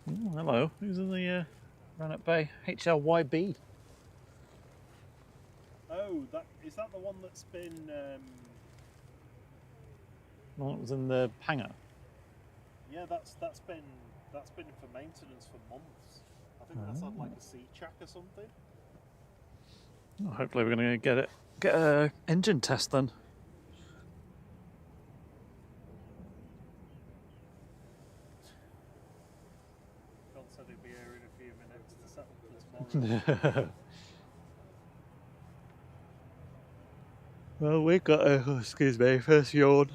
Oh, hello. Who's in the Rannoch Bay? HLYB. Oh, is that the one that's been... Well, it was in the hangar. Yeah, that's been for maintenance for months. I think that's on like a sea check or something. Well, hopefully we're going to get a engine test then. John said he'd be here in a few minutes to settle for tomorrow. Well, we got excuse me, first yawn.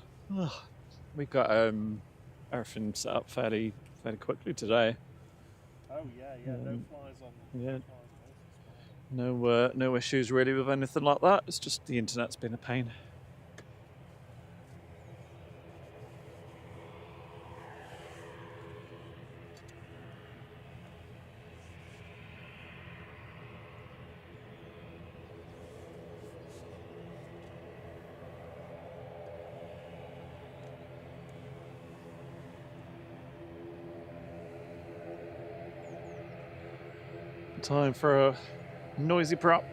We got everything set up fairly quickly today. Oh yeah, no flies on. Yeah. No flies No issues really with anything like that. It's just the internet's been a pain. Time for a noisy prop.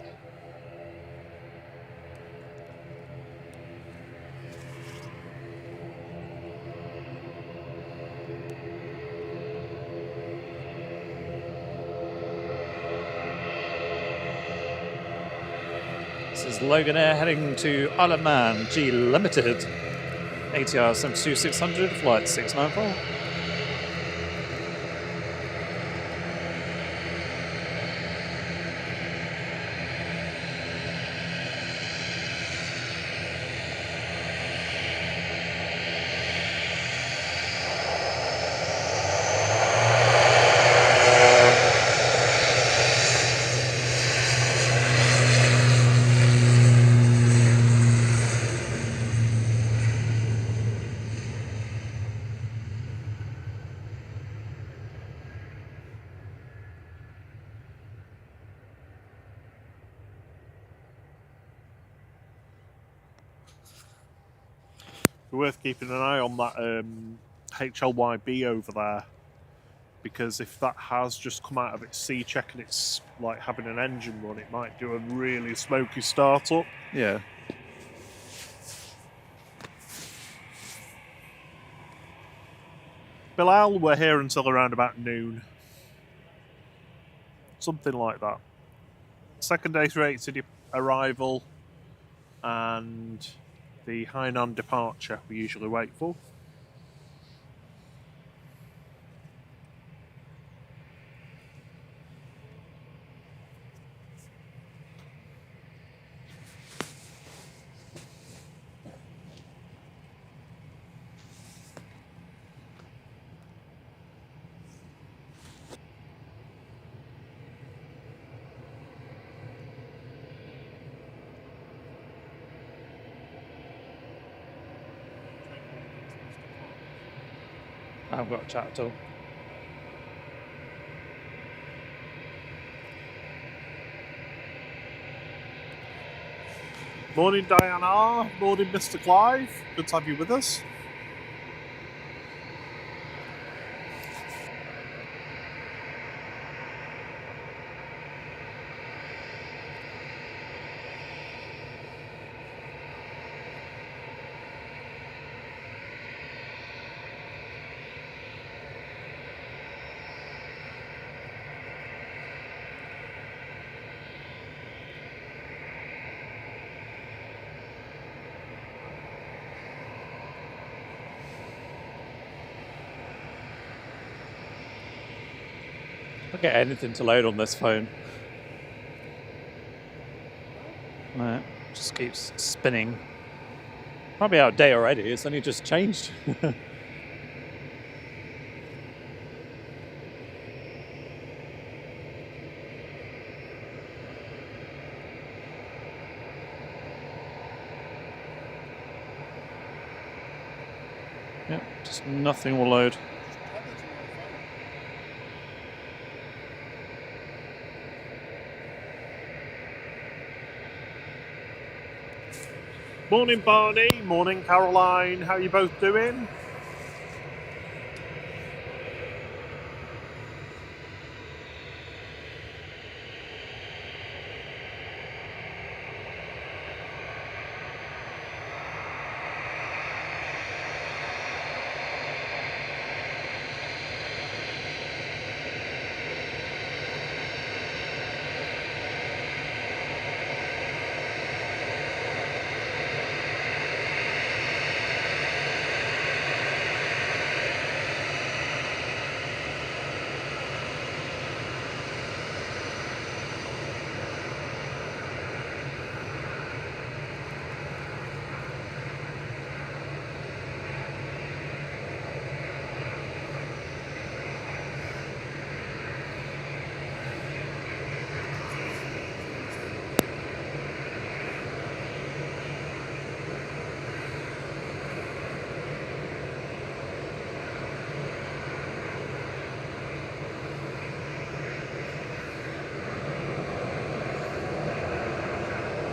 This is Loganair heading to Isle of Man, G Limited. ATR 72600, flight 694. Worth keeping an eye on that HLYB over there, because if that has just come out of its C check and it's like having an engine run, it might do a really smoky startup. Yeah. Bilal, we're here until around about noon. something like that. Second day 380 arrival, and the Hainan departure we usually wait for. I haven't got a chat at all. Morning, Diana. Morning, Mr. Clive. Good to have you with us. I get anything to load on this phone. No, it just keeps spinning. Probably out of date already. It's only just changed. Yep, just nothing will load. Morning, Barney. Morning, Caroline. How are you both doing?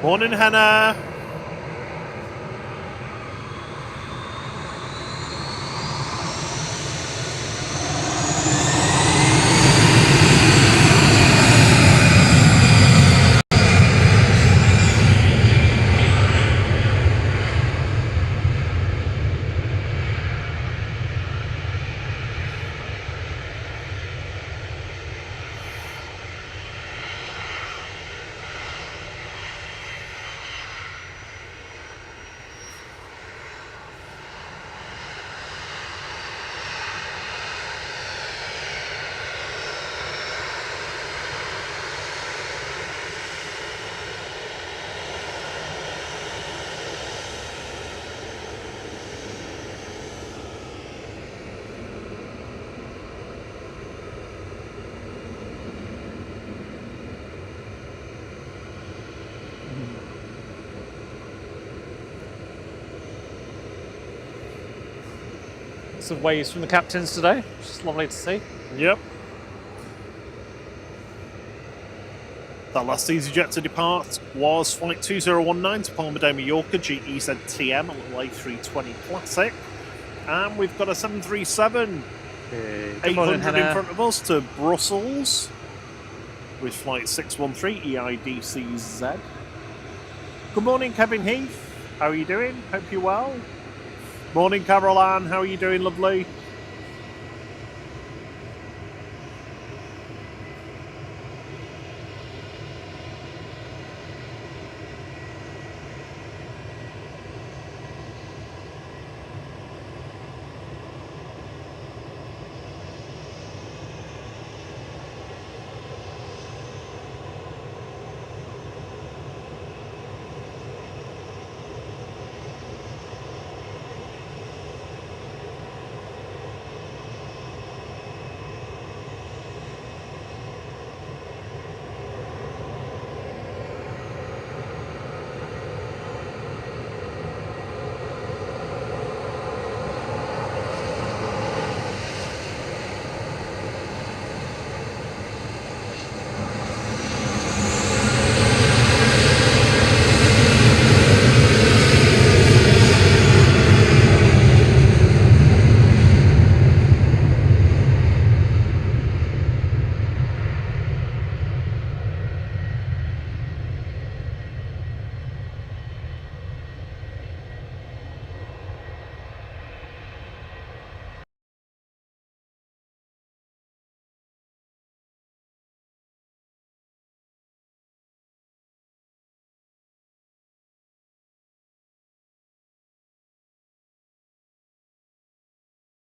Morning, Hannah. Lots of waves from the captains today, which is lovely to see. Yep. That last EasyJet to depart was flight 2019 to Palma de Mallorca, GEZTM, a little A320 Classic. And we've got a 737 800 in front of us to Brussels with flight 613 EIDCZ. Good morning, Kevin Heath. How are you doing? Hope you're well. Morning, Carol Ann. How are you doing, lovely?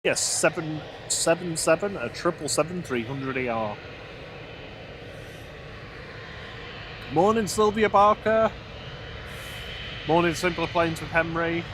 Yes, 777, a 777-300ER. Morning, Sylvia Barker. Morning, Simpler Planes with Henry.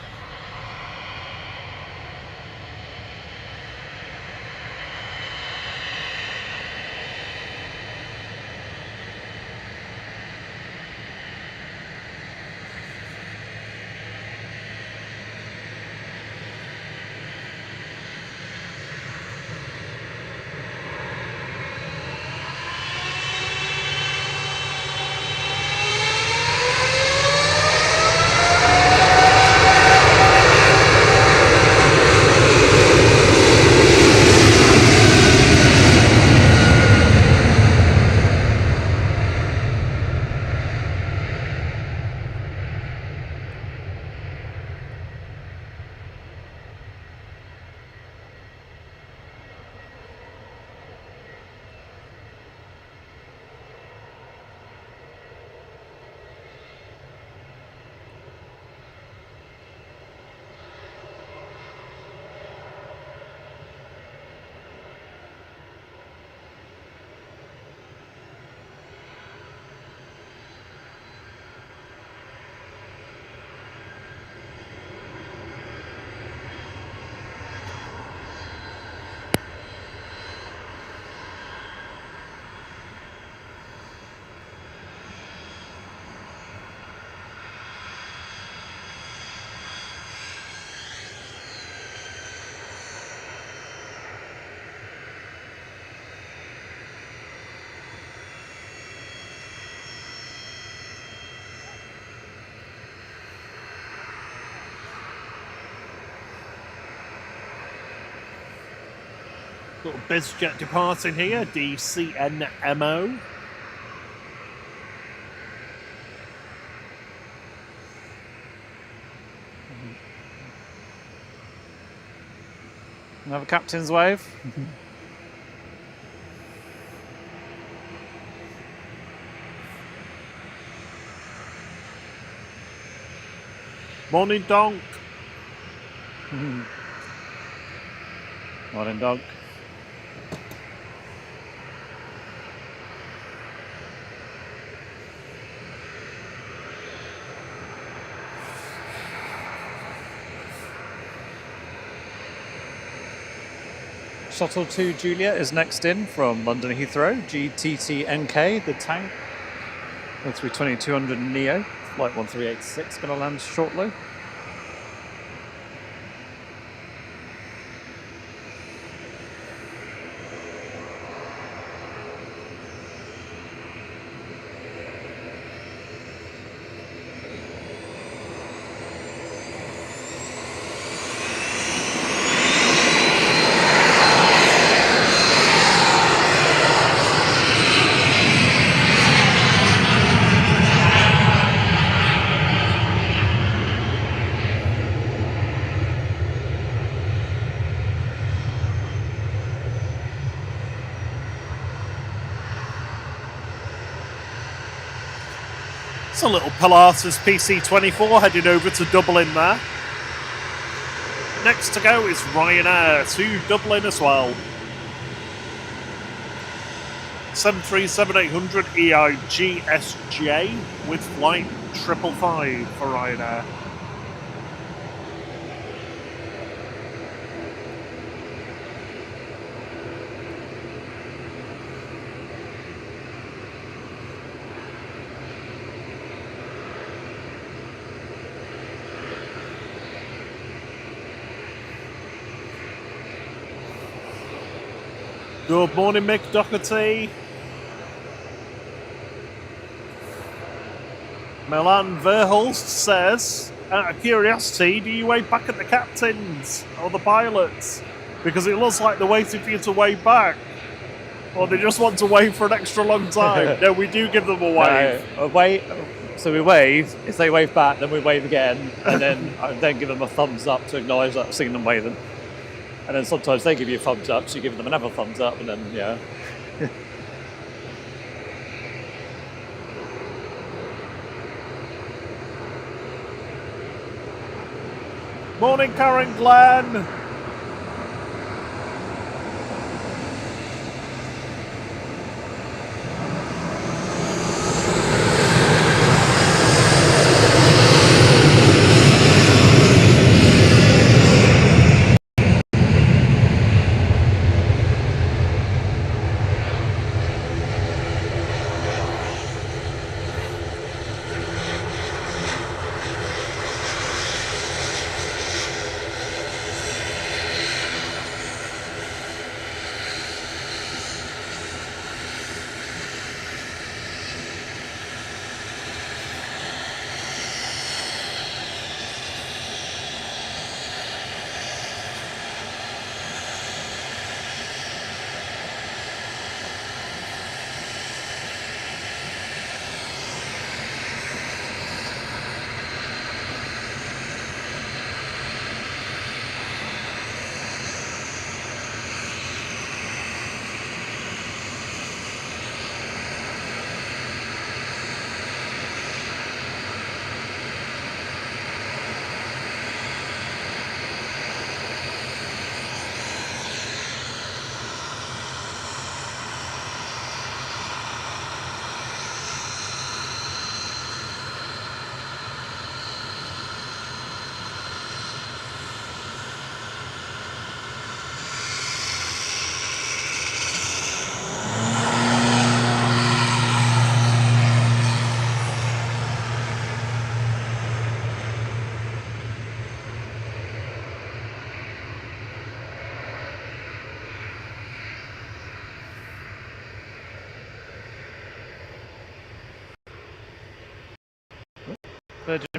Little BizJet departing here, DCNMO. Another captain's wave. Morning, Donk. Morning, dog. Shuttle 2 Juliet is next in from London Heathrow. GTTNK, the tank. A320-200 Neo, flight 1386, going to land shortly. It's a little Pilatus PC24 heading over to Dublin there. Next to go is Ryanair to Dublin as well. 737-800 EIGSJ with flight 555 for Ryanair. Good morning, Mick Doherty. Milan Verhulst says, out of curiosity, do you wave back at the captains or the pilots? Because it looks like they're waiting for you to wave back. Or they just want to wave for an extra long time. No, we do give them a wave. No, wait. So we wave. If they wave back, then we wave again. And then I then give them a thumbs up to acknowledge that I've seen them waving. And then sometimes they give you a thumbs up, so you give them another thumbs up, and then, yeah. Morning, Karen Glenn.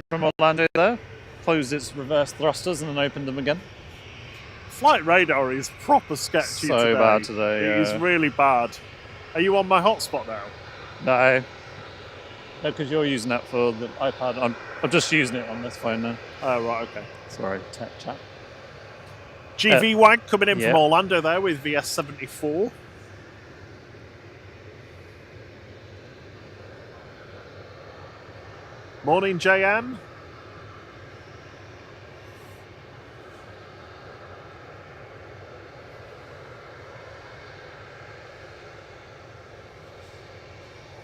from Orlando there. Closed its reverse thrusters and then opened them again. Flight radar is proper sketchy today. So bad today, It is really bad. Are you on my hotspot now? No. No, because you're using that for the iPad. I'm just using it on this phone now. Oh, right, okay. Sorry, tech chat. GV Wag coming in yeah. from Orlando there with VS74. Morning, JM.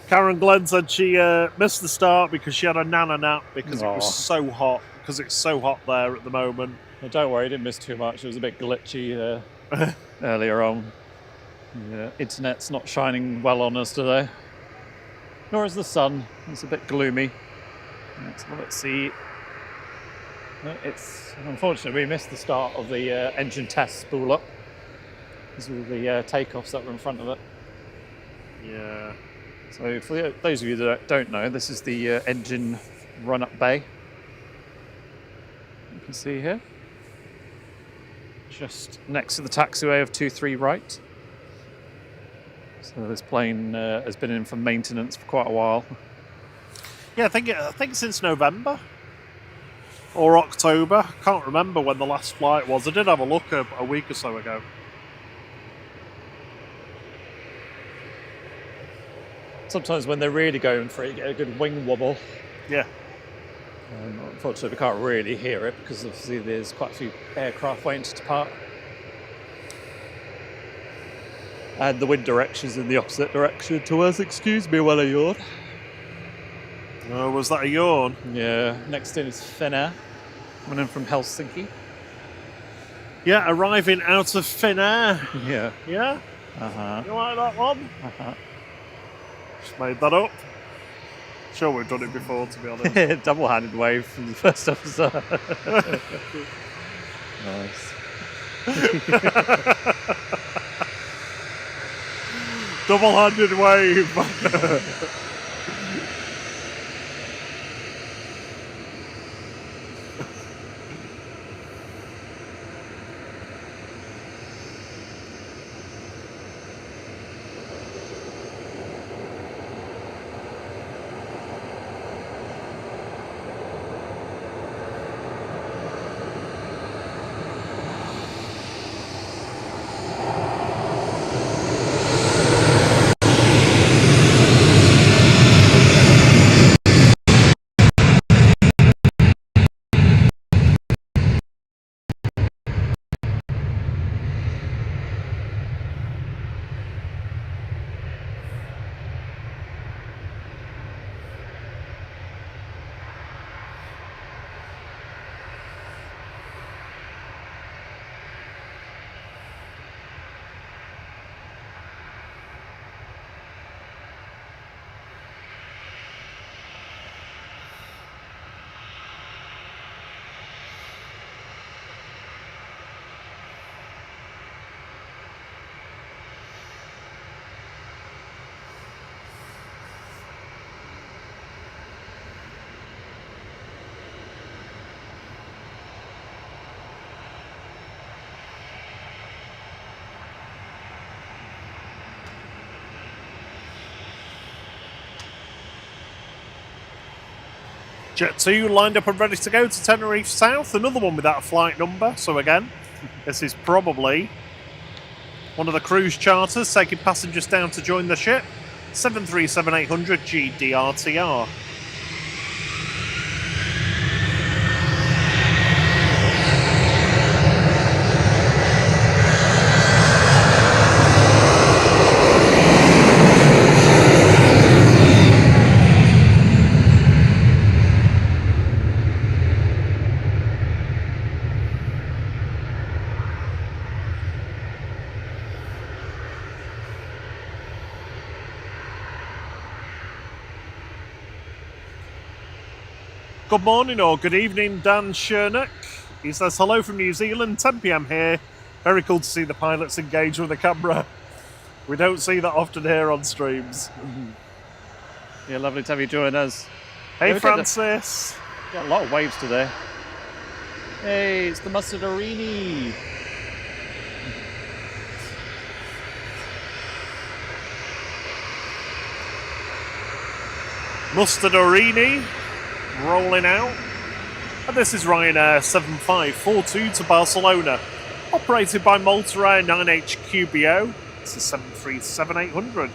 Karen Glenn said she missed the start because she had a nana nap because it was so hot. Because it's so hot there at the moment. Well, don't worry, I didn't miss too much. It was a bit glitchy earlier on. Yeah, internet's not shining well on us today. Nor is the sun. It's a bit gloomy. Let's see. It's unfortunately we missed the start of the engine test spool up because of the takeoffs that were in front of it. Yeah. So for those of you that don't know, this is the engine run-up bay. You can see here, just next to the taxiway of 23 right. So this plane has been in for maintenance for quite a while. Yeah, I think since November or October. Can't remember when the last flight was. I did have a look a week or so ago. Sometimes when they're really going for it, you get a good wing wobble. Yeah. Unfortunately, we can't really hear it because obviously there's quite a few aircraft waiting to depart. And the wind direction's in the opposite direction to us. Excuse me while I yawn. Oh, was that a yawn? Yeah. Next in is Finnair, coming in from Helsinki. Yeah, arriving out of Finnair. Yeah. Yeah? Uh-huh. You like that one? Uh-huh. Just made that up. Sure, we've done it before, to be honest. Double-handed wave from the first officer. Nice. Double-handed wave. Jet2 lined up and ready to go to Tenerife South. Another one without a flight number. So again, this is probably one of the cruise charters taking passengers down to join the ship. 737-800 GDRTR. Good morning or good evening, Dan Shernock. He says, hello from New Zealand, 10 PM here. Very cool to see the pilots engage with the camera. We don't see that often here on streams. Yeah, lovely to have you join us. Hey, Francis. Got a lot of waves today. Hey, it's the Mustardarini. Mustardarini rolling out. And this is Ryanair 7542 to Barcelona, operated by Malta Air 9HQBO. It's a 737-800.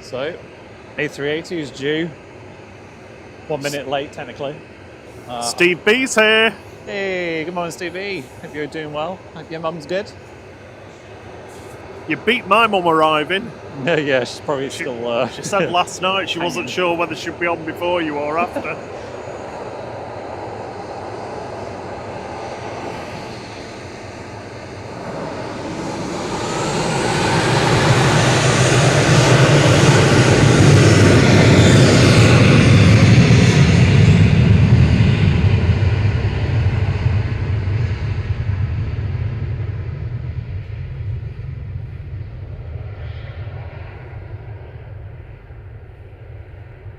So, A380 is due. 1 minute late, technically. Steve B's here. Hey, good morning, Steve B. Hope you're doing well. Hope your mum's good. You beat my mum arriving. Yeah, she's probably still... She said last night she wasn't sure whether she'd be on before you or after.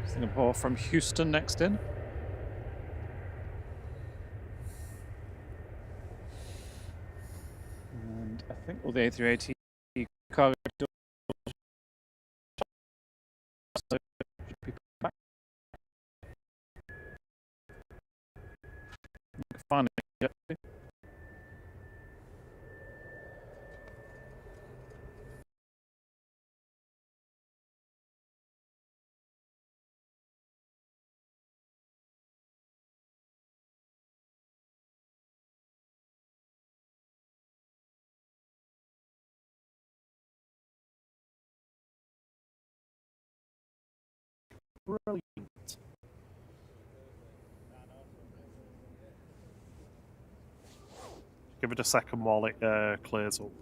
Singapore from Houston next in. And I think all the A380 cargo doors should be back. Finally, Brilliant. Give it a second while it clears up.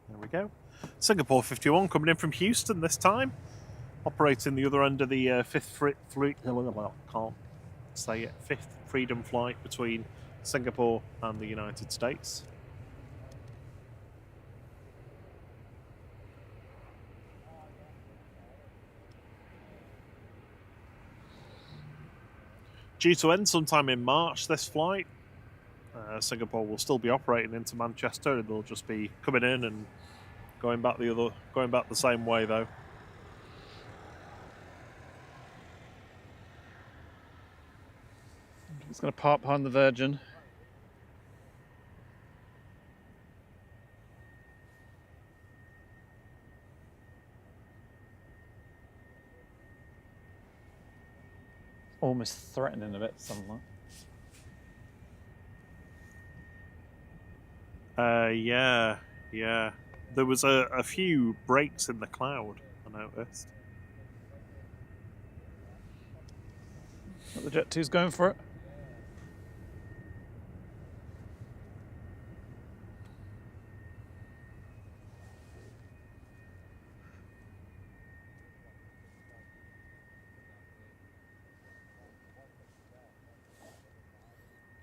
There we go. Singapore 51 coming in from Houston this time. Operating the other end of the fifth freedom flight between Singapore and the United States. Due to end sometime in March, this flight, Singapore will still be operating into Manchester, and they'll just be coming in and going back the same way though. it's going to park behind the Virgin. Almost threatening a bit, something like. Yeah. There was a few breaks in the cloud, I noticed. The Jet2's going for it.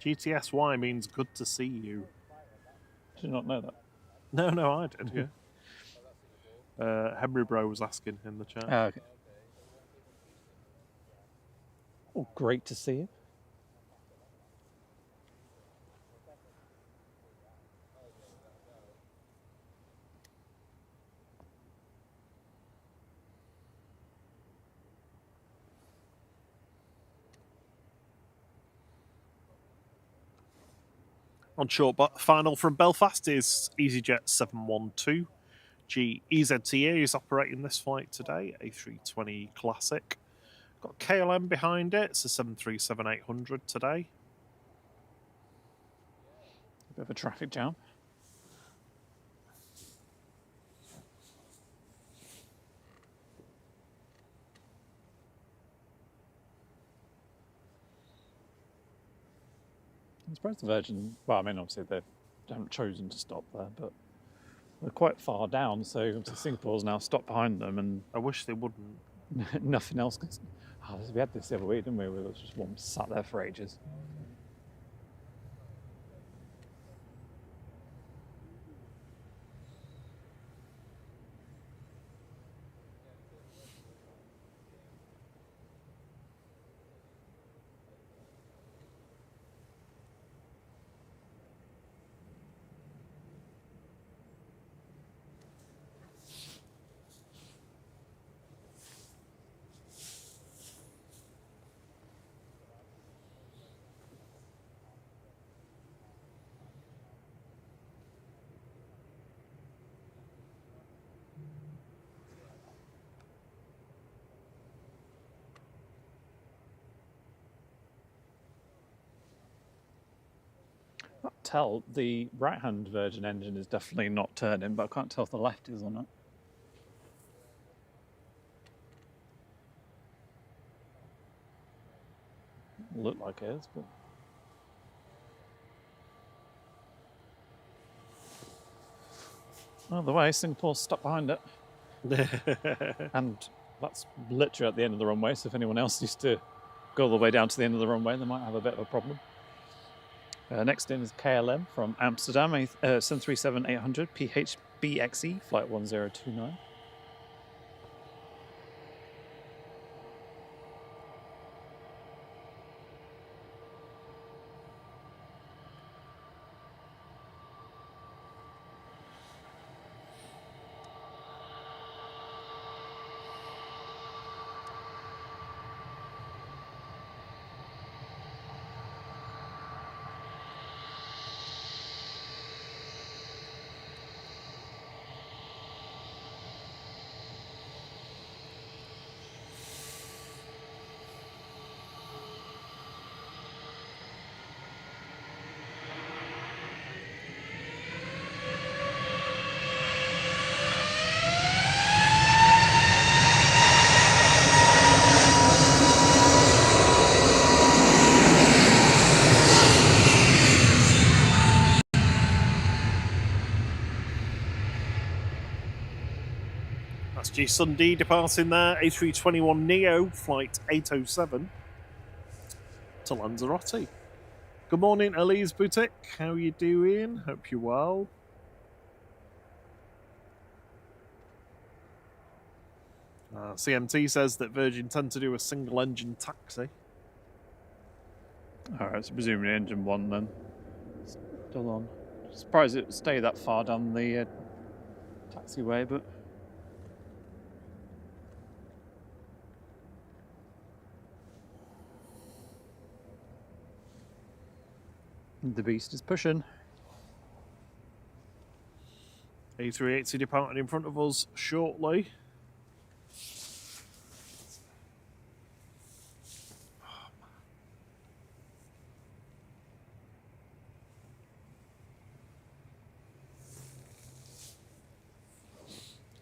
GTSY means good to see you. Did you not know that? No, I did, yeah. Henry Bro was asking in the chat. Oh, okay. Oh, great to see you. On short but final from Belfast is EasyJet 712. EZTA is operating this flight today, A320 Classic. Got KLM behind it, it's a 737-800 today. Bit of a traffic jam. I'm surprised the Virgin, well, I mean, obviously they haven't chosen to stop there, but they're quite far down, so obviously Singapore's now stopped behind them, and I wish they wouldn't. nothing else. We had this the other week, didn't we? Where there was just one sat there for ages. I can't tell, the right-hand Virgin engine is definitely not turning, but I can't tell if the left is or not. Look like it is, but either way, Singapore's stuck behind it. And that's literally at the end of the runway, so if anyone else used to go all the way down to the end of the runway, they might have a bit of a problem. Next in is KLM from Amsterdam, 737-800 PHBXE, flight 1029. That's G Sunday departing there, A321neo, flight 807 to Lanzarote. Good morning, Elise Boutique. How are you doing? Hope you're well. CMT says that Virgin tend to do a single engine taxi. Alright, so presumably engine 1 then. Still on. Surprised it would stay that far down the taxiway, but the beast is pushing. A380 departing in front of us shortly.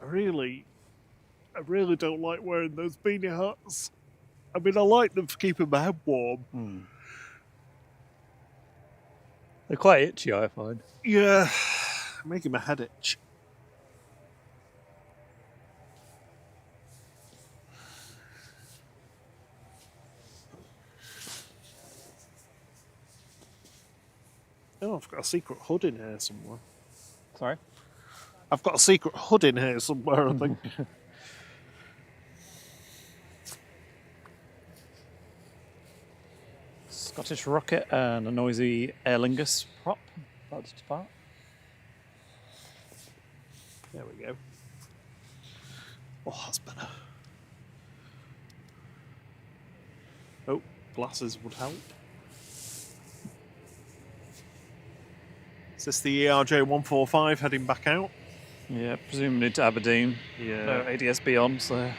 I really don't like wearing those beanie hats. I mean, I like them for keeping my head warm. They're quite itchy, I find. Yeah, making my head itch. Oh, I've got a secret hood in here somewhere. Sorry? I've got a secret hood in here somewhere, I think. Scottish rocket and a noisy Aer Lingus prop about to depart. There we go. Oh, that's better. Oh, glasses would help. Is this the ERJ 145 heading back out? Yeah, presumably to Aberdeen. Yeah. No ADS-B on, so...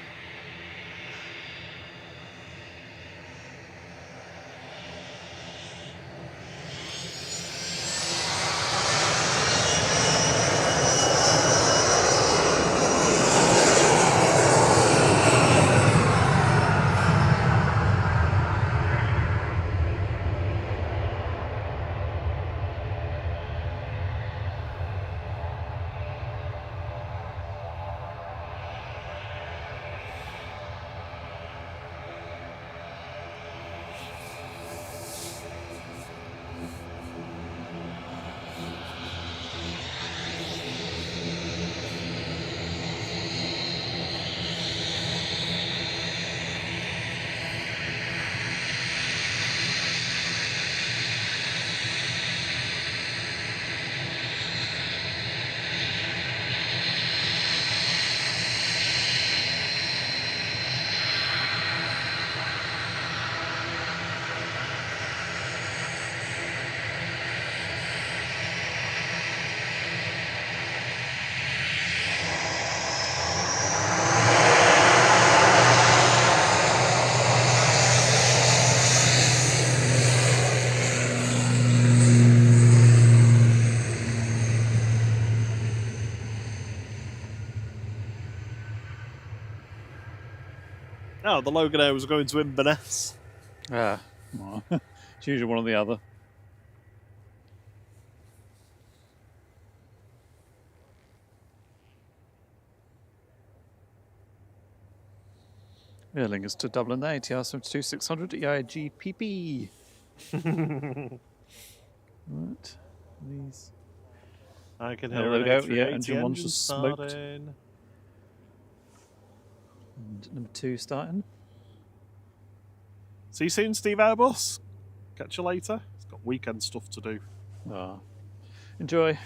Oh, the Loganair was going to Inverness. Ah, well, it's usually one or the other. Aer Lingus to Dublin, ATR 72600 EIGPP. Right, these. I can There hear we an go. Yeah, A380 engine one's just smoked. starting. And number 2 starting. See you soon, Steve Airbus. Catch you later. He's got weekend stuff to do. Ah, enjoy.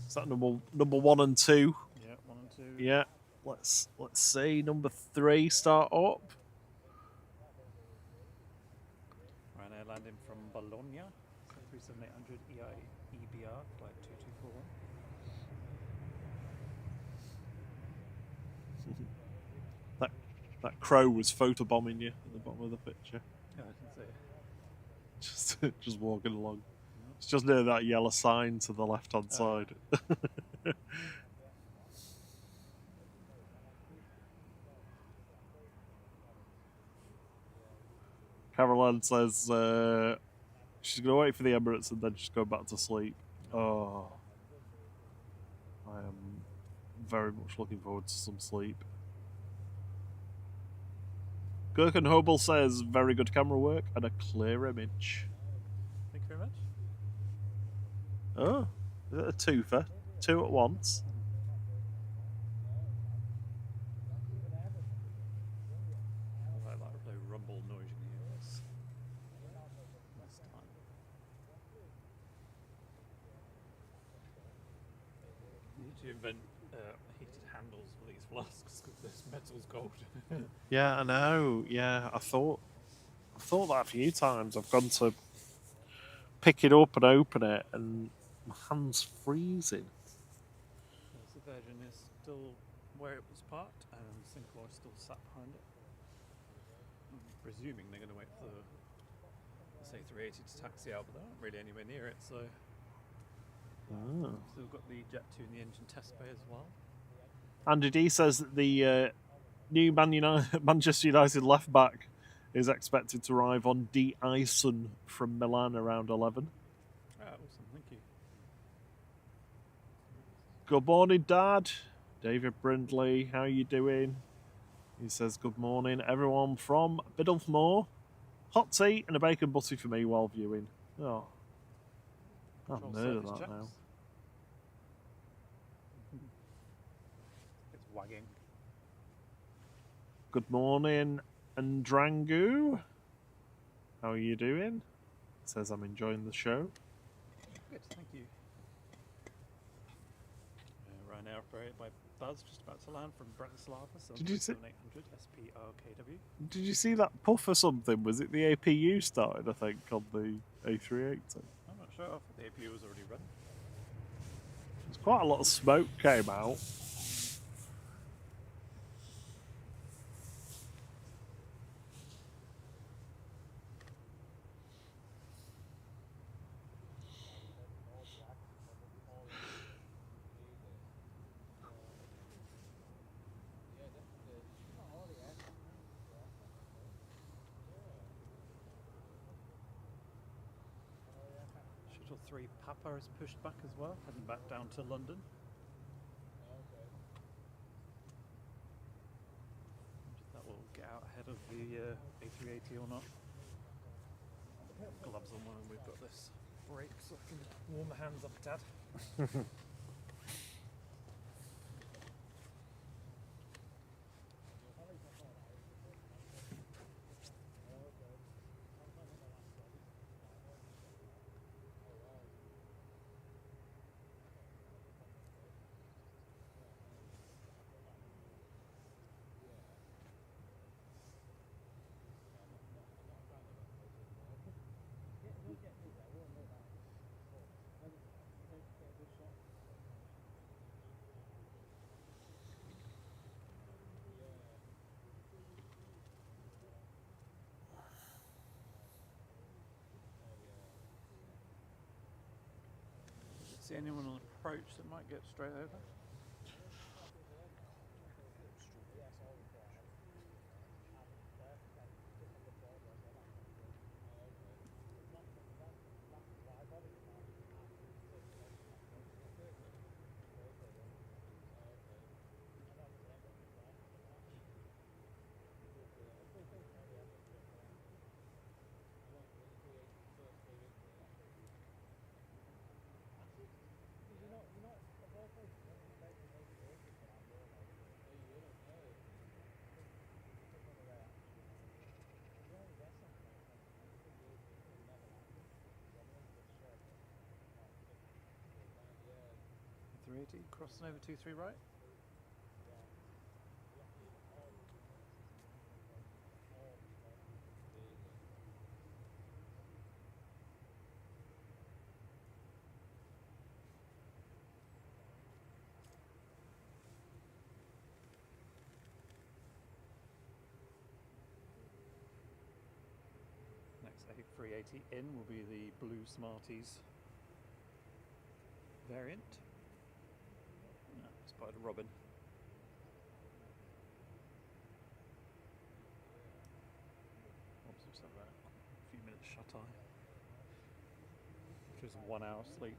Is that number 1 and 2? Yeah, 1 and 2. Yeah. Let's see. Number 3 start up. Ryanair landing from Bologna, 37800 EBR, flight 2241. That crow was photobombing you at the bottom of the picture. Yeah, I can see it. Just walking along. It's just near that yellow sign to the left-hand side. Caroline says she's going to wait for the Emirates and then just go back to sleep. Oh, I am very much looking forward to some sleep. Gherkin Hobel says very good camera work and a clear image. Thank you very much. Oh, is it a twofer? 2 at once? I like that low rumble noise you can hear this time. You need to invent heated handles for these flasks because this metal's gold. Yeah, I know. Yeah, I've thought that a few times. I've gone to pick it up and open it, and my hand's freezing. The Virgin is still where it was parked, and Singapore is still sat behind it. I'm presuming they're going to wait for the A380 to taxi out, but they're not really anywhere near it, so. Still got the Jet2 and the engine test bay as well. Andy D says that the new Manchester United left back is expected to arrive on de-icing from Milan around 11. Ah, awesome, thank you. Good morning, Dad. David Brindley, how you doing? He says, good morning, everyone from Biddulphmore. Hot tea and a bacon butty for me while viewing. Oh, I've heard of that checks. now. It's wagging. Good morning, Andrangu. How are you doing? Says I'm enjoying the show. Good, thank you. Ryanair operated by Buzz, just about to land from Bratislava. Did you see? 800 SPRKW. Did you see that puff or something? Was it the APU started? I think on the A380. I'm not sure if the APU was already running. There's quite a lot of smoke came out. Capital 3 Papa is pushed back as well, heading back down to London. If that will get out ahead of the A380 or not. Gloves on when we've got this break so I can warm my hands up a tad. See anyone on approach that might get straight over? Crossing over 23 right. Next A380 in will be the Blue Smarties variant. Spotted a robin. Oops, looks like that. A few minutes shut eye. Which is 1 hour sleep.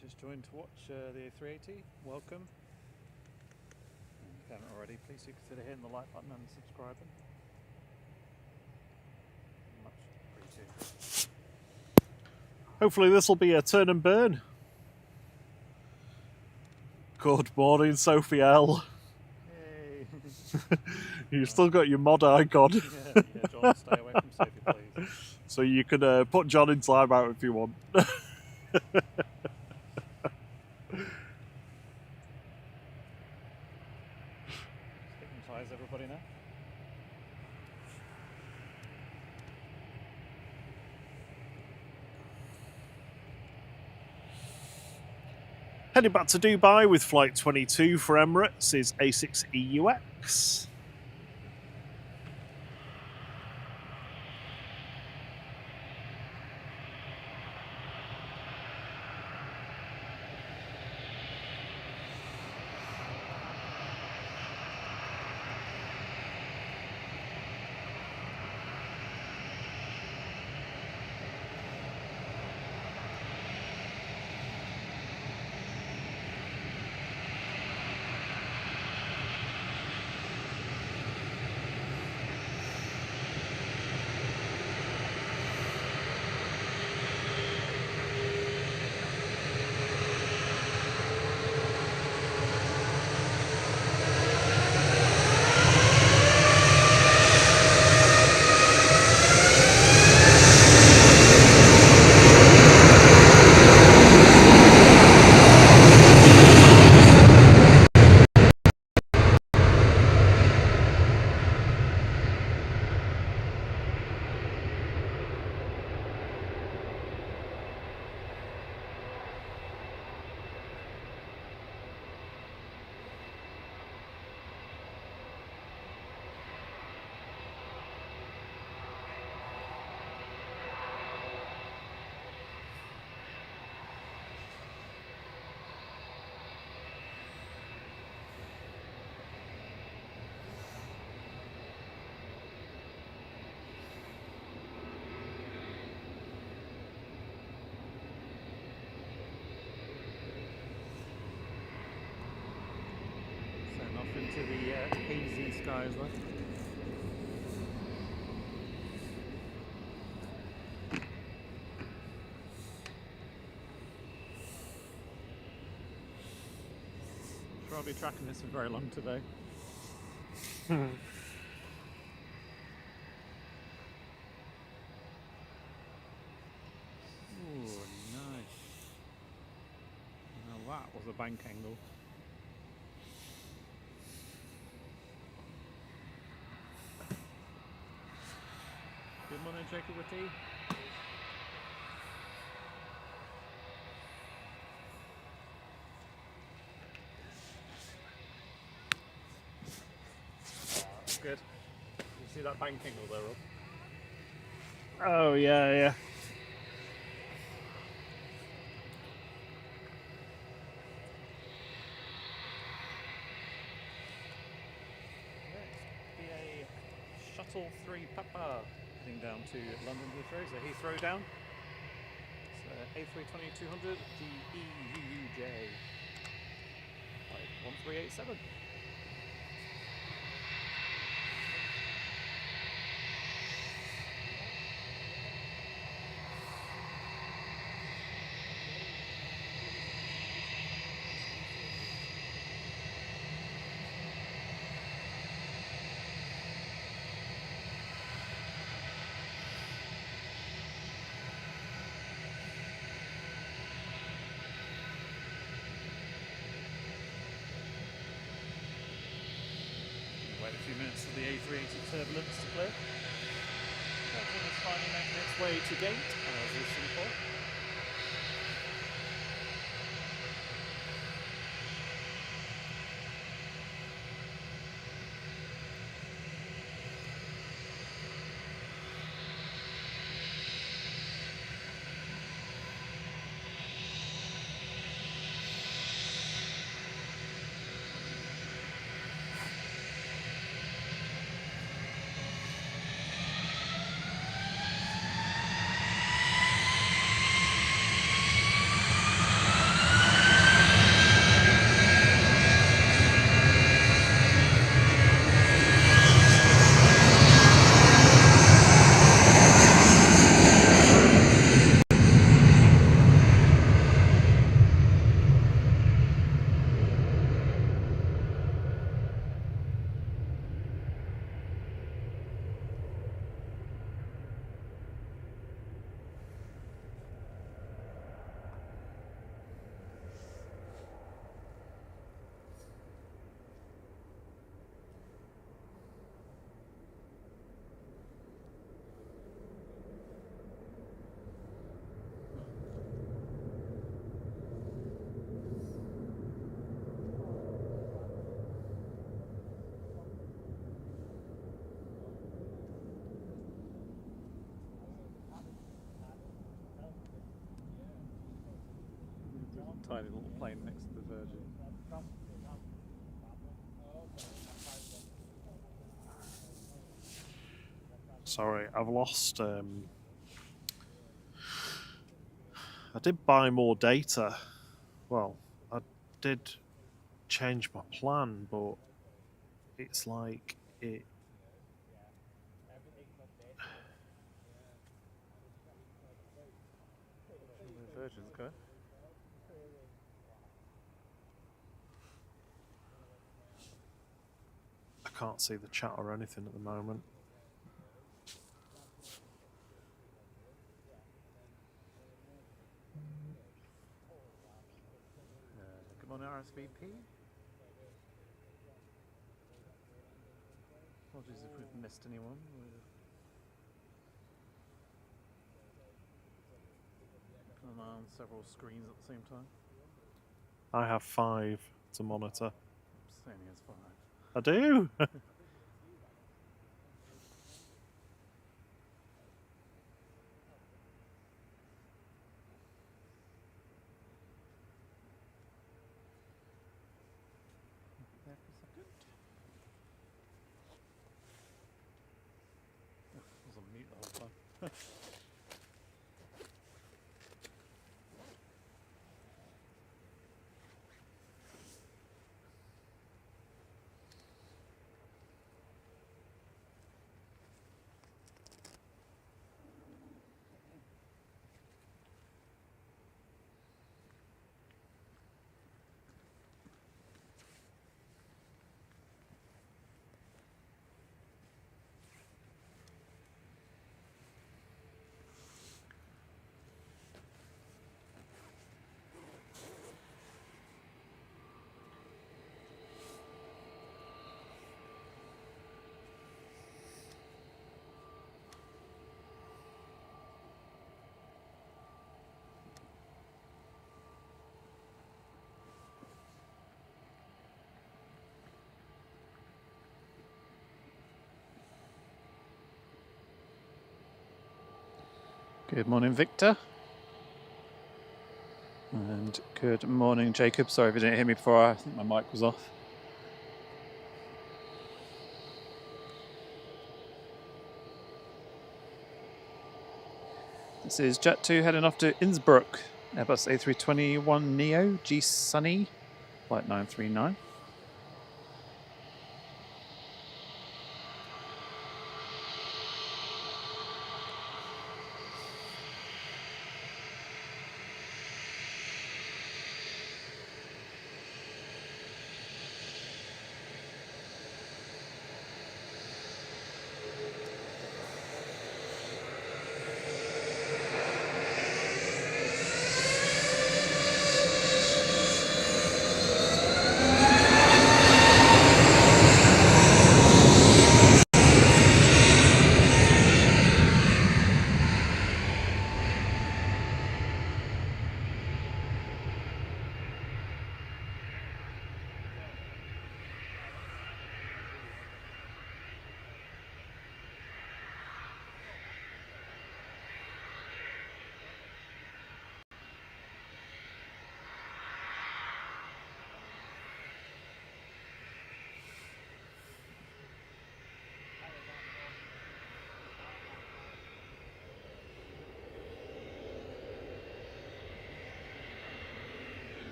Just joined to watch the A380, welcome. And if you haven't already, please do consider hitting the like button and subscribing. Much appreciated. Hopefully this will be a turn and burn. Good morning, Sophie L. Yay! You've still got your mod icon. Yeah, John, stay away from Sophie, please. So you can put John in timeout if you want. Hypnotise everybody now. Heading back to Dubai with flight 22 for Emirates is A6EUX. to the hazy skies there. Sure, I'll be tracking this for very long today. Ooh, nice. Now that was a bank angle. Good morning, Jacob with tea. That's good. You see that bank angle there, Rob? Oh yeah, yeah. BA Shuttle 3 Papa heading down to London Heathrow, so Heathrow down. It's A320-200 DEUJ 1387. Wait a few minutes for the A380 turbulence to clear. Everything is finally making its way to gate, as is Singapore. Tiny little plane next to the Virgin. Sorry, I've lost. I did buy more data. Well, I did change my plan, but it's like it. The Virgin's go. I can't see the chat or anything at the moment. Good morning, RSVP. Apologies if we've missed anyone. We're on several screens at the same time. I have 5 to monitor. Same as 5. I do. There for a second. Oh, I was on mute the whole time. Good morning, Victor. And good morning, Jacob. Sorry if you didn't hear me before. I think my mic was off. This is Jet2 heading off to Innsbruck. Airbus A321neo G Sunny, flight 939.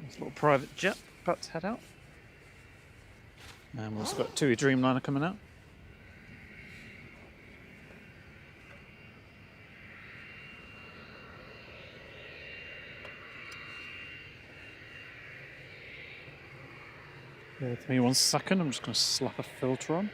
This little private jet about to head out. And we've also got TUI Dreamliner coming out. Bear with me 1 second, I'm just going to slap a filter on.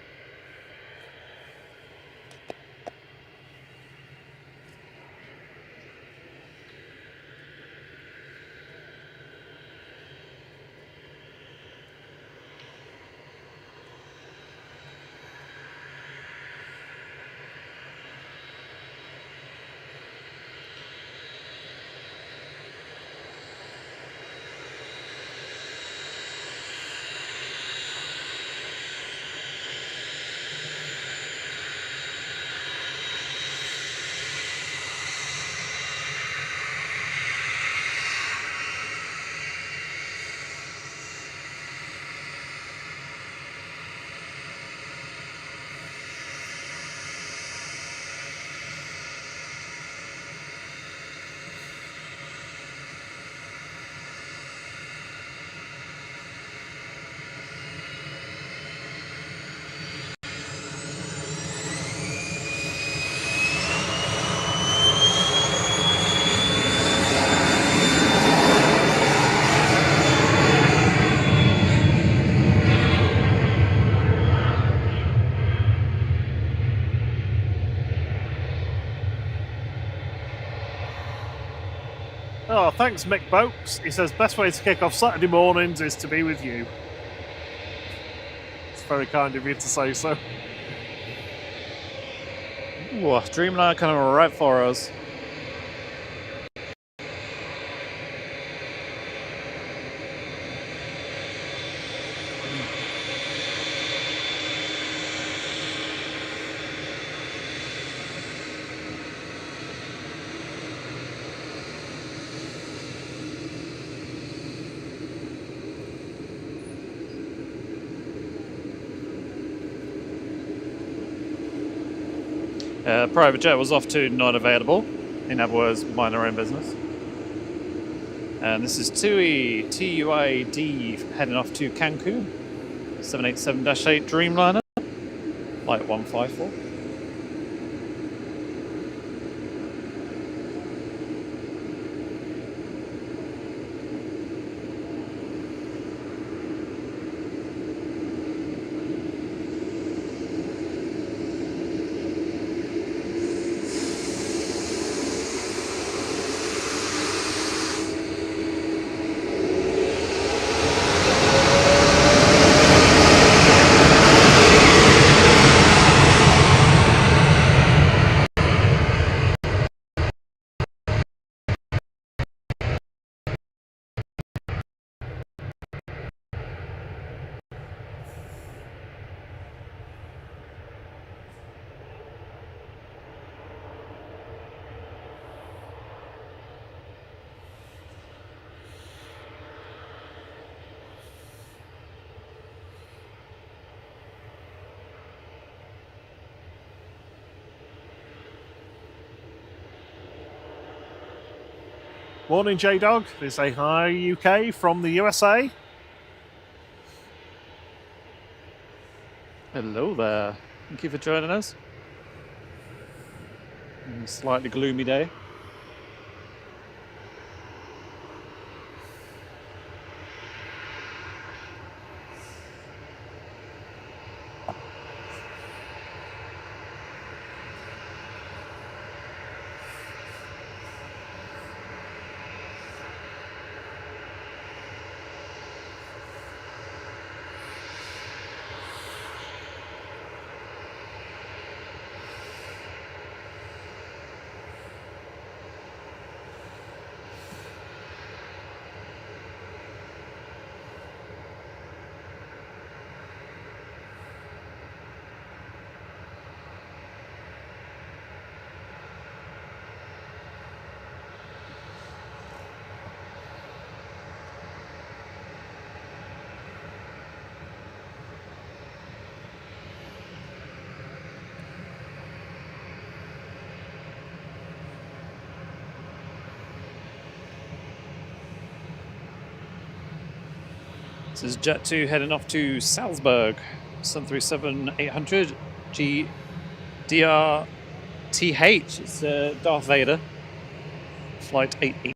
Oh, thanks, Mick Boakes. He says best way to kick off Saturday mornings is to be with you. It's very kind of you to say so. Ooh, Dreamliner coming right for us. Private jet was off to not available. In other words, mind our own business. And this is TUI TUID heading off to Cancun. 787-8 Dreamliner, flight 154. Morning, J-Dog. They say hi, UK, from the USA. Hello there. Thank you for joining us. On a slightly gloomy day. This is Jet2 heading off to Salzburg, 737-800 GDRTH. It's Darth Vader, flight 88.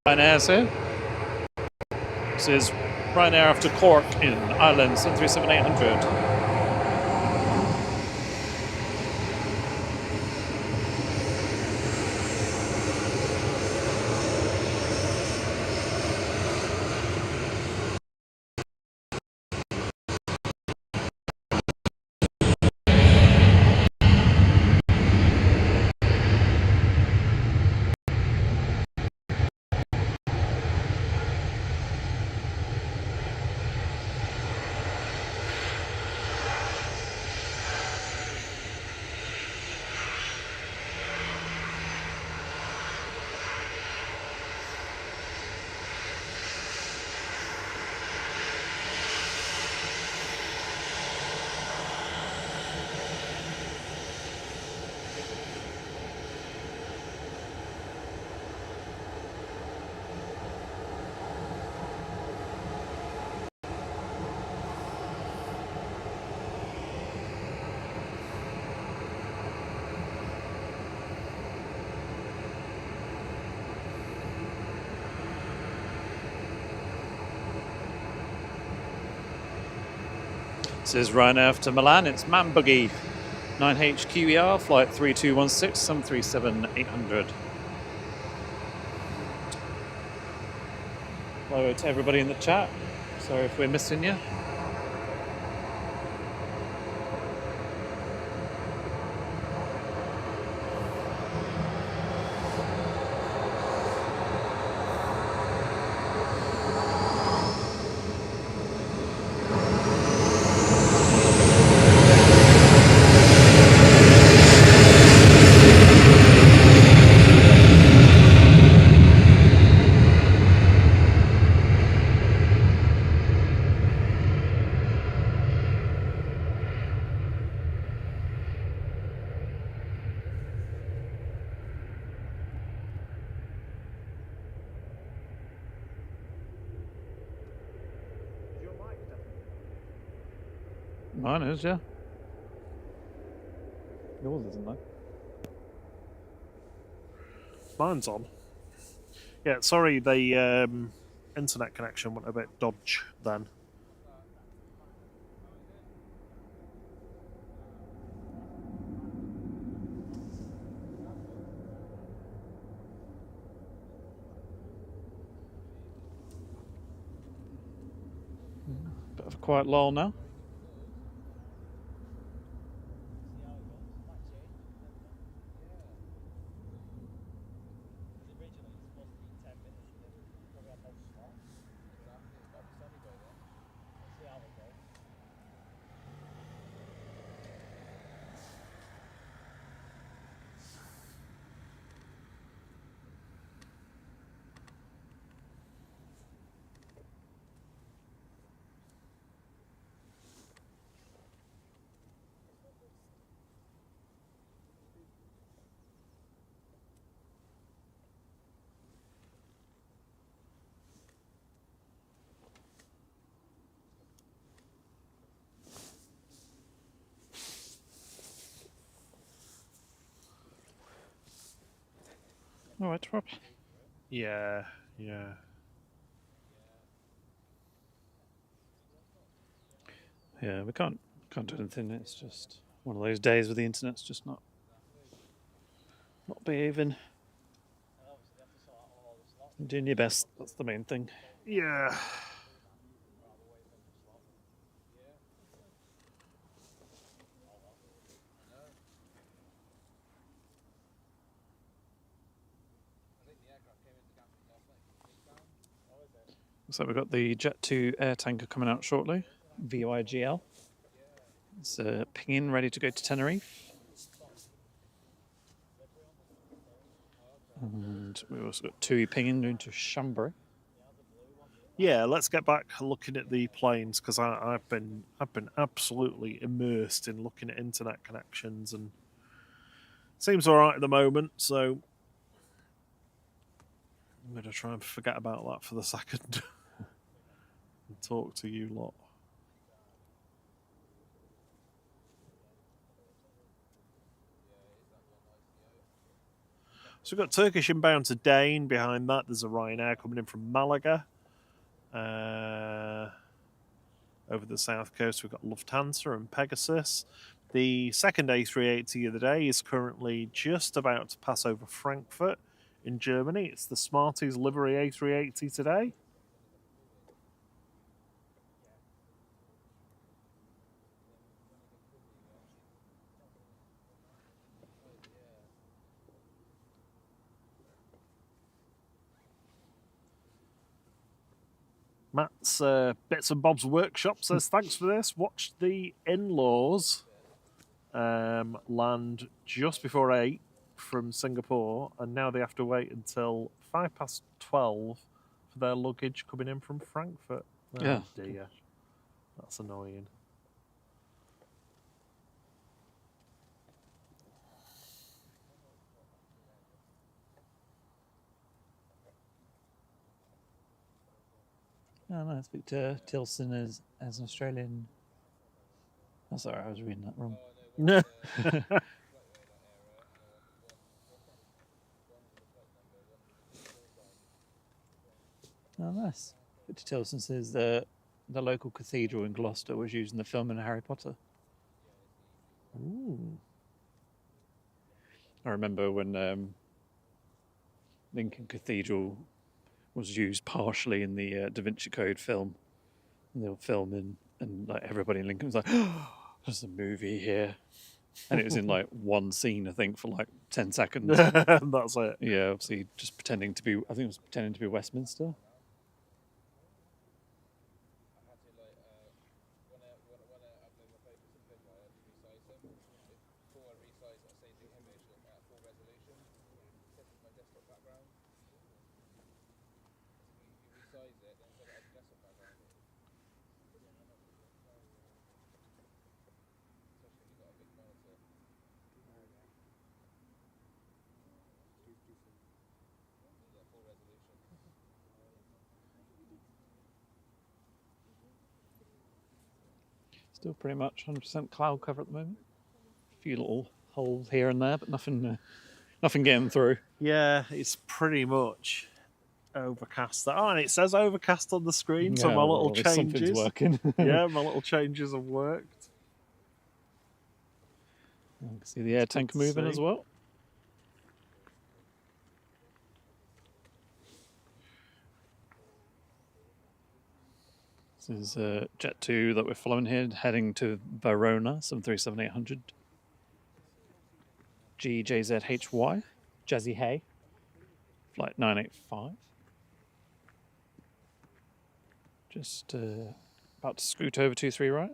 Ryanair here. This is Ryanair after Cork in Ireland, 737-800. This is Ryanair to Milan. It's Man Buggy 9HQER, flight 3216, 737-800. Hello to everybody in the chat. Sorry if we're missing you. Mine is, yeah. Yours isn't, though. Mine's on. Yeah, sorry, the internet connection went a bit dodge then. Bit of a quiet lull now. All right, Rob. Yeah. Yeah, we can't do anything. It's just one of those days where the internet's just not behaving. You're doing your best. That's the main thing. Yeah. So we've got the Jet2 air tanker coming out shortly, VYGL. It's pinging, ready to go to Tenerife. And we've also got TUI pinging going to Chambéry. Yeah, let's get back looking at the planes because I've been absolutely immersed in looking at internet connections and it seems all right at the moment. So I'm going to try and forget about that for the second and talk to you lot. So we've got Turkish inbound to Dane. Behind that, there's a Ryanair coming in from Malaga. Over the south coast, we've got Lufthansa and Pegasus. The second A380 of the day is currently just about to pass over Frankfurt in Germany. It's the Smarties livery A380 today. Matt's Bits and Bob's Workshop says, thanks for this. Watched the in-laws land just before 8 from Singapore, and now they have to wait until 12:05 for their luggage coming in from Frankfurt. Oh, Yeah. dear. That's annoying. Oh, no, I speak to Tilson as an Australian. Oh, sorry, I was reading that wrong. Oh, nice. Speak to Tilson says the local cathedral in Gloucester was used in the film in Harry Potter. Ooh. I remember when Lincoln Cathedral was used partially in the Da Vinci Code film. And they were filming, and like everybody in Lincoln was like, "Oh, there's a movie here," and it was in like one scene, I think, for like 10 seconds. That's it. Yeah, obviously, just pretending to be. I think it was pretending to be Westminster. Still pretty much 100% cloud cover at the moment. A few little holes here and there, but nothing getting through. Yeah, it's pretty much overcast. Oh, and it says overcast on the screen, so Yeah, my little well, something's changes. working. Yeah, my little changes have worked. You can see the air tanker moving as well. This is Jet2 that we're following here, heading to Verona, 737-800. GJZHY, Jazzy Hay, flight 985. Just about to scoot over 23 right.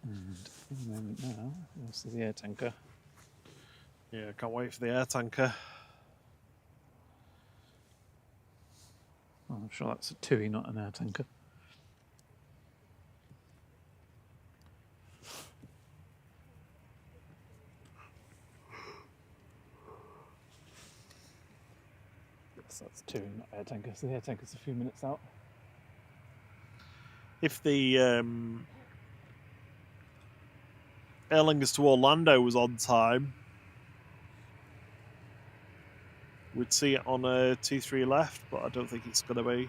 And in a moment now, this is the air tanker. Yeah, can't wait for the air tanker. Oh, I'm sure that's a TUI, not an air tanker. Yes, that's TUI, not air tanker. So the air tanker's a few minutes out. If the Aer Lingus to Orlando was on time, we'd see it on a T3 left, but I don't think it's going to be.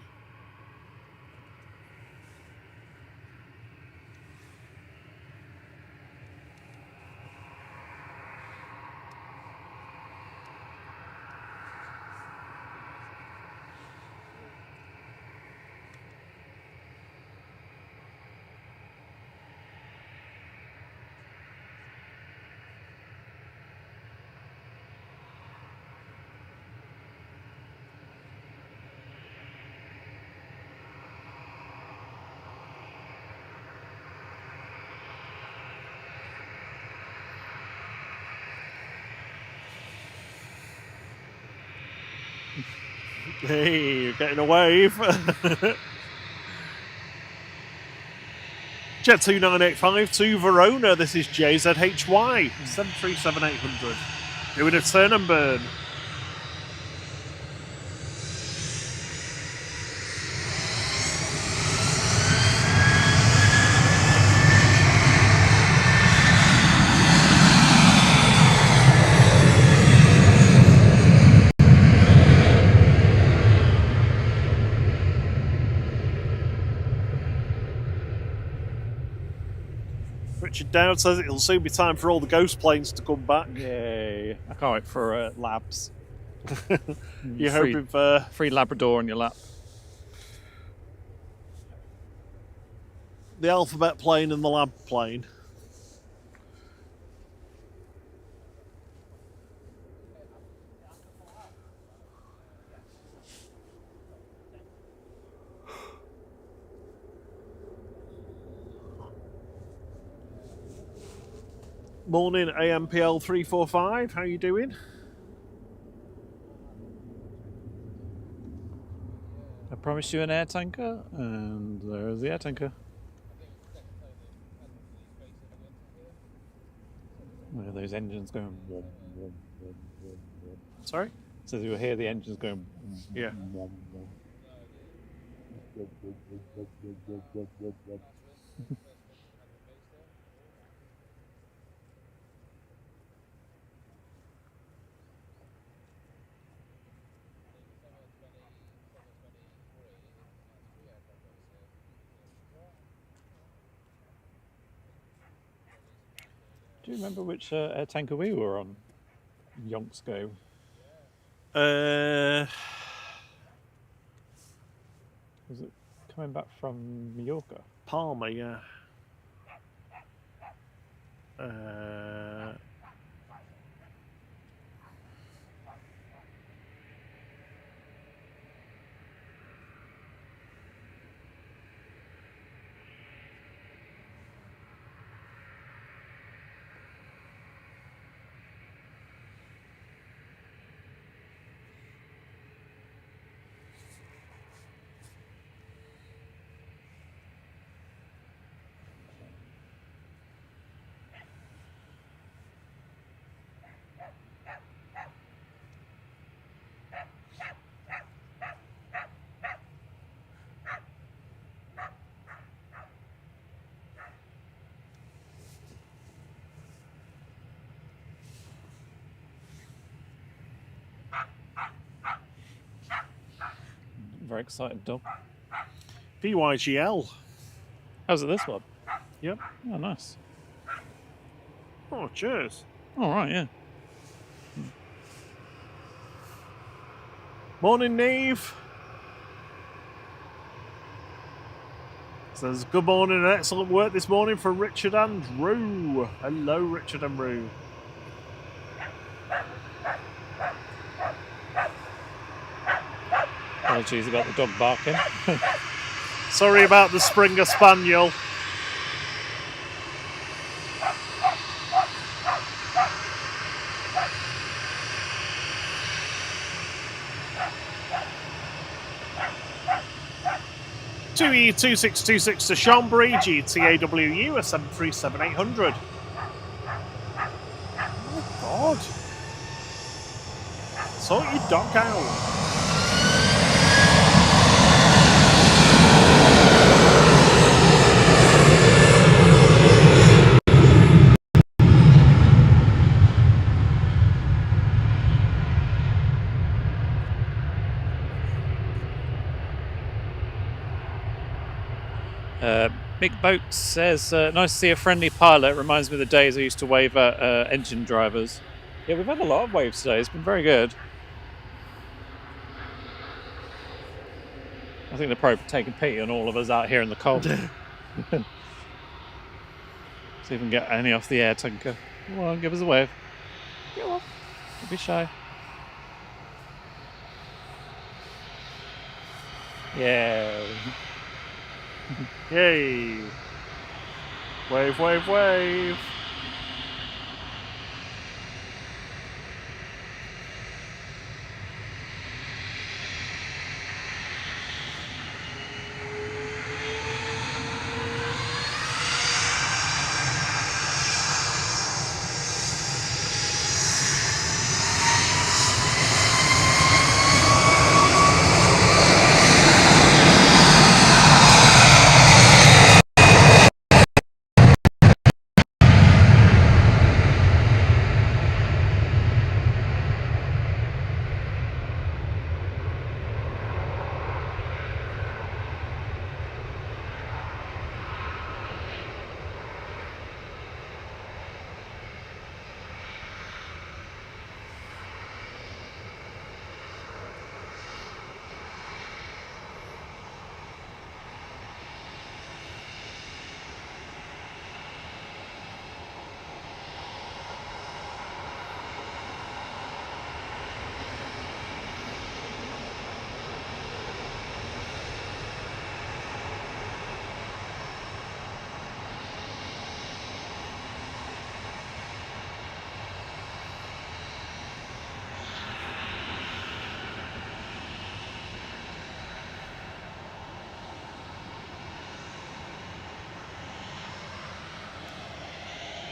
Hey, you're getting a wave. Jet2985 to Verona. This is JZHY 737-800. Doing a turn and burn. Richard Dowd says it'll soon be time for all the ghost planes to come back. Yay. I can't wait for labs. You're hoping for... Free Labrador on your lap. The alphabet plane and the lab plane. Morning, AMPL 345. How you doing? I promised you an air tanker, and there's the air tanker. Where are those engines going? Sorry? So you'll hear the engines going. Yeah. Do you remember which air tanker we were on yonks ago? Was it coming back from Mallorca? Palma, yeah. very excited dog. BYGL. How's it this one? Yep. Oh, nice. Oh, cheers. All right, yeah. Morning, Neve. Says, good morning and excellent work this morning from Richard and Rue. Hello, Richard and Rue. Apologies about the dog barking. Sorry about the Springer Spaniel. TUI 2626 to Chambéry, GTAWU, a 737-800. Oh, God. Sort your dog out. Big Boat says, nice to see a friendly pilot. Reminds me of the days I used to wave at engine drivers. Yeah, we've had a lot of waves today. It's been very good. I think they're probably taking pity on all of us out here in the cold. See if we can get any off the air tanker. Come on, give us a wave. Go on. Don't be shy. Yeah. Yay. Wave, wave, wave.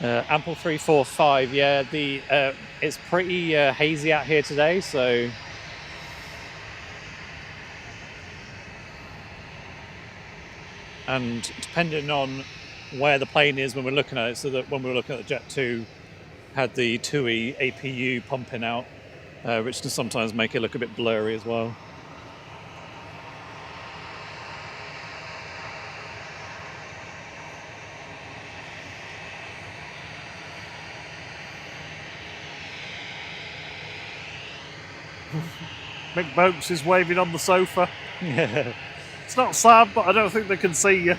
Ample 345. Yeah, it's pretty hazy out here today, so and depending on where the plane is when we're looking at it, so that when we were looking at the Jet2, had the TUI APU pumping out, which can sometimes make it look a bit blurry as well. Mick Boakes is waving on the sofa. Yeah. It's not sad, but I don't think they can see you.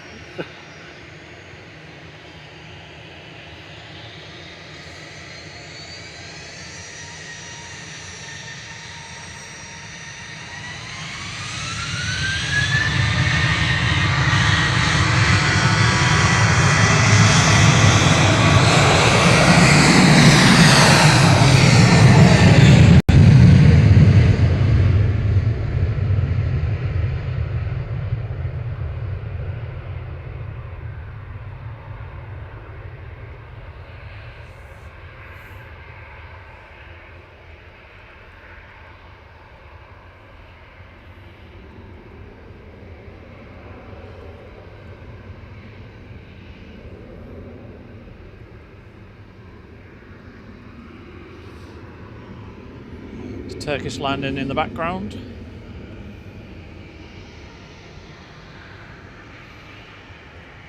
Turkish landing in the background.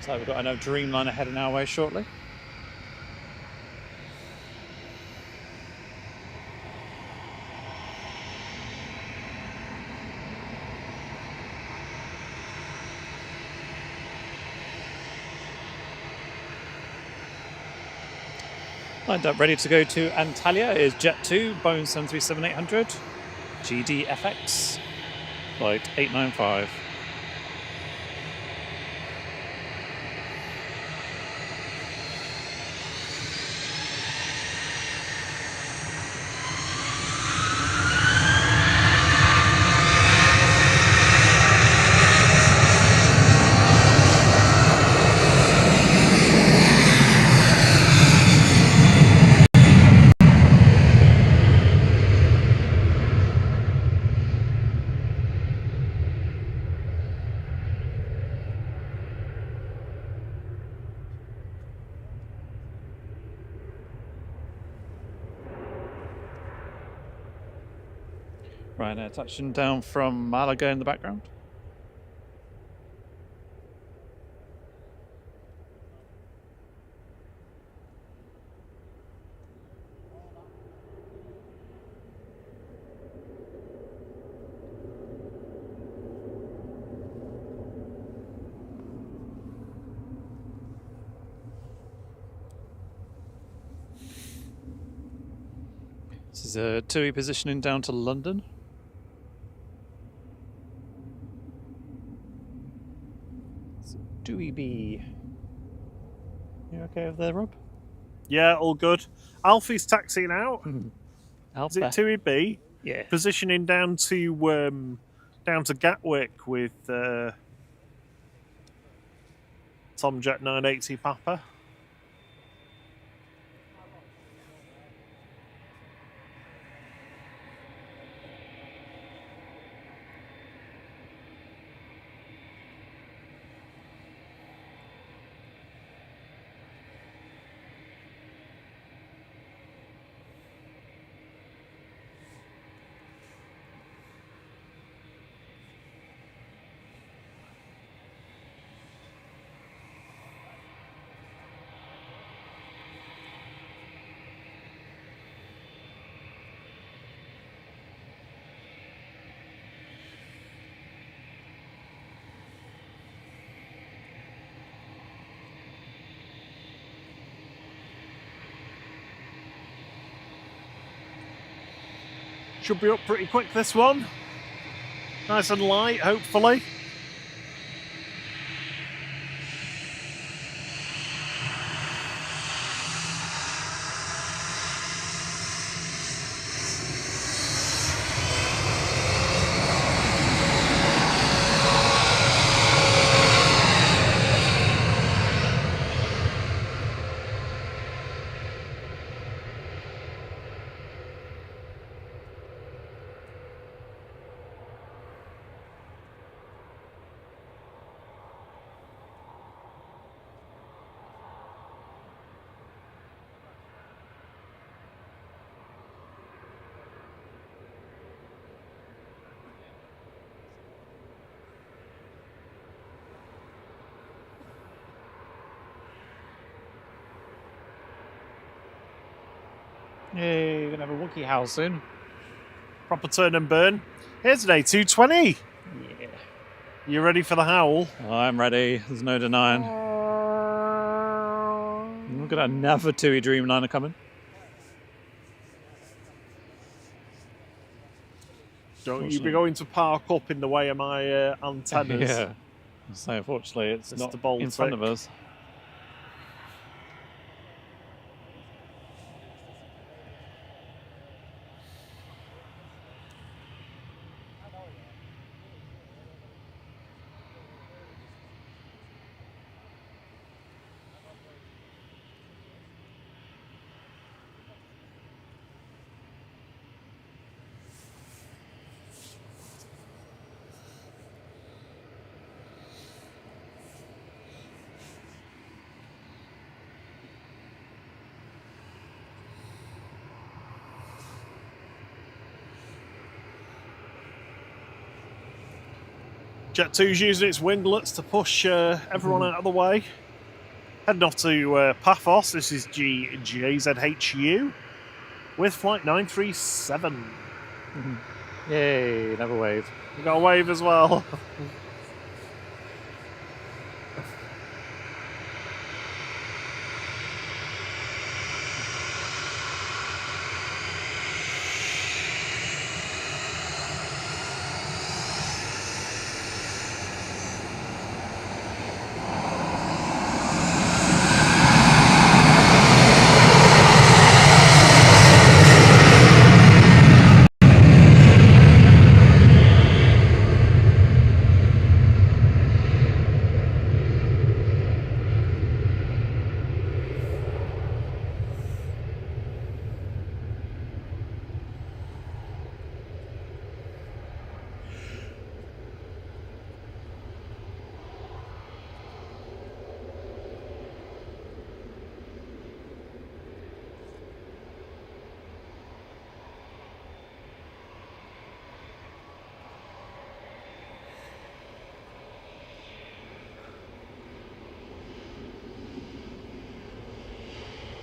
So we've got another Dreamliner heading our way shortly. Lined up ready to go to Antalya is Jet2, Boeing 737-800, GDFX, flight 895. Ryanair touching down from Malaga in the background. This is a TUI positioning down to London. TUI B. You okay over there, Rob? Yeah, all good. Alfie's taxiing out. Is Alpha. it TUI B? Yeah. Positioning down to Gatwick with Tom Jet 980 Papa. Should be up pretty quick, this one. Nice and light, hopefully. Yay, we're going to have a Wookiee house soon. Proper turn and burn. Here's an A220. Yeah. You ready for the howl? I'm ready. There's no denying. We've got another TUI Dreamliner coming. Don't you be going to park up in the way of my antennas. Yeah. So unfortunately, it's Mr. not in Baltic. front of us. Jet2's using its winglets to push everyone out of the way. Heading off to Paphos. This is GJZHU with flight 937. Yay, another wave. We got a wave as well.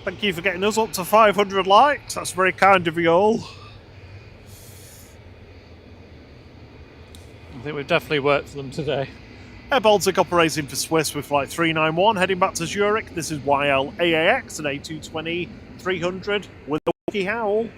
Thank you for getting us up to 500 likes. That's very kind of you all. I think we've definitely worked for them today. Air Baltic operating for Swiss with flight 391, heading back to Zurich. This is YLAAX and A220-300 with the Wiki Howl.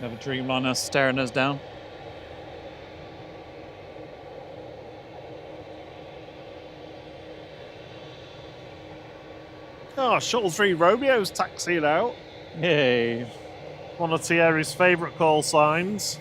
Another Dreamliner staring us down. Oh, Shuttle 3 Romeo's taxiing out. Yay. One of Thierry's favourite call signs.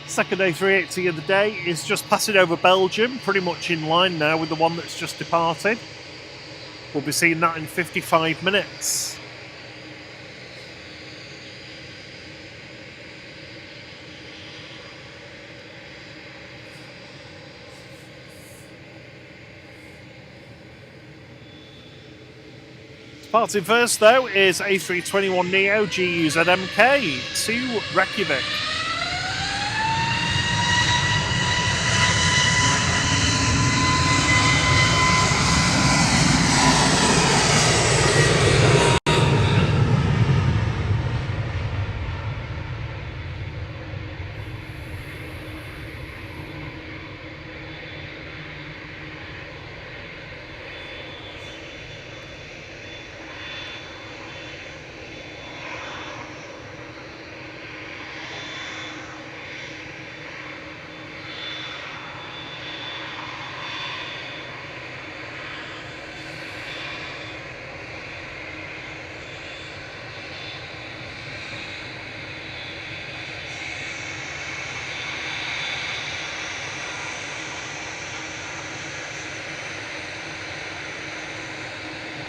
Second A380 of the day is just passing over Belgium, pretty much in line now with the one that's just departed. We'll be seeing that in 55 minutes. Departing first, though, is A321neo GUZMK to Reykjavik.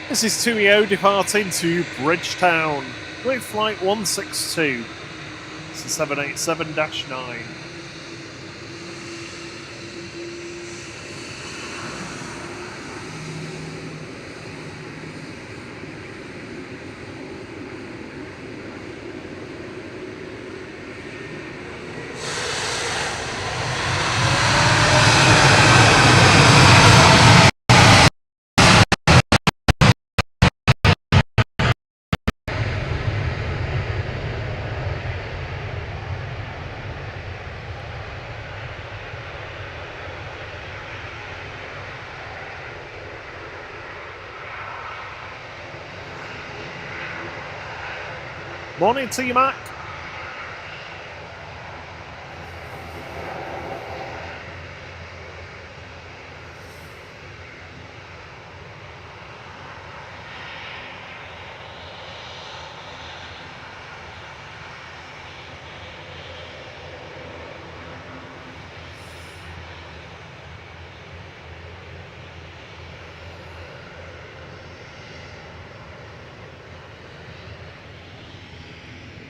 This is TUI departing to Bridgetown with flight 162. This is 787-9. Morning to you, Mac.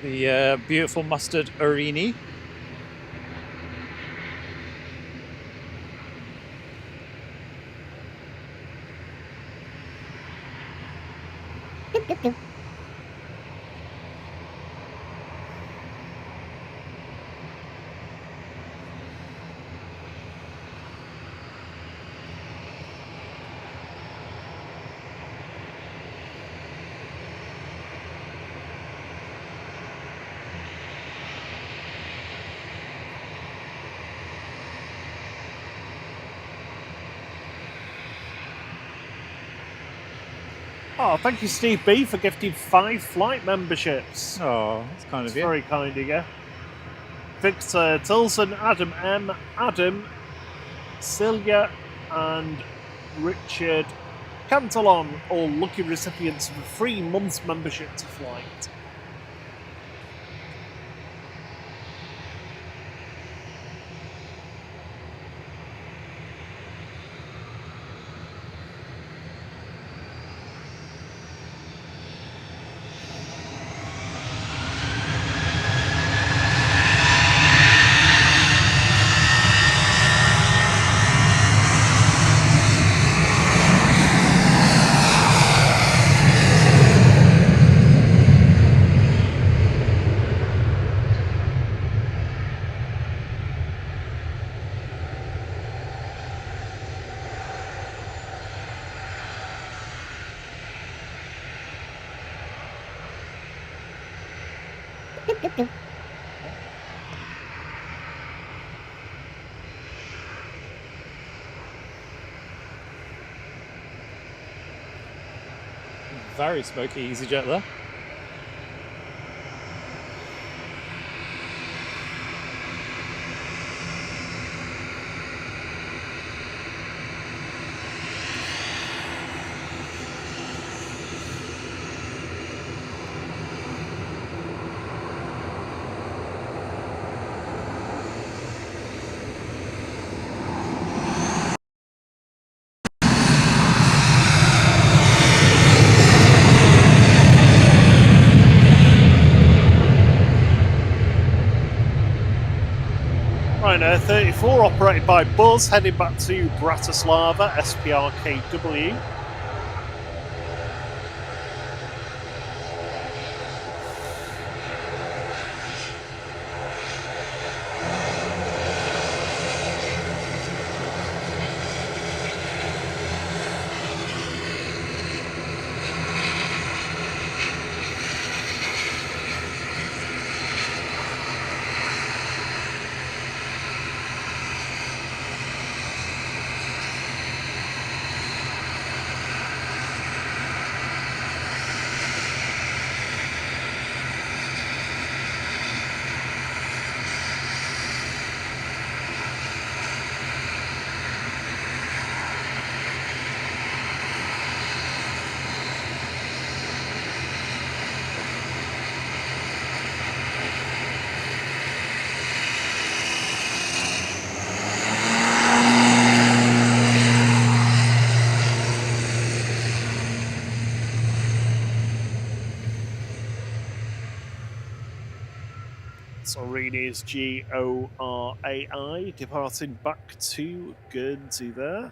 The beautiful mustard Urini. Oh, thank you, Steve B, for gifting 5 flight memberships. Oh, that's kind of you. Very kind of you. Victor Tilson, Adam M, Adam, Celia, and Richard Cantillon, all lucky recipients of a 3 months membership to Flight. Very smoky EasyJet there. Ryanair 34, operated by Buzz, heading back to Bratislava, SPRKW. Sorini's GORAI, departing back to Guernsey there.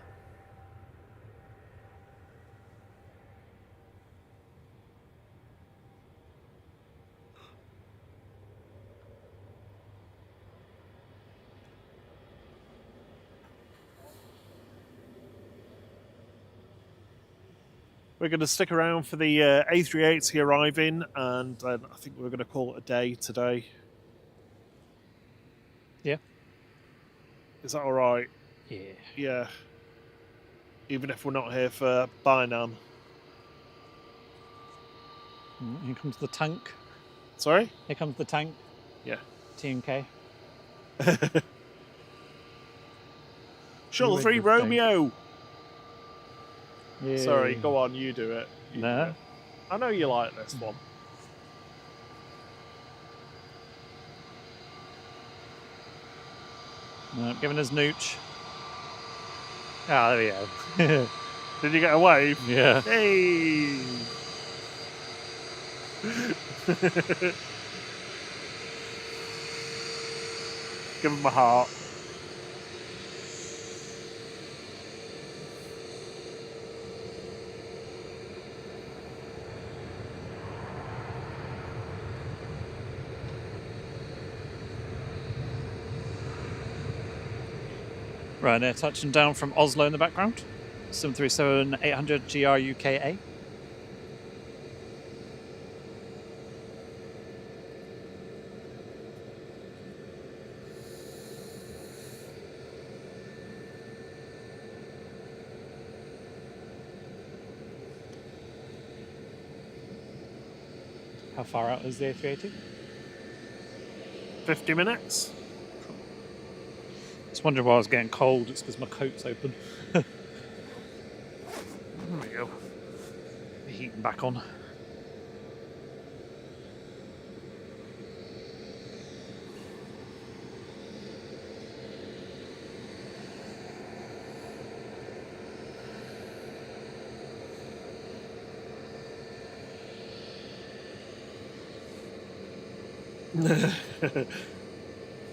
We're going to stick around for the A380 arriving, and I think we're going to call it a day today. Yeah. Is that all right? Yeah. Yeah. Even if we're not here for Bainan. Here comes the tank. Sorry? Here comes the tank. Yeah. T&K. Shuttle with 3 the Romeo! Yeah. Sorry, go on, you do it. You do No. it. I know you like this one. No, giving us nooch. Ah, there we go. Did you get a wave? Yeah. Hey! Give him a heart. Ryanair touching down from Oslo in the background. 737-800 GRUKA. How far out is the A380? 50 minutes. Just wondering why I was getting cold. It's because my coat's open. There we go. The heating back on.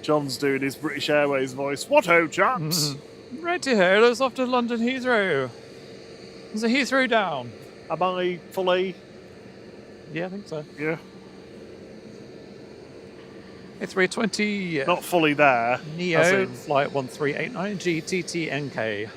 John's doing his British Airways voice. What-ho, chaps? Righty ho, let's off to London Heathrow. Is the Heathrow down? Am I fully? Yeah, I think so. Yeah. A320 Not fully there. as Neo, in- flight 1389 GTTNK.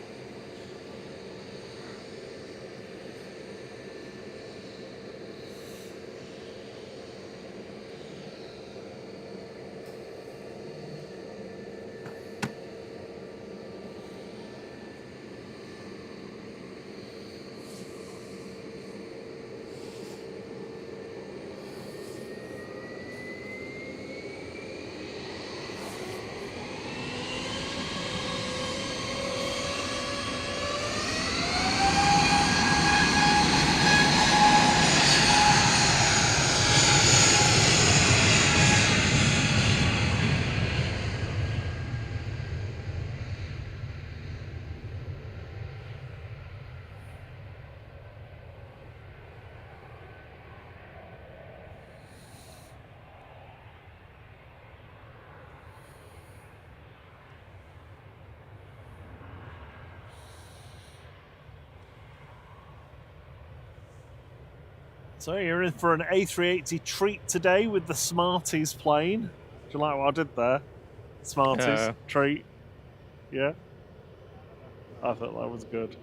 So you're in for an A380 treat today with the Smarties plane. Do you like what I did there? Smarties treat. Yeah. I thought that was good.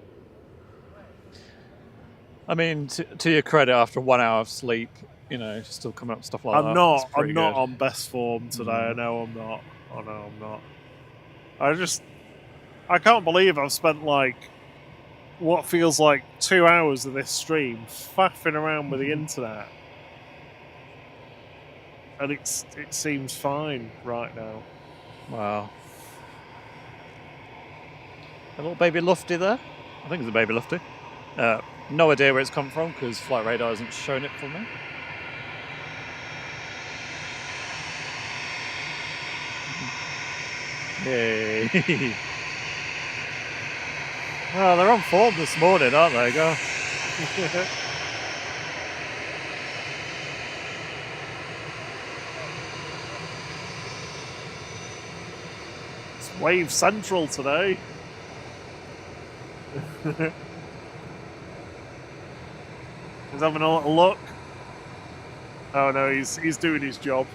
I mean, to your credit, after 1 hour of sleep, you know, still coming up with stuff like that. I'm not on best form today. I know I'm not. I can't believe I've spent like what feels like 2 hours of this stream faffing around with the internet. And it seems fine right now. Wow. A little baby lufty there. I think it's a baby lufty. No idea where it's come from because flight radar hasn't shown it for me. Yay. Well, they're on form this morning, aren't they? Go. It's Wave Central today. He's having a little look. Oh no, he's doing his job.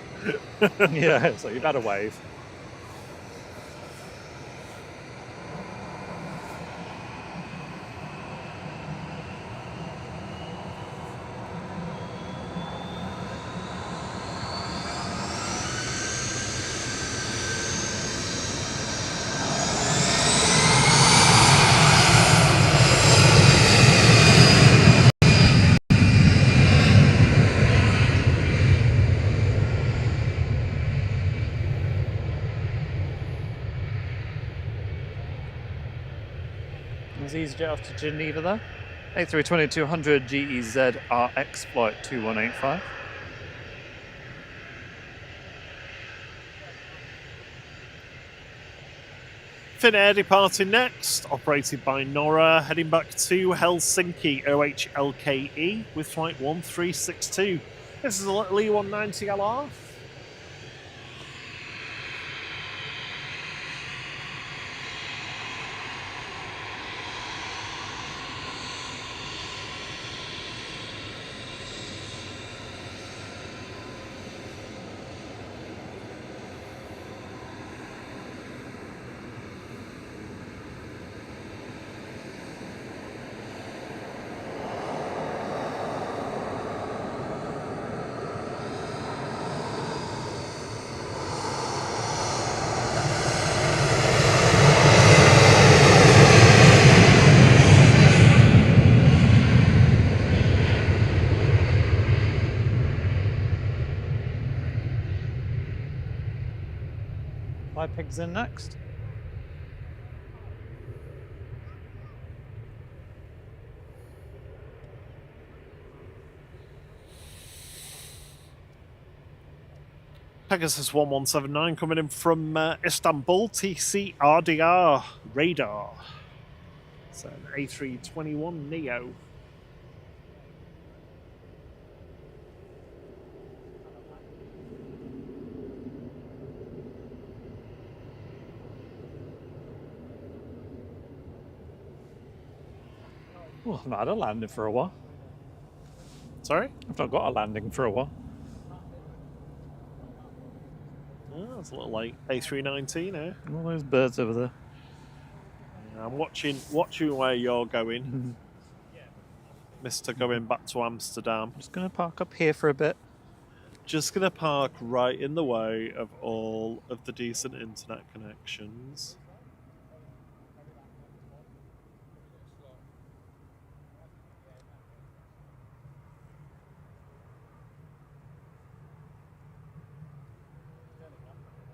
Yeah, so you've had a wave. EasyJet off to Geneva there. A320-200 GEZ RX flight 2185. Finnair departing next, operated by Norra, heading back to Helsinki OHLKE with flight 1362. This is a little E190LR. Pigs in next. Pegasus 1179 coming in from Istanbul, TCRDR radar. It's an A321 Neo. Oh, I've not had a landing for a while. Sorry? I've not got a landing for a while. Oh, it's a little like A319, eh? All those birds over there. Yeah, I'm watching where you're going. Mr. Going back to Amsterdam. Just going to park up here for a bit. Just going to park right in the way of all of the decent internet connections.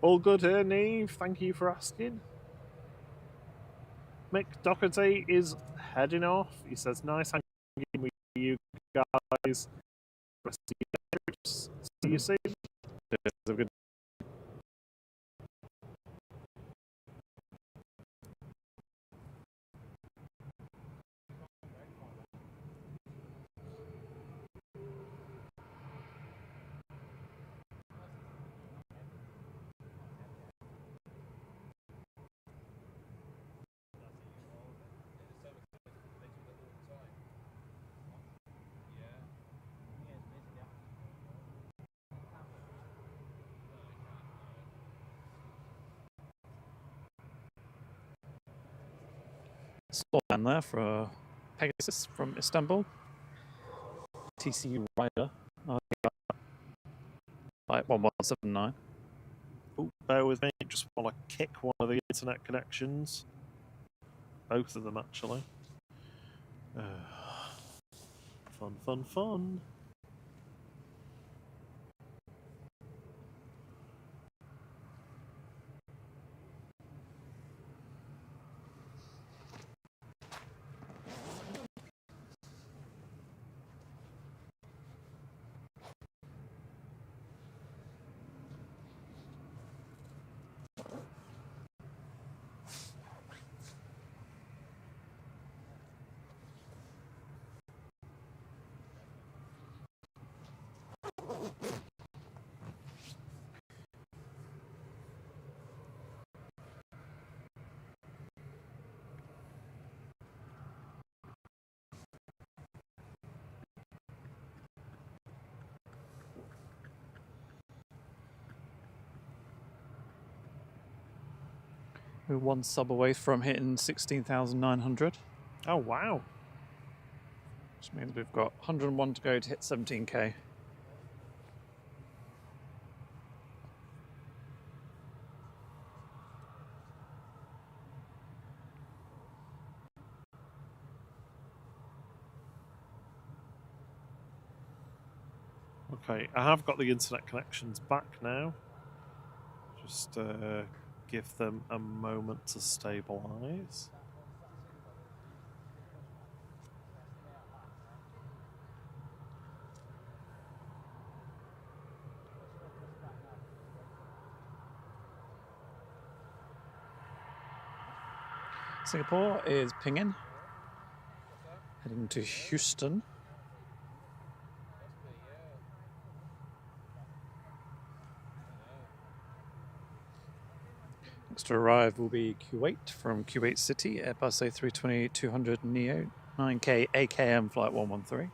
All good here, Neve. Thank you for asking. Mick Doherty is heading off. He says, nice hanging with you guys. Rest of your day. See you soon. Have a good slot down there for Pegasus from Istanbul. TCU Rider. Like 1179. Oh, bear with me. Just want to kick one of the internet connections. Both of them, actually. Fun, fun, fun. We're one sub away from hitting 16,900. Oh, wow. Which means we've got 101 to go to hit 17k. Okay, I have got the internet connections back now. Just give them a moment to stabilize. Singapore is pinging, heading to Houston. Next to arrive will be Kuwait from Kuwait City, Airbus A320-200 Neo, 9K AKM flight 113.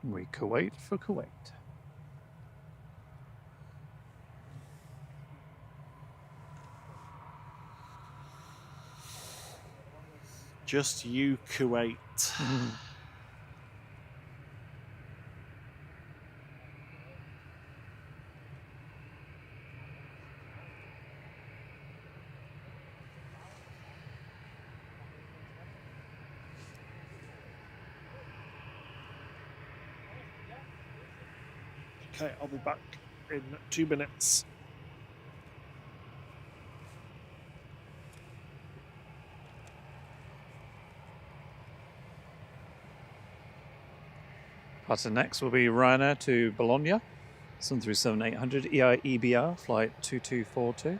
We Kuwait for Kuwait. Just you, Kuwait. Okay, I'll be back in 2 minutes. Departing next will be Ryanair to Bologna, 737-800 EIEBR flight 2242.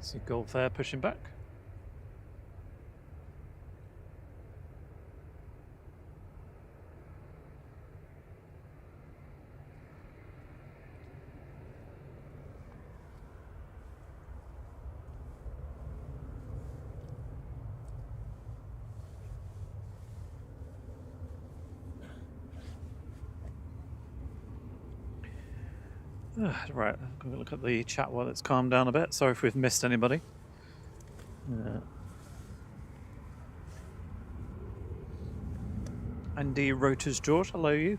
See Gulf Air pushing back. Right, I'm going to look at the chat while it's calmed down a bit. Sorry if we've missed anybody. Andy Rotors George, hello you.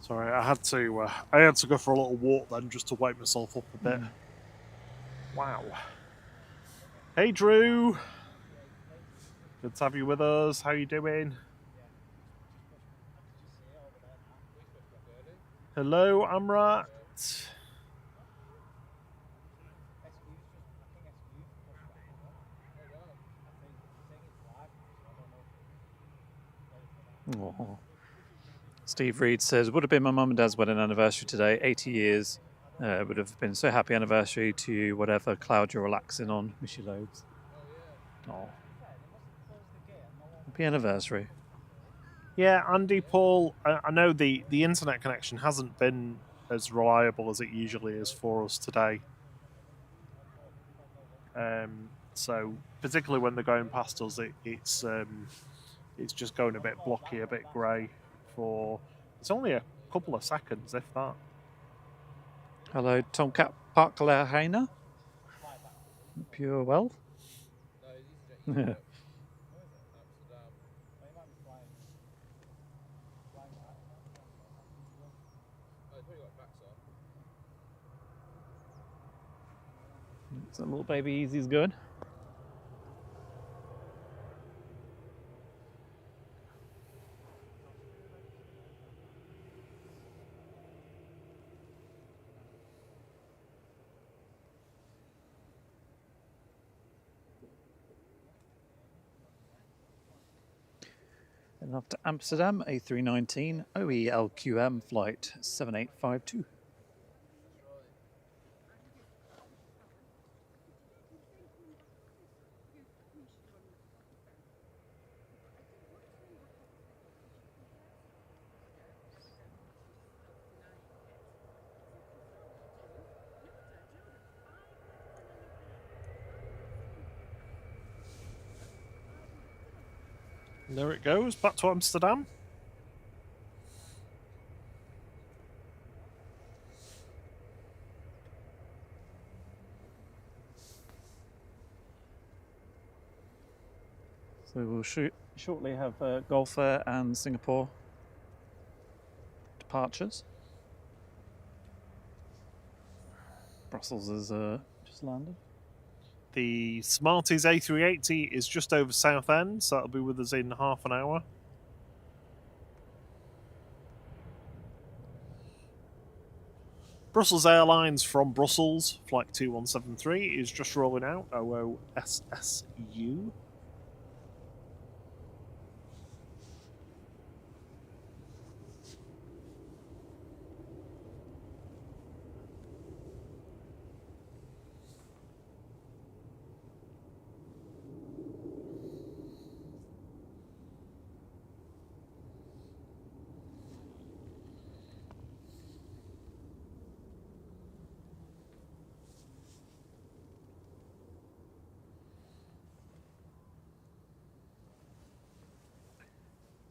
Sorry, I had to go for a little walk then just to wake myself up a bit. Wow. Hey Drew. Good to have you with us. How you doing? Hello, Amrat. Oh. Steve Reed says, would have been my mum and dad's wedding anniversary today, 80 years. Would have been so happy anniversary to you, whatever cloud you're relaxing on. Miss you loads. Oh. Happy anniversary. Yeah, Andy, Paul, I know the internet connection hasn't been as reliable as it usually is for us today. So particularly when they're going past us, it's just going a bit blocky, a bit grey. for... It's only a couple of seconds, if that. Hello, Tomcat Parkler-Heiner. Hope you're well. So little baby Easy's good. And off to Amsterdam, A319 OELQM flight 7852. And there it goes, back to Amsterdam. So we'll shortly have Gulf Air and Singapore departures. Brussels has just landed. The Smarties A380 is just over Southend, so that'll be with us in half an hour. Brussels Airlines from Brussels, flight 2173, is just rolling out, OOSSU.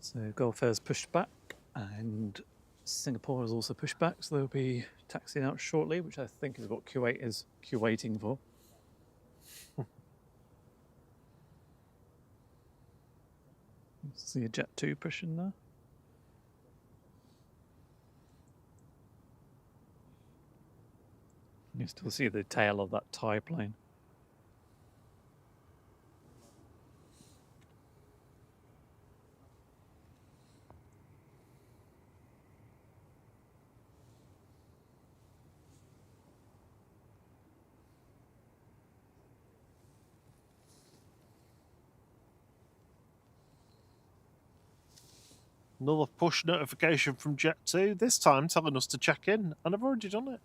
So Gulf Air's pushed back and Singapore is also pushed back, so they'll be taxiing out shortly, which I think is what Kuwait is Kuwaiting for. See a Jet2 pushing there. You still see the tail of that Thai plane. Another push notification from Jet2, this time telling us to check in, and I've already done it.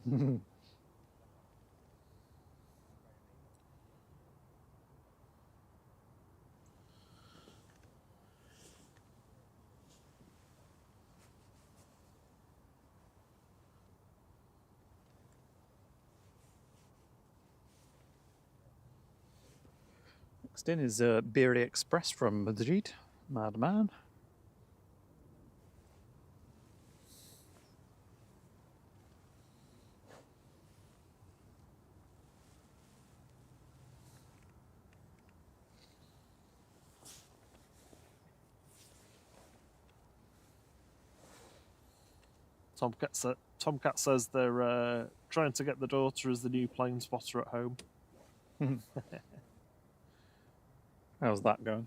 Next in is Beery Express from Madrid, Madman. Tomcat says they're trying to get the daughter as the new plane spotter at home. How's that going?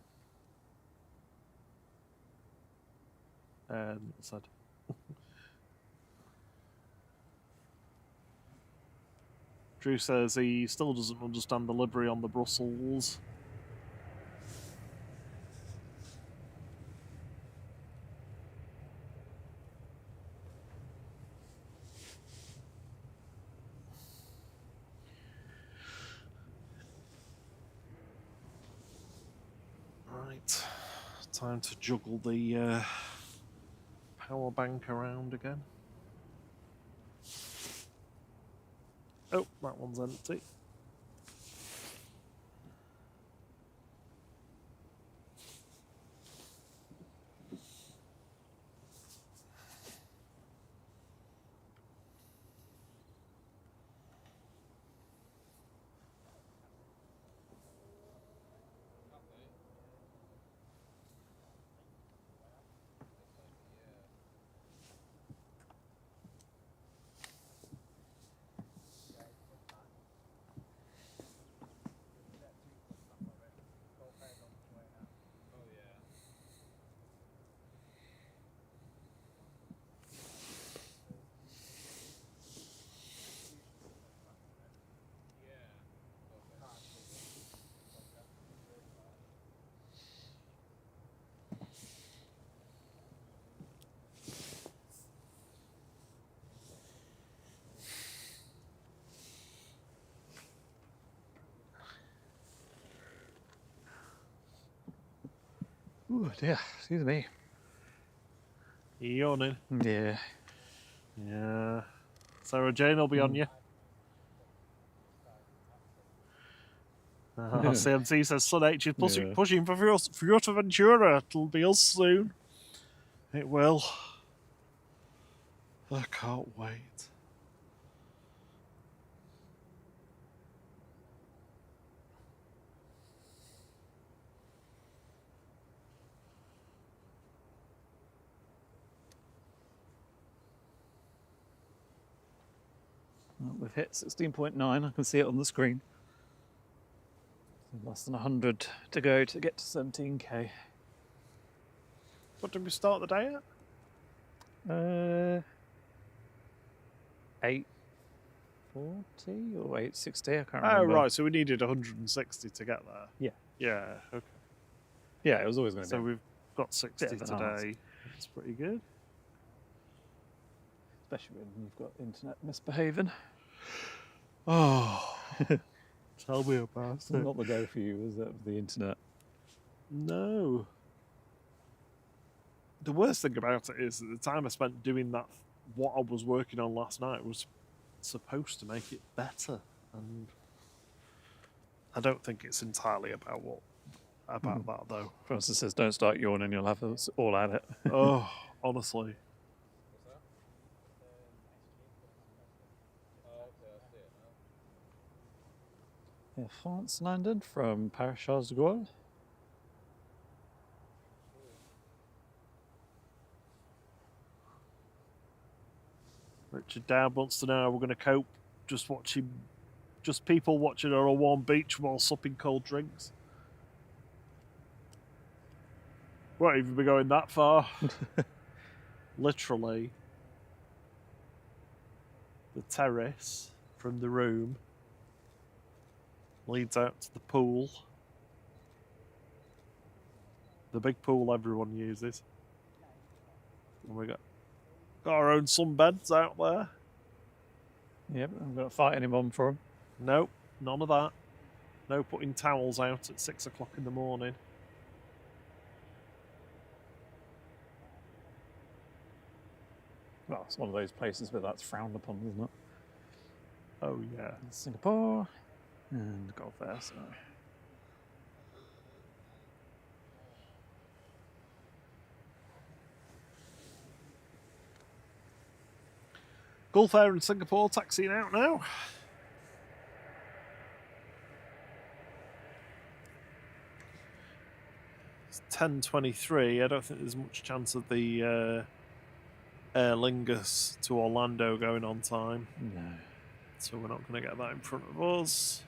Said. Drew says he still doesn't understand the livery on the Brussels. Right, time to juggle the power bank around again. Oh, that one's empty. Ooh, dear. Excuse me. You yawning? Yeah. Yeah. Sarah Jane will be on you. CMC says Sun H is pushing for Fuerteventura. It'll be us soon. It will. I can't wait. Well, we've hit 16.9. I can see it on the screen. Less than 100 to go to get to 17k. What did we start the day at? 840 or 860, I can't Oh, remember. right, so we needed 160 to get there. Yeah. Yeah, okay. Yeah, it was always going to So be. we've got 60 bit of an arse. today. That's pretty good. Especially when you've got internet misbehaving. Oh, tell me about It's not the go for you, is it, the internet? No. The worst thing about it is that the time I spent doing that, what I was working on last night, was supposed to make it better, and I don't think it's entirely about that though. Francis says, "Don't start yawning; you'll have us all at it." Oh, honestly. Yeah, France landed from Paris-Charles de Gaulle. Richard Dowd wants to know how we're going to cope just people watching on a warm beach while supping cold drinks. Won't even be going that far. Literally, the terrace from the room leads out to the pool. The big pool everyone uses. And we got our own sunbeds out there. Yep, I'm going to fight anyone for them. Nope, none of that. No putting towels out at 6 o'clock in the morning. Well, it's one of those places where that's frowned upon, isn't it? Oh, yeah. Singapore and Gulf Air. So. Gulf Air and Singapore taxiing out now. It's 10:23. I don't think there's much chance of the Aer Lingus to Orlando going on time. No. So we're not going to get that in front of us.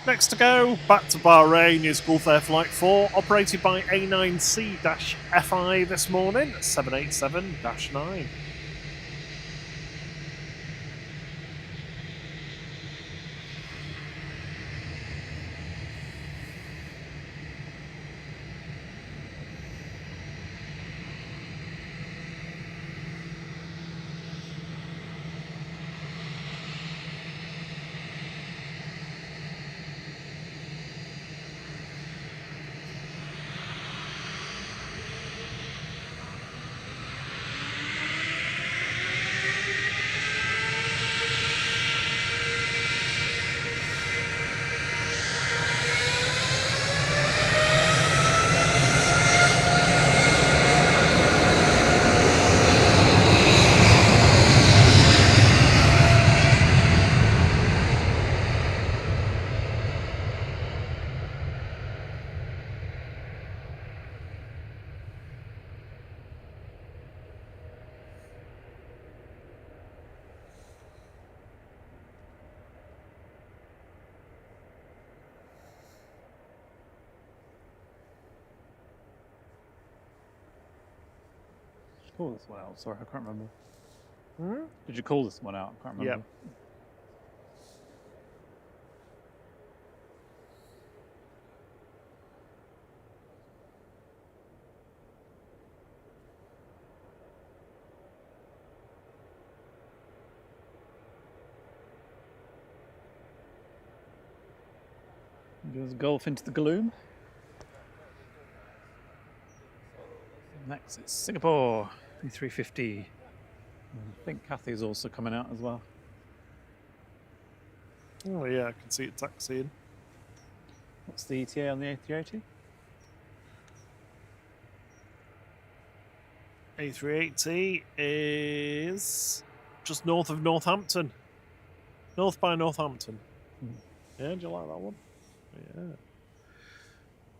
Next to go, back to Bahrain, is Gulf Air Flight 4, operated by A9C-FI this morning, 787-9. call this one out? Sorry, I can't remember. Hmm? Did you call this one out? I can't remember. Just golf into the gloom. Next it's Singapore, A350. I think Kathy's also coming out as well. Oh yeah, I can see it taxiing. What's the ETA on the A380? A380 is just north of Northampton. North by Northampton. Yeah, do you like that one? Yeah.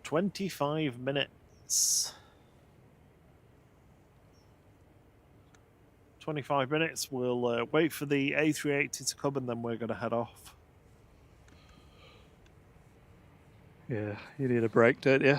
25 minutes. 25 minutes. We'll wait for the A380 to come and then we're going to head off. Yeah, you need a break, don't you?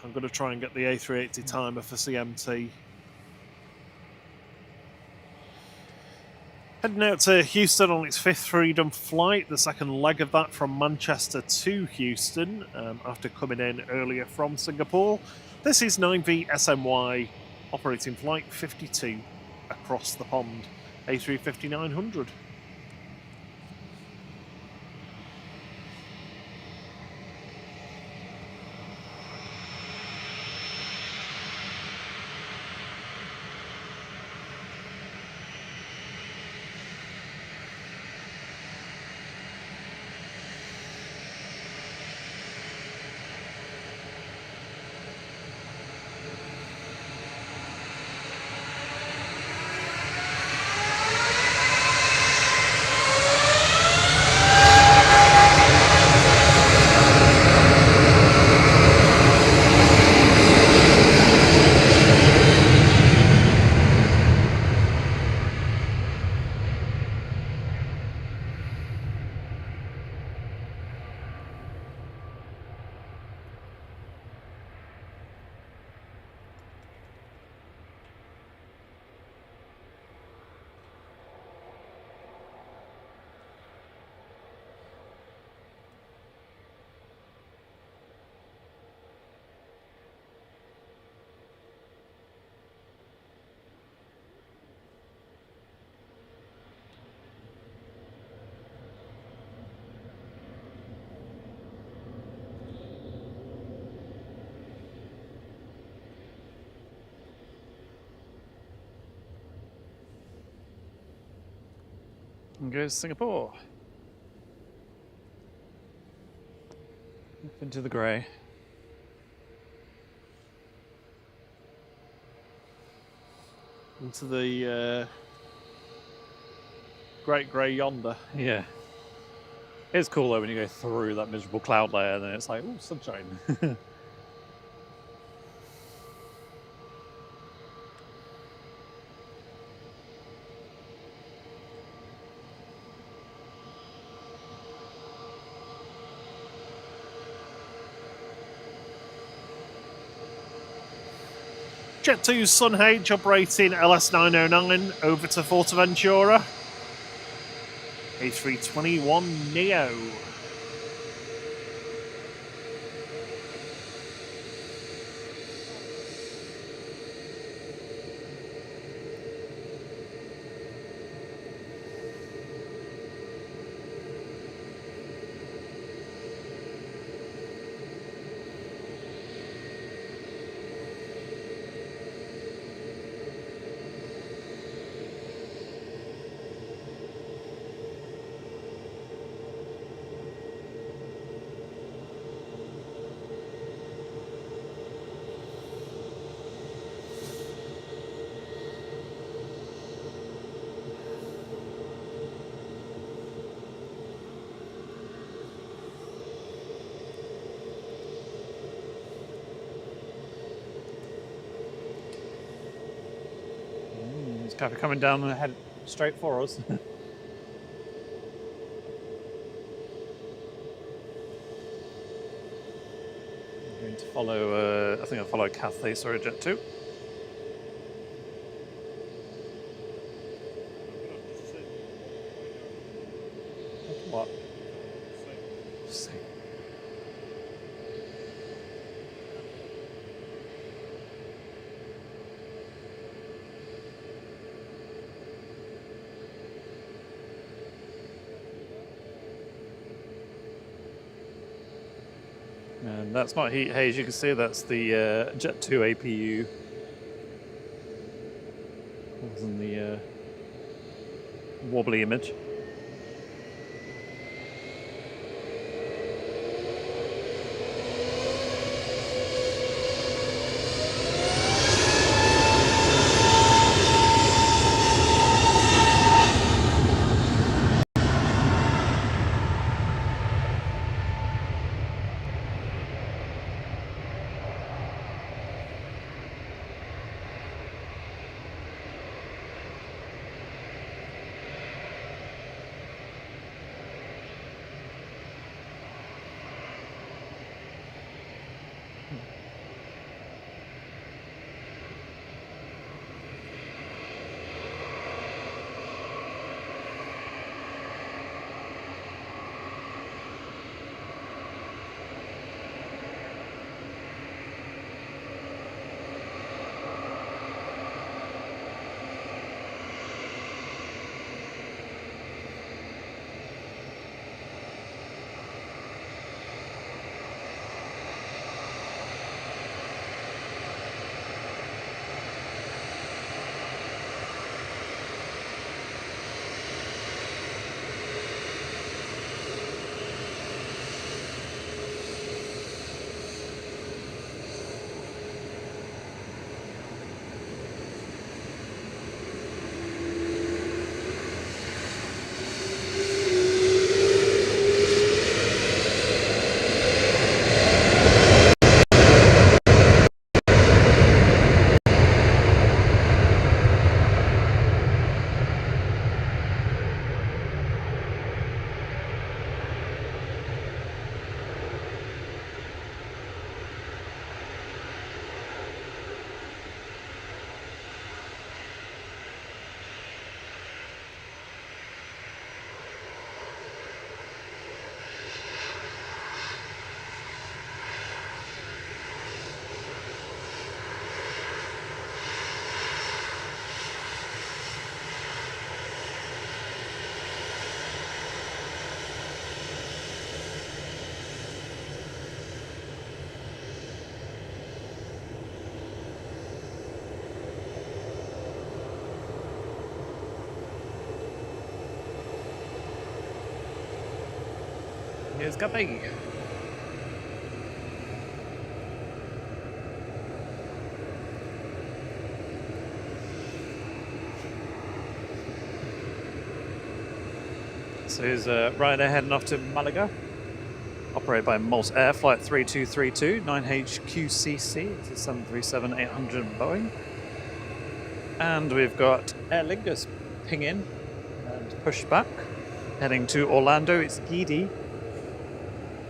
I'm going to try and get the A380 timer for CMT. Heading out to Houston on its 5th freedom flight, the second leg of that from Manchester to Houston, after coming in earlier from Singapore. This is 9V SMY operating flight 52 across the pond, A350-900. And goes Singapore. Up into the grey. Into the great grey yonder. Yeah. It's cool though when you go through that miserable cloud layer and then it's like, oh, sunshine. Jet2's Sunhage operating LS909 over to Fortaventura. A321neo. traffic coming down and head straight for us. I'm going to follow, I think I'll follow Cathay, sorry, Jet2. What? Same. And that's not heat haze, you can see that's the Jet2 APU. Wasn't the wobbly image. Here's Guppy. So here's Ryanair heading off to Malaga, operated by Malta Air, flight 3232, 9HQCC, it's a 737-800 Boeing. And we've got Aer Lingus ping in and push back, heading to Orlando. It's Geidy,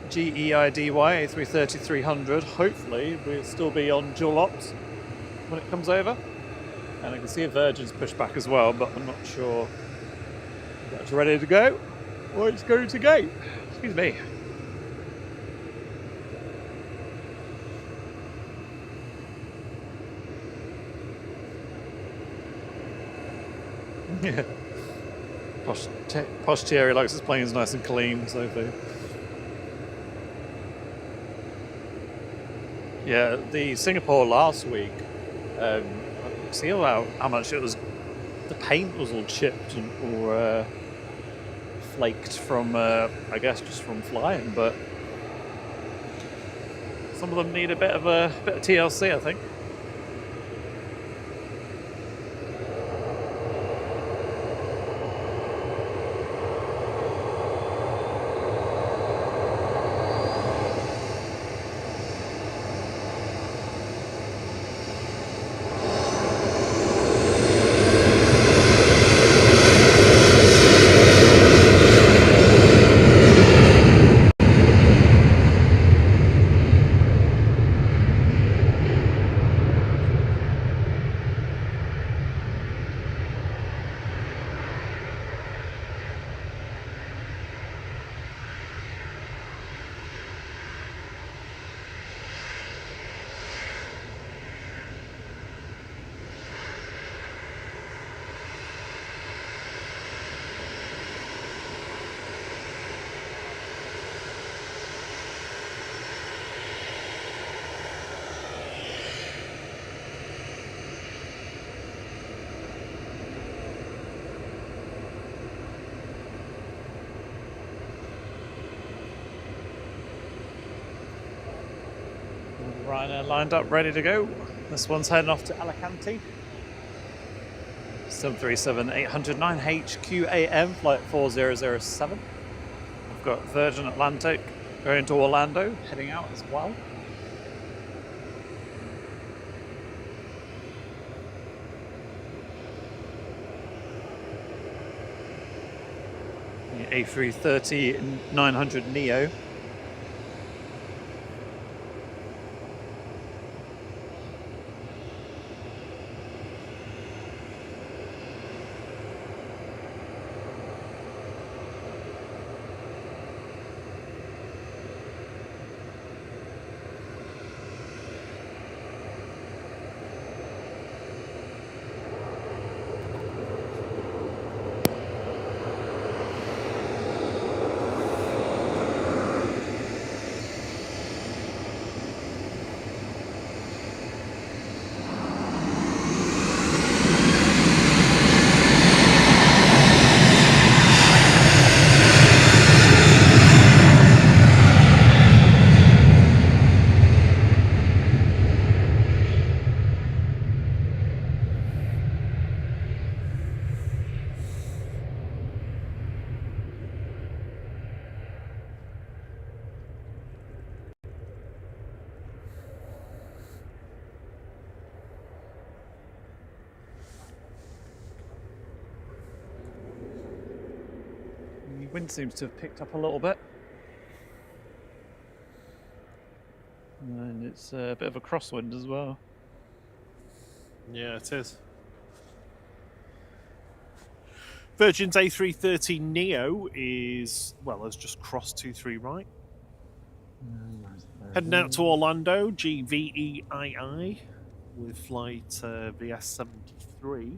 Geidy, A330-300. Hopefully we'll still be on dual ops when it comes over. And I can see a Virgin's pushed back as well, but I'm not sure that's ready to go or it's going to go. Excuse me. Yeah. Posh Thierry likes his planes nice and clean, so they... Yeah, the Singapore last week, see how much it was, the paint was all chipped or flaked from, I guess, just from flying, but some of them need a bit of TLC, I think. Ryanair lined up, ready to go. This one's heading off to Alicante. 737-809 HQAM, flight 4007. I've got Virgin Atlantic going to Orlando, heading out as well. The A330-900 Neo. The wind seems to have picked up a little bit. And it's a bit of a crosswind as well. Yeah, it is. Virgin's A330 Neo is, well, has just crossed 23 right. Heading out to Orlando, GVEII, with flight VS73.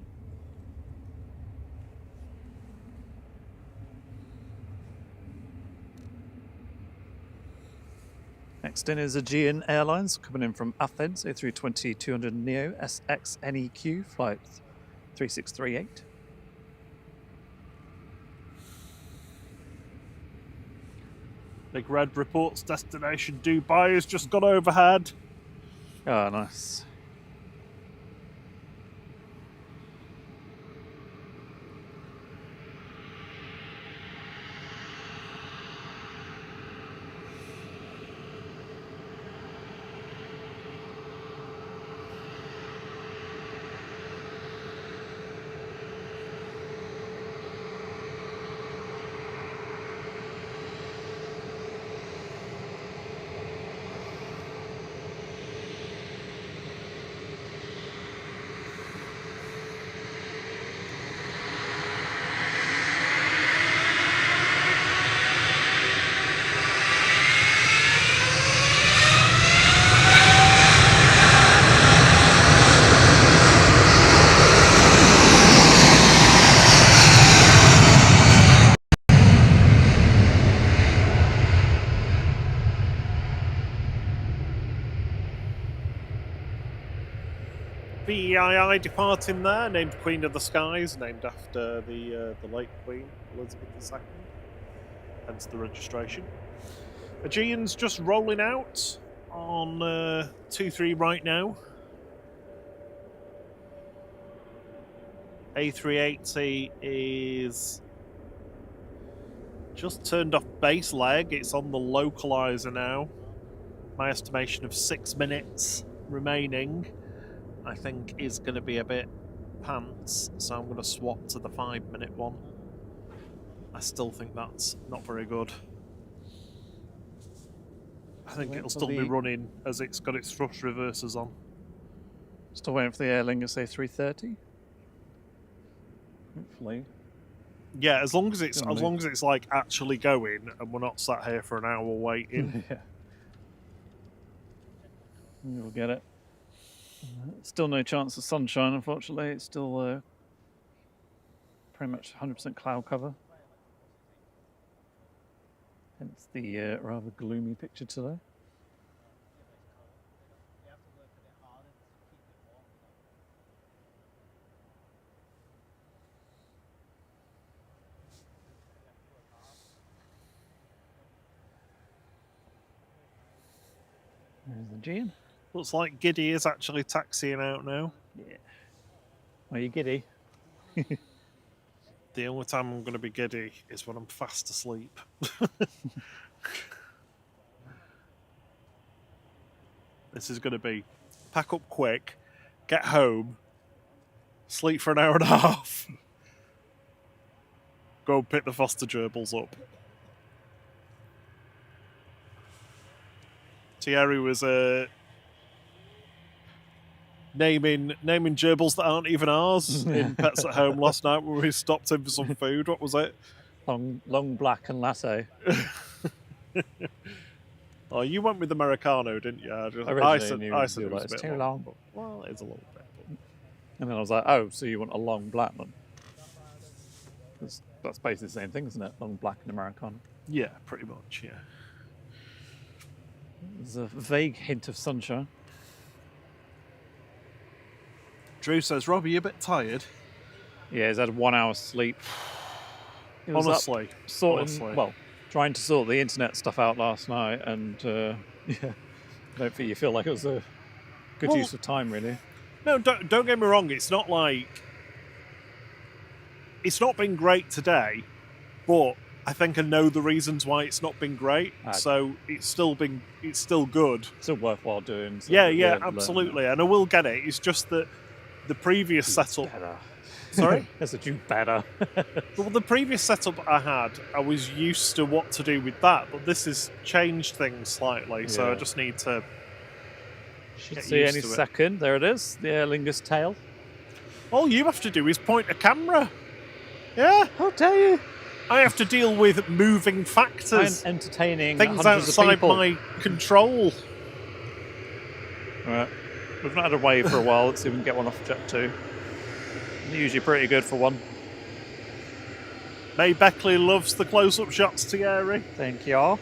Next in is Aegean Airlines, coming in from Athens, A320-200 Neo SXNEQ, flight 3638. Big Red reports destination Dubai has just gone overhead. Oh, nice. VEII departing there, named Queen of the Skies, named after the late Queen Elizabeth II, hence the registration. Aegean's just rolling out on 23 right now. A380 is just turned off base leg. It's on the localizer now. My estimation of 6 minutes remaining, I think, is going to be a bit pants, so I'm going to swap to the 5-minute one. I still think that's not very good. I think it'll still be running as it's got its thrust reversers on. Still waiting for the Aer Lingus A330. Hopefully. Yeah, as long as it's like actually going and we're not sat here for an hour waiting. Yeah. We'll get it. Still no chance of sunshine, unfortunately. It's still pretty much 100% cloud cover. Hence the rather gloomy picture today. There's the Aegean. Looks like Giddy is actually taxiing out now. Yeah. Are you giddy? The only time I'm going to be giddy is when I'm fast asleep. This is going to be pack up quick, get home, sleep for an hour and a half, go and pick the foster gerbils up. Thierry was naming gerbils that aren't even ours in Pets at Home last night when we stopped him for some food. What was it? Long black and latte. Oh, you went with Americano, didn't you? I said it was a bit too long. But, well, it's a little bit. And then I was like, oh, so you want a long black one? That's basically the same thing, isn't it? Long black and Americano. Yeah, pretty much, yeah. There's a vague hint of sunshine. Drew says, Rob, are you a bit tired? Yeah, he's had 1 hour's sleep. Honestly. Trying to sort the internet stuff out last night, and yeah, I don't think you feel like it was a good use of time, really. No, don't get me wrong. It's not like it's not been great today, but I think I know the reasons why it's not been great. So it's still good. Still worthwhile doing. So Yeah, absolutely. And I will get it. It's just that the previous setup. Better. Sorry? That's a do better. Well, the previous setup I had, I was used to what to do with that, but this has changed things slightly, so I just need to. Should see any second. There it is, the Aer Lingus tail. All you have to do is point a camera. Yeah. How dare you? I have to deal with moving factors. I'm entertaining things hundreds outside of people. my control. Right. We've not had a wave for a while. Let's see if we can get one off Jet2. They're usually pretty good for one. May Beckley loves the close-up shots, Thierry. Thank you.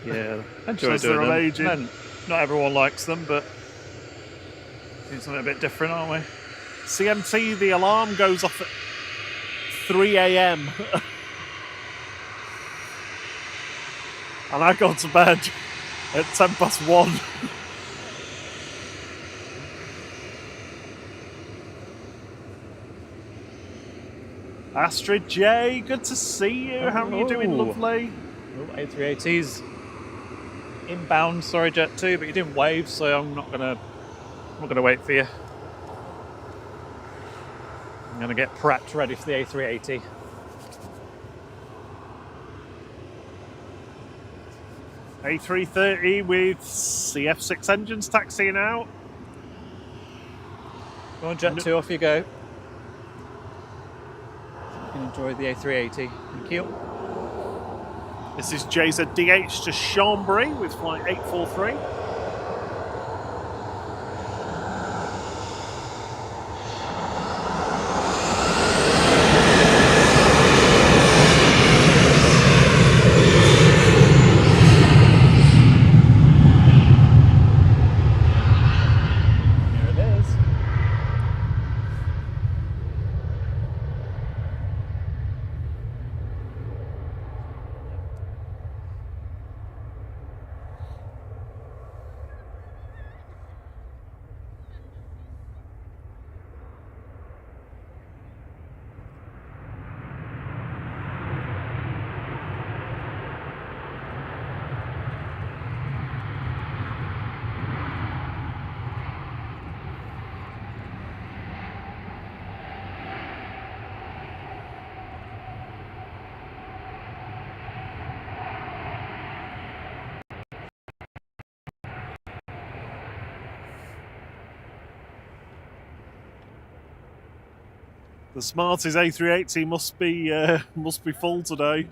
Yeah, I enjoy doing them. Amazing. Not everyone likes them, but doing something a bit different, aren't we? CMT, the alarm goes off at 3 a.m. and I go to bed at 1:10. Astrid J, good to see you. How are you doing, lovely? A380's inbound. Sorry, Jet2, but you didn't wave, so I'm not gonna wait for you. I'm gonna get prepped ready for the A380. A330 with CF6 engines taxiing out. Go on, Jet2, off you go. You can enjoy the A380. Thank you. This is JZDH to Chambéry with flight 843. The Smarties A380 must be full today.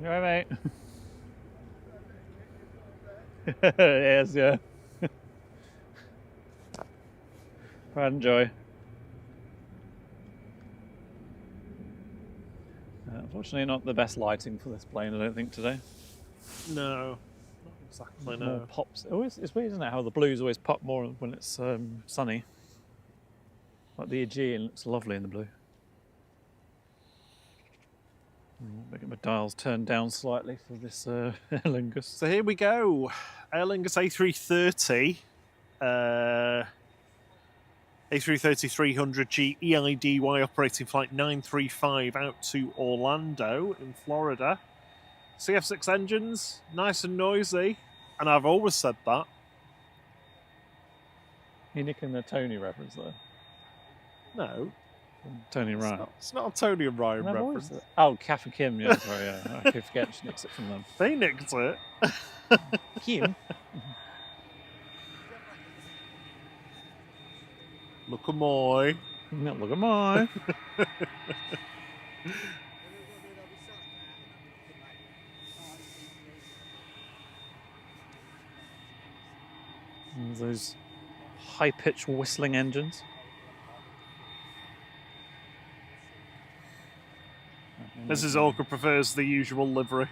You alright, mate? Yes, yeah. Pride and joy. Unfortunately, not the best lighting for this plane, I don't think, today. No. Exactly, no. More pops. It's weird, isn't it? How the blues always pop more when it's sunny. Like the Aegean looks lovely in the blue. Get my dials turned down slightly for this Aer Lingus. So here we go. Aer Lingus A330. A330-300G EIDY operating flight 935 out to Orlando in Florida. CF6 engines, nice and noisy, and I've always said that. You nicking the Tony reference there? No. Tony Ryan. It's not a Tony and Ryan reference. Oh, Kath and Kim, yeah, sorry, yeah. I keep forgetting she nicks it from them. They nicked it. Kim? Look at my. Look at mine. Those high-pitched whistling engines. Mrs. Orca prefers the usual livery.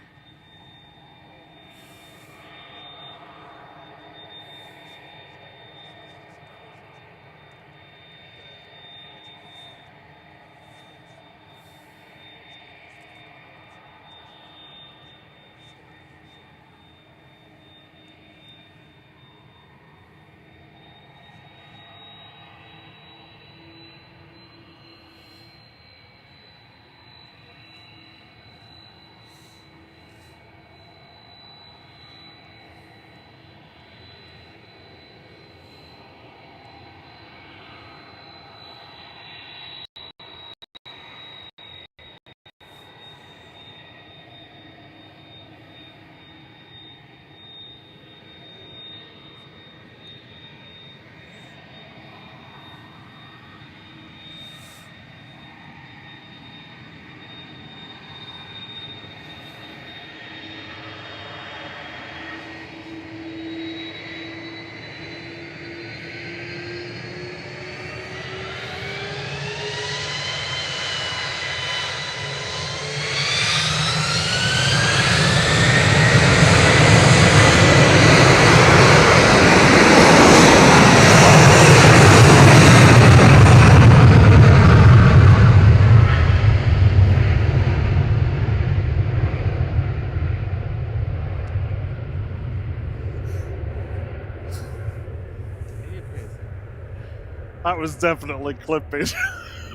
That was definitely clipping.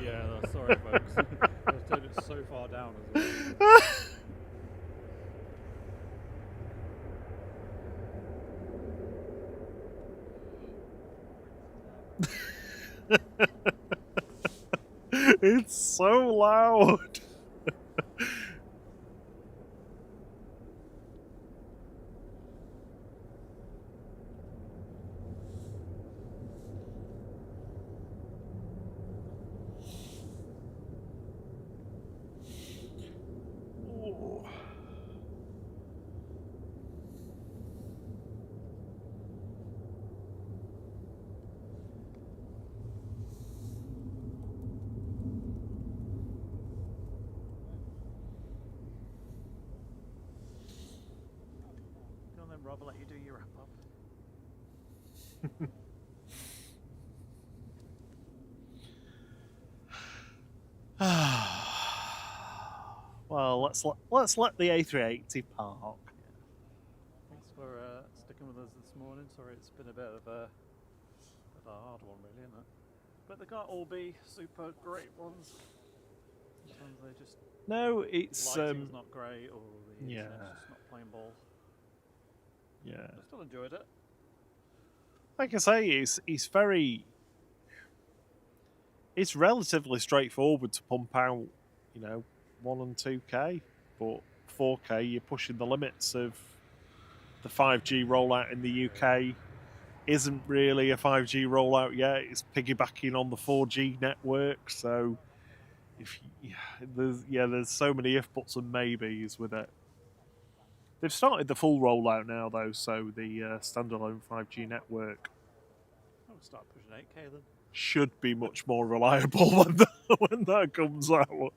Yeah, sorry folks. I've turned it so far down as well. It's so loud. Rob, I'll let you do your wrap up. Well, let's let the A380 park. Thanks for sticking with us this morning. Sorry, it's been a bit of a hard one, really, isn't it? But they can't all be super great ones. Sometimes they just it's lighting's not great, or the yeah, internet's just not playing ball. Yeah, I still enjoyed it. Like I say, it's relatively straightforward to pump out, 1 and 2K, but 4K you're pushing the limits of the 5G rollout in the UK. Isn't really a 5G rollout yet. It's piggybacking on the 4G network, so there's so many if, buts, and maybes with it. They've started the full rollout now, though, so the standalone 5G network I'll start pushing 8K then. should be much more reliable when that comes out.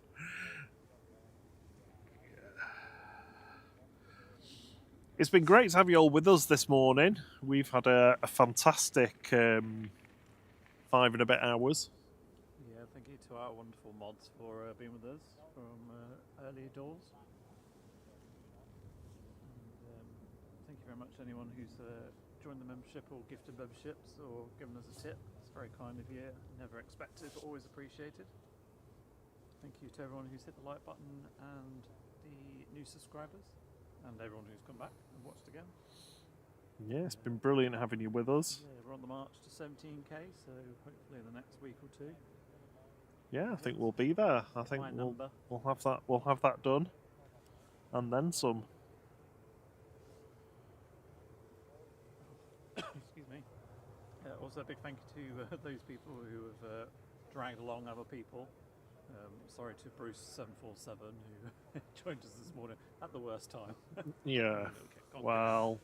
It's been great to have you all with us this morning. We've had a fantastic 5 and a bit hours. Yeah, Thank you to our wonderful mods for being with us from early doors. And, thank you very much to anyone who's joined the membership or gifted memberships or given us a tip. It's very kind of you, never expected but always appreciated. Thank you to everyone who's hit the like button and the new subscribers and everyone who's come back and watched again. Yeah, it's been brilliant having you with us. Yeah, we're on the march to 17k, so hopefully in the next week or two. Yeah, I think we'll be there. I think we'll have that done, and then some. Excuse me. Also, a big thank you to those people who have dragged along other people. Sorry to Bruce747 who joined us this morning at the worst time. Yeah. Well.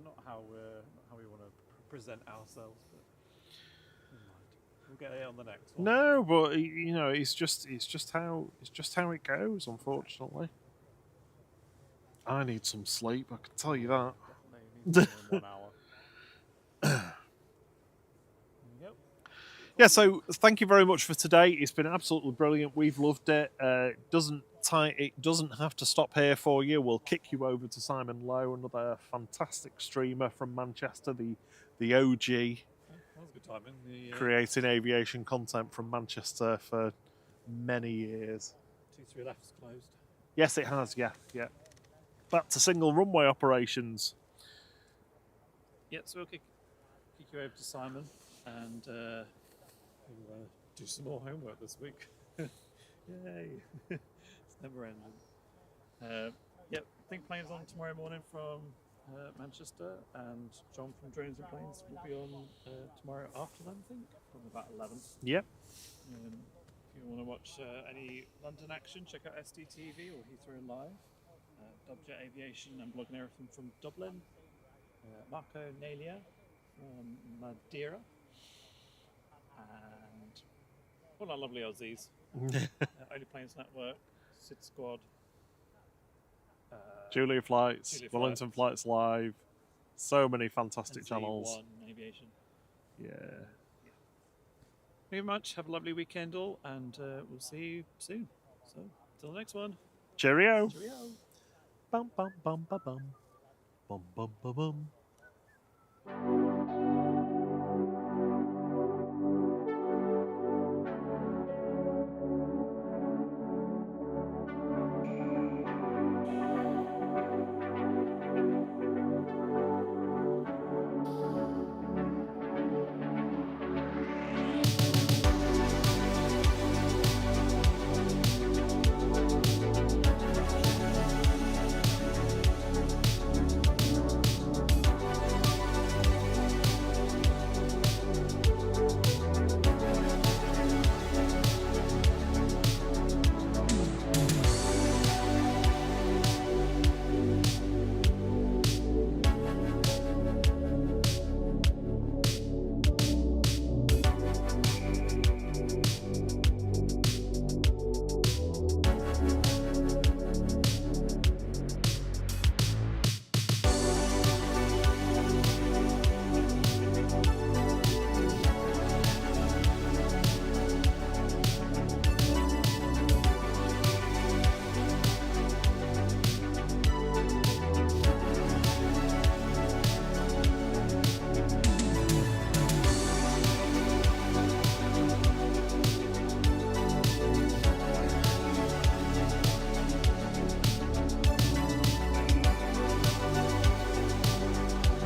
Not how we want to present ourselves, but never mind. We'll get it on the next one. No, but you know, it's just how it goes. Unfortunately, I need some sleep. I can tell you that. Definitely need more than 1 hour. Yeah, so thank you very much for today. It's been absolutely brilliant. We've loved it. It doesn't have to stop here for you. We'll kick you over to Simon Lowe, another fantastic streamer from Manchester, the OG. That was a good timing. Creating aviation content from Manchester for many years. 23 left's closed. Yes, it has. Yeah. Back to single runway operations. Yeah, so we'll kick you over to Simon and we'll do some more homework this week. Yay! It's never ending. Yep, I think planes on tomorrow morning from Manchester, and John from Drones and Planes will be on tomorrow after them, I think, from about 11. Yep. If you want to watch any London action, check out SDTV or Heathrow Live. Jet Aviation and Loganair from Dublin. Marco Nalia from Madeira. And all our lovely Aussies. Only Planes Network, Sid Squad. Julia Flights, Wellington Flights Live. So many fantastic channels. One Aviation. Yeah. Thank you very much. Have a lovely weekend all, and we'll see you soon. So, till the next one. Cheerio. Cheerio. Bum bum bum ba bum. Bum bum ba bum.